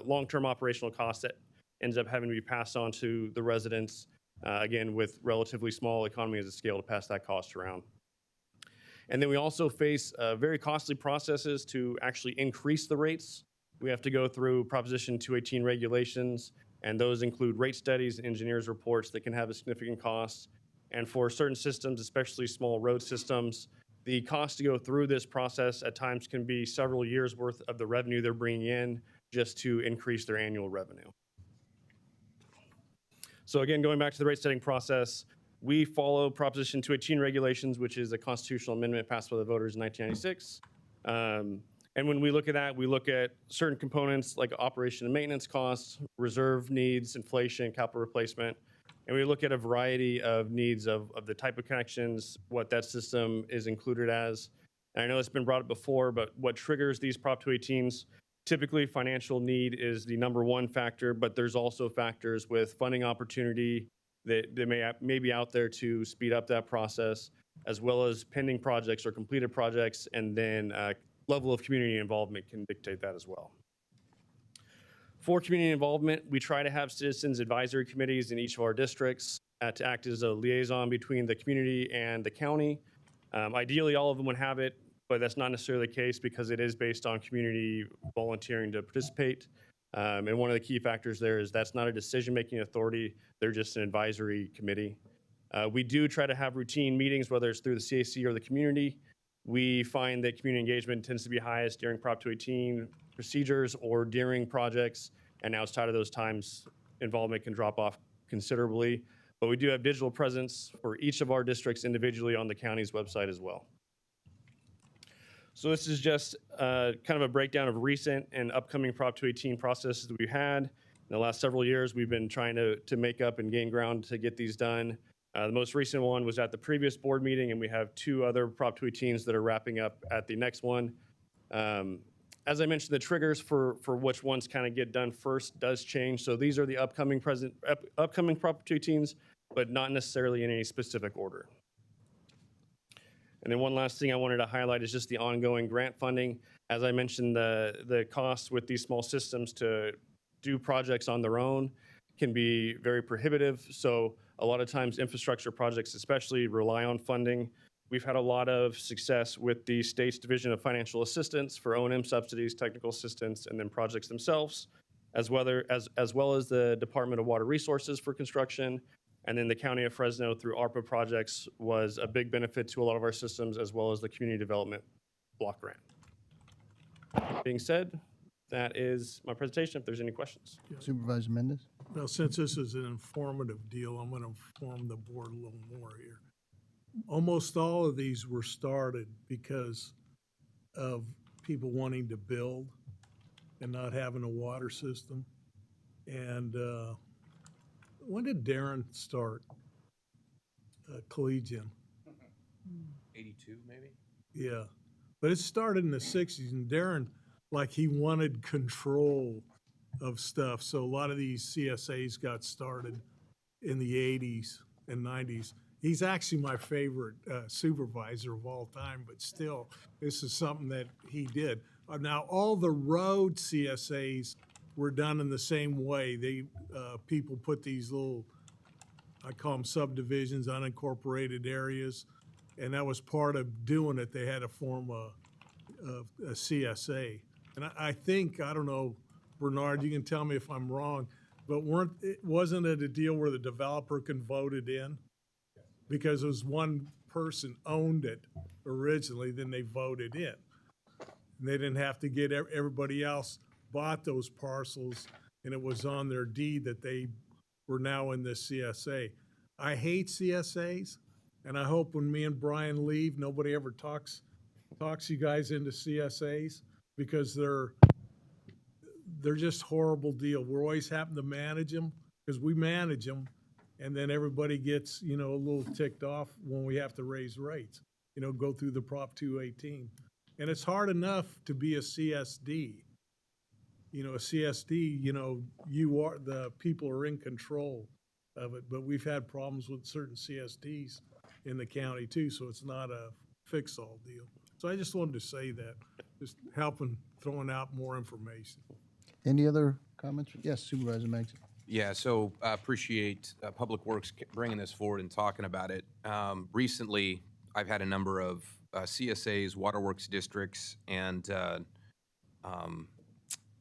Speaker 1: long-term operational costs that ends up having to be passed on to the residents, again, with relatively small economies of scale to pass that cost around. And then we also face very costly processes to actually increase the rates. We have to go through Proposition 218 regulations, and those include rate studies and engineers' reports that can have a significant cost. And for certain systems, especially small road systems, the cost to go through this process at times can be several years' worth of the revenue they're bringing in just to increase their annual revenue. So again, going back to the rate setting process, we follow Proposition 218 regulations, which is a constitutional amendment passed by the voters in 1996. And when we look at that, we look at certain components like operation and maintenance costs, reserve needs, inflation, capital replacement, and we look at a variety of needs of the type of connections, what that system is included as. And I know it's been brought up before, but what triggers these Prop 218s, typically financial need is the number one factor, but there's also factors with funding opportunity that may be out there to speed up that process, as well as pending projects or completed projects, and then level of community involvement can dictate that as well. For community involvement, we try to have citizens advisory committees in each of our districts to act as a liaison between the community and the county. Ideally, all of them would have it, but that's not necessarily the case because it is based on community volunteering to participate. And one of the key factors there is that's not a decision-making authority. They're just an advisory committee. We do try to have routine meetings, whether it's through the CAC or the community. We find that community engagement tends to be highest during Prop 218 procedures or during projects, and outside of those times, involvement can drop off considerably. But we do have digital presence for each of our districts individually on the county's website as well. So this is just kind of a breakdown of recent and upcoming Prop 218 processes that we've had. In the last several years, we've been trying to make up and gain ground to get these done. The most recent one was at the previous board meeting, and we have two other Prop 218s that are wrapping up at the next one. As I mentioned, the triggers for which ones kind of get done first does change. So these are the upcoming Prop 218s, but not necessarily in any specific order. And then one last thing I wanted to highlight is just the ongoing grant funding. As I mentioned, the costs with these small systems to do projects on their own can be very prohibitive. So a lot of times infrastructure projects especially rely on funding. We've had a lot of success with the state's Division of Financial Assistance for O&M subsidies, technical assistance, and then projects themselves, as well as the Department of Water Resources for construction. And then the County of Fresno through ARPA projects was a big benefit to a lot of our systems, as well as the Community Development Block Grant. Being said, that is my presentation, if there's any questions.
Speaker 3: Supervisor Mendez?
Speaker 7: Well, since this is an informative deal, I'm going to inform the board a little more here. Almost all of these were started because of people wanting to build and not having a water system. And when did Darren start Collegian?
Speaker 19: 82, maybe?
Speaker 7: Yeah, but it started in the 60s, and Darren, like, he wanted control of stuff. So a lot of these CSAs got started in the 80s and 90s. He's actually my favorite supervisor of all time, but still, this is something that he did. Now, all the road CSAs were done in the same way. They people put these little, I call them subdivisions, unincorporated areas, and that was part of doing it. They had to form a CSA. And I think, I don't know, Bernard, you can tell me if I'm wrong, but wasn't it a deal where the developer can vote it in? Because it was one person owned it originally, then they voted in. And they didn't have to get, everybody else bought those parcels, and it was on their deed that they were now in this CSA. I hate CSAs, and I hope when me and Brian leave, nobody ever talks you guys into CSAs, because they're just horrible deal. We're always having to manage them, because we manage them, and then everybody gets, a little ticked off when we have to raise rates, go through the Prop 218. And it's hard enough to be a CSD. A CSD, the people are in control of it, but we've had problems with certain CSDs in the county too, so it's not a fix-all deal. So I just wanted to say that, just helping, throwing out more information.
Speaker 3: Any other comments? Yes, Supervisor Magson.
Speaker 19: Yeah, so I appreciate Public Works bringing this forward and talking about it. Recently, I've had a number of CSAs, waterworks districts, and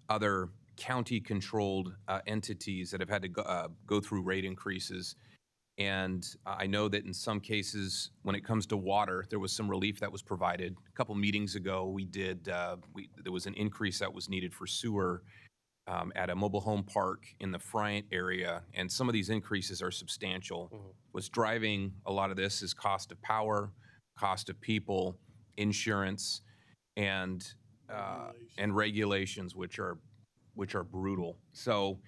Speaker 19: other county-controlled entities that have had to go through rate increases. And I know that in some cases, when it comes to water, there was some relief that was provided. A couple meetings ago, there was an increase that was needed for sewer at a mobile home park in the Friant area, and some of these increases are substantial. What's driving a lot of this is cost of power, cost of people, insurance, and regulations, which are brutal. So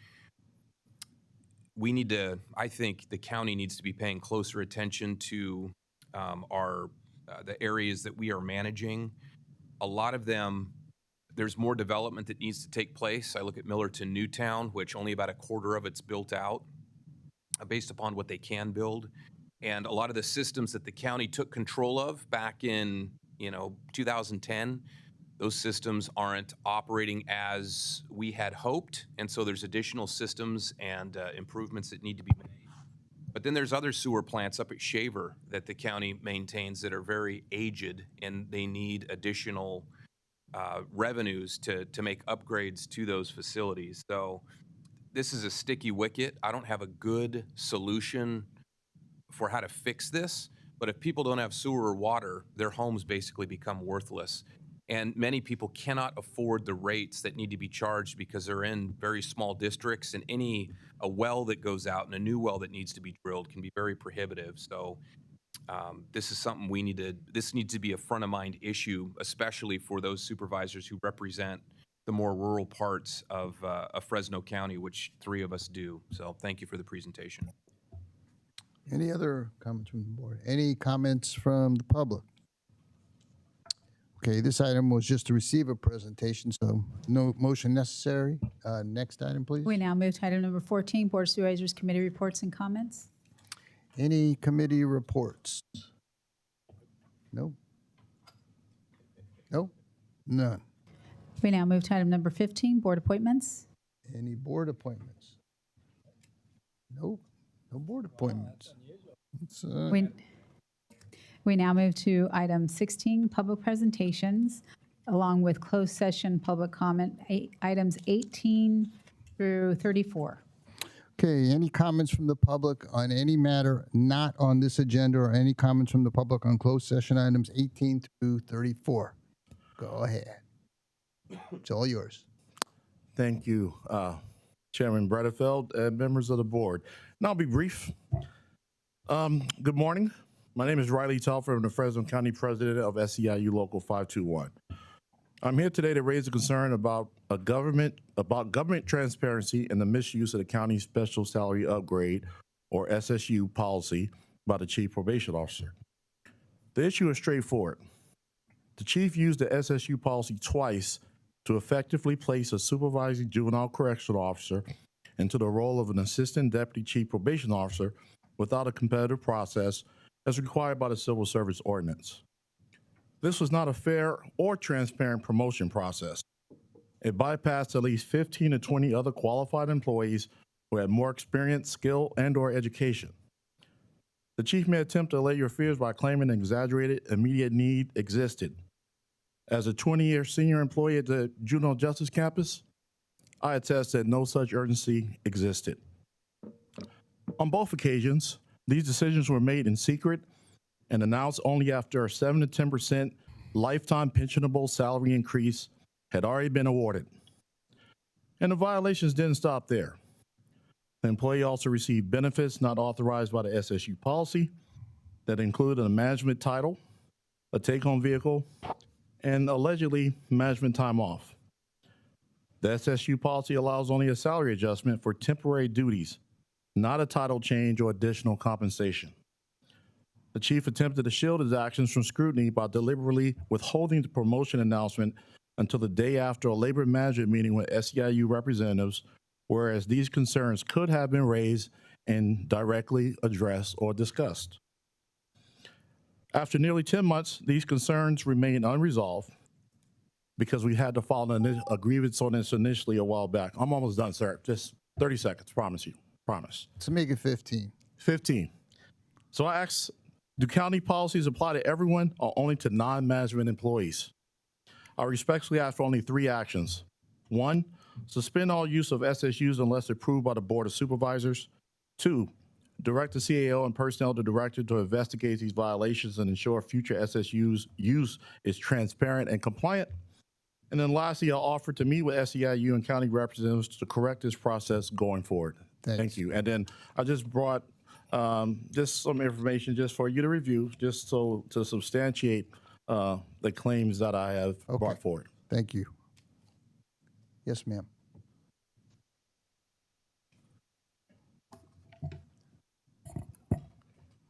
Speaker 19: we need to, I think the county needs to be paying closer attention to the areas that we are managing. A lot of them, there's more development that needs to take place. I look at Millerton Newtown, which only about a quarter of it's built out based upon what they can build. And a lot of the systems that the county took control of back in 2010, those systems aren't operating as we had hoped. And so there's additional systems and improvements that need to be made. But then there's other sewer plants up at Shaver that the county maintains that are very aged, and they need additional revenues to make upgrades to those facilities. So this is a sticky wicket. I don't have a good solution for how to fix this, but if people don't have sewer or water, their homes basically become worthless. And many people cannot afford the rates that need to be charged because they're in very small districts, and a well that goes out and a new well that needs to be drilled can be very prohibitive. So this is something this needs to be a front of mind issue, especially for those supervisors who represent the more rural parts of Fresno County, which 3 of us do. So thank you for the presentation.
Speaker 3: Any other comments from the board? Any comments from the public? Okay, this item was just to receive a presentation, so no motion necessary. Next item, please.
Speaker 21: We now move to item number 14, Board of Supervisors Committee Reports and Comments.
Speaker 3: Any committee reports? No? No? None.
Speaker 21: We now move to item number 15, Board Appointments.
Speaker 3: Any board appointments? Nope, no board appointments.
Speaker 21: We now move to item 16, Public Presentations, along with closed session public comment, items 18 through 34.
Speaker 3: Okay, any comments from the public on any matter not on this agenda, or any comments from the public on closed session items 18 through 34? Go ahead. It's all yours.
Speaker 4: Thank you, Chairman Bredefeld and members of the board. And I'll be brief. Good morning. My name is Riley Telfer. I'm the Fresno County President of SEIU Local 521. I'm here today to raise a concern about government transparency and the misuse of the county's special salary upgrade, or SSU, policy by the Chief Probation Officer. The issue is straightforward. The Chief used the SSU policy twice to effectively place a supervising juvenile correctional officer into the role of an Assistant Deputy Chief Probation Officer without a competitive process as required by the Civil Service Ordinance. This was not a fair or transparent promotion process. It bypassed at least 15 to 20 other qualified employees who had more experience, skill, and/or education.
Speaker 5: The chief may attempt to allay your fears by claiming an exaggerated immediate need existed. As a 20-year senior employee at the Juvenile Justice Campus, I attest that no such urgency existed. On both occasions, these decisions were made in secret and announced only after a 7 to 10% lifetime pensionable salary increase had already been awarded. And the violations didn't stop there. The employee also received benefits not authorized by the SSU policy that included a management title, a take-home vehicle, and allegedly management time off. The SSU policy allows only a salary adjustment for temporary duties, not a title change or additional compensation. The chief attempted to shield his actions from scrutiny by deliberately withholding the promotion announcement until the day after a labor management meeting with SEIU representatives, whereas these concerns could have been raised and directly addressed or discussed. After nearly 10 months, these concerns remain unresolved because we had to file a grievance on this initially a while back. I'm almost done, sir. Just 30 seconds, promise you, promise.
Speaker 3: Let's make it 15.
Speaker 5: 15. So I asked, do county policies apply to everyone or only to non-management employees? I respectfully ask for only 3 actions. 1, suspend all use of SSUs unless approved by the Board of Supervisors. 2, direct the CAO and personnel director to investigate these violations and ensure future SSU's use is transparent and compliant. And then lastly, I'll offer to meet with SEIU and county representatives to correct this process going forward. Thank you. And then I just brought just some information just for you to review, just so to substantiate the claims that I have brought forward.
Speaker 3: Thank you. Yes, ma'am.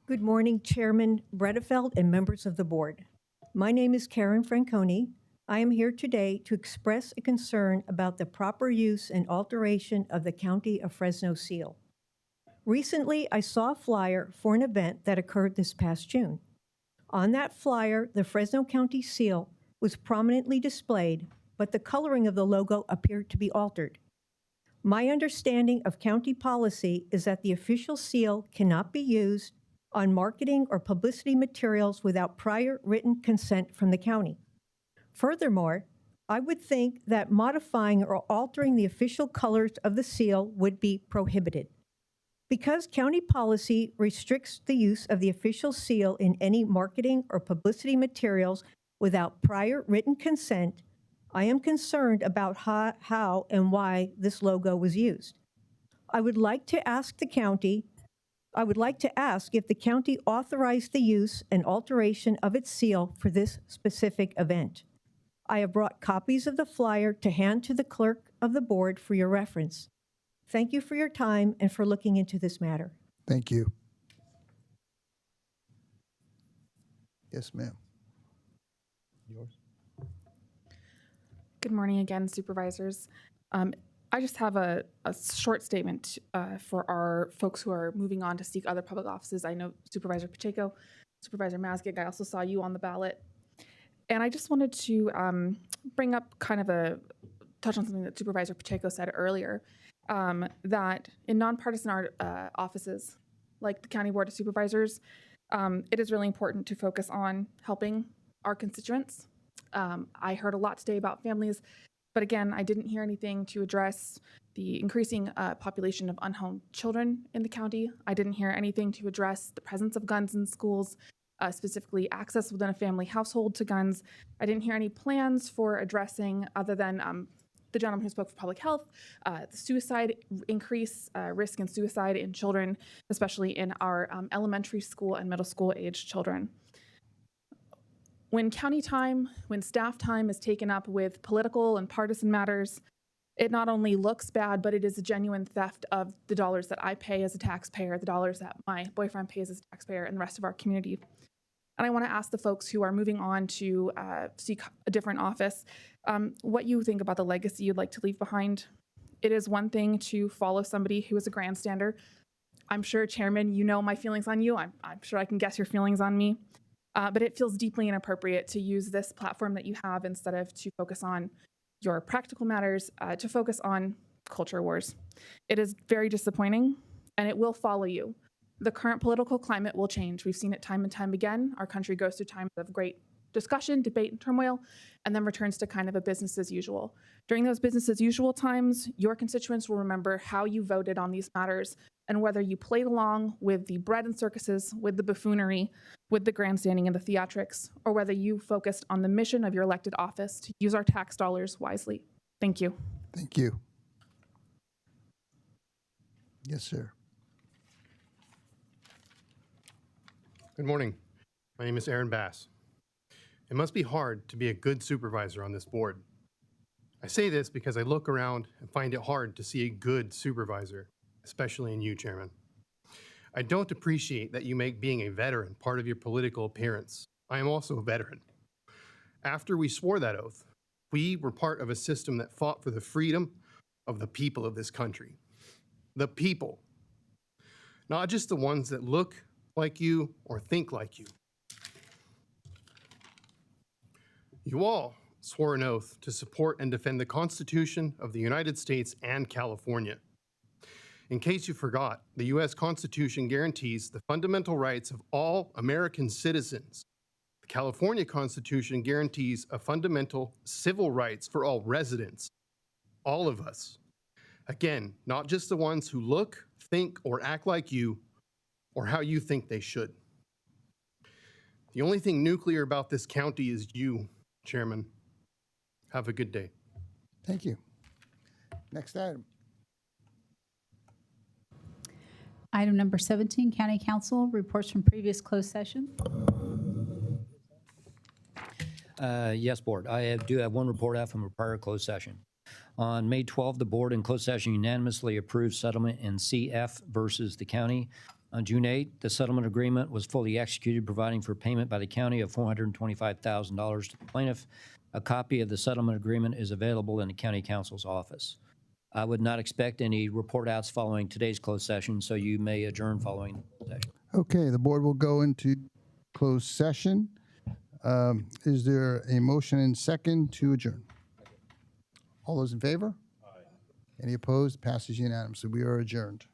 Speaker 13: Good morning, Chairman Bredefeld and members of the board. My name is Karen Franconi. I am here today to express a concern about the proper use and alteration of the County of Fresno seal. Recently, I saw a flyer for an event that occurred this past June. On that flyer, the Fresno County seal was prominently displayed, but the coloring of the logo appeared to be altered. My understanding of county policy is that the official seal cannot be used on marketing or publicity materials without prior written consent from the county. Furthermore, I would think that modifying or altering the official colors of the seal would be prohibited. Because county policy restricts the use of the official seal in any marketing or publicity materials without prior written consent, I am concerned about how and why this logo was used. I would like to ask if the county authorized the use and alteration of its seal for this specific event. I have brought copies of the flyer to hand to the clerk of the board for your reference. Thank you for your time and for looking into this matter.
Speaker 3: Thank you. Yes, ma'am.
Speaker 5: Yours.
Speaker 14: Good morning again, supervisors. I just have a short statement for our folks who are moving on to seek other public offices. I know Supervisor Pacheco, Supervisor Mazgig, I also saw you on the ballot. And I just wanted to bring up touch on something that Supervisor Pacheco said earlier, that in nonpartisan offices, like the County Board of Supervisors, it is really important to focus on helping our constituents. I heard a lot today about families, but again, I didn't hear anything to address the increasing population of unhomed children in the county. I didn't hear anything to address the presence of guns in schools, specifically access within a family household to guns. I didn't hear any plans for addressing, other than the gentleman who spoke for public health, the suicide risk and suicide in children, especially in our elementary school and middle school age children. When county time, when staff time is taken up with political and partisan matters, it not only looks bad, but it is a genuine theft of the dollars that I pay as a taxpayer, the dollars that my boyfriend pays as a taxpayer, and the rest of our community. And I want to ask the folks who are moving on to seek a different office, what you think about the legacy you'd like to leave behind. It is one thing to follow somebody who is a grandstander. I'm sure, Chairman, you know my feelings on you. I'm sure I can guess your feelings on me. But it feels deeply inappropriate to use this platform that you have instead of to focus on your practical matters, to focus on culture wars. It is very disappointing, and it will follow you. The current political climate will change. We've seen it time and time again. Our country goes through times of great discussion, debate, and turmoil, and then returns to kind of a business as usual. During those business as usual times, your constituents will remember how you voted on these matters and whether you played along with the bread and circuses, with the buffoonery, with the grandstanding and the theatrics, or whether you focused on the mission of your elected office to use our tax dollars wisely. Thank you.
Speaker 3: Thank you. Yes, sir.
Speaker 15: Good morning. My name is Aaron Bass. It must be hard to be a good supervisor on this board. I say this because I look around and find it hard to see a good supervisor, especially in you, Chairman. I don't appreciate that you make being a veteran part of your political appearance. I am also a veteran. After we swore that oath, we were part of a system that fought for the freedom of the people of this country. The people. Not just the ones that look like you or think like you. You all swore an oath to support and defend the Constitution of the United States and California. In case you forgot, the U.S. Constitution guarantees the fundamental rights of all American citizens. The California Constitution guarantees a fundamental civil rights for all residents, all of us. Again, not just the ones who look, think, or act like you, or how you think they should. The only thing nuclear about this county is you, Chairman. Have a good day.
Speaker 3: Thank you. Next item.
Speaker 21: Item number 17, County Council reports from previous closed session.
Speaker 16: Yes, Board. I do have one report out from a prior closed session. On May 12, the Board in closed session unanimously approved settlement in CF versus the county. On June 8, the settlement agreement was fully executed, providing for payment by the county of $425,000 to the plaintiff. A copy of the settlement agreement is available in the County Council's office. I would not expect any report outs following today's closed session, so you may adjourn following the session.
Speaker 3: Okay, the board will go into closed session. Is there a motion and second to adjourn? All those in favor? Aye. Any opposed? Passes unanimously. We are adjourned.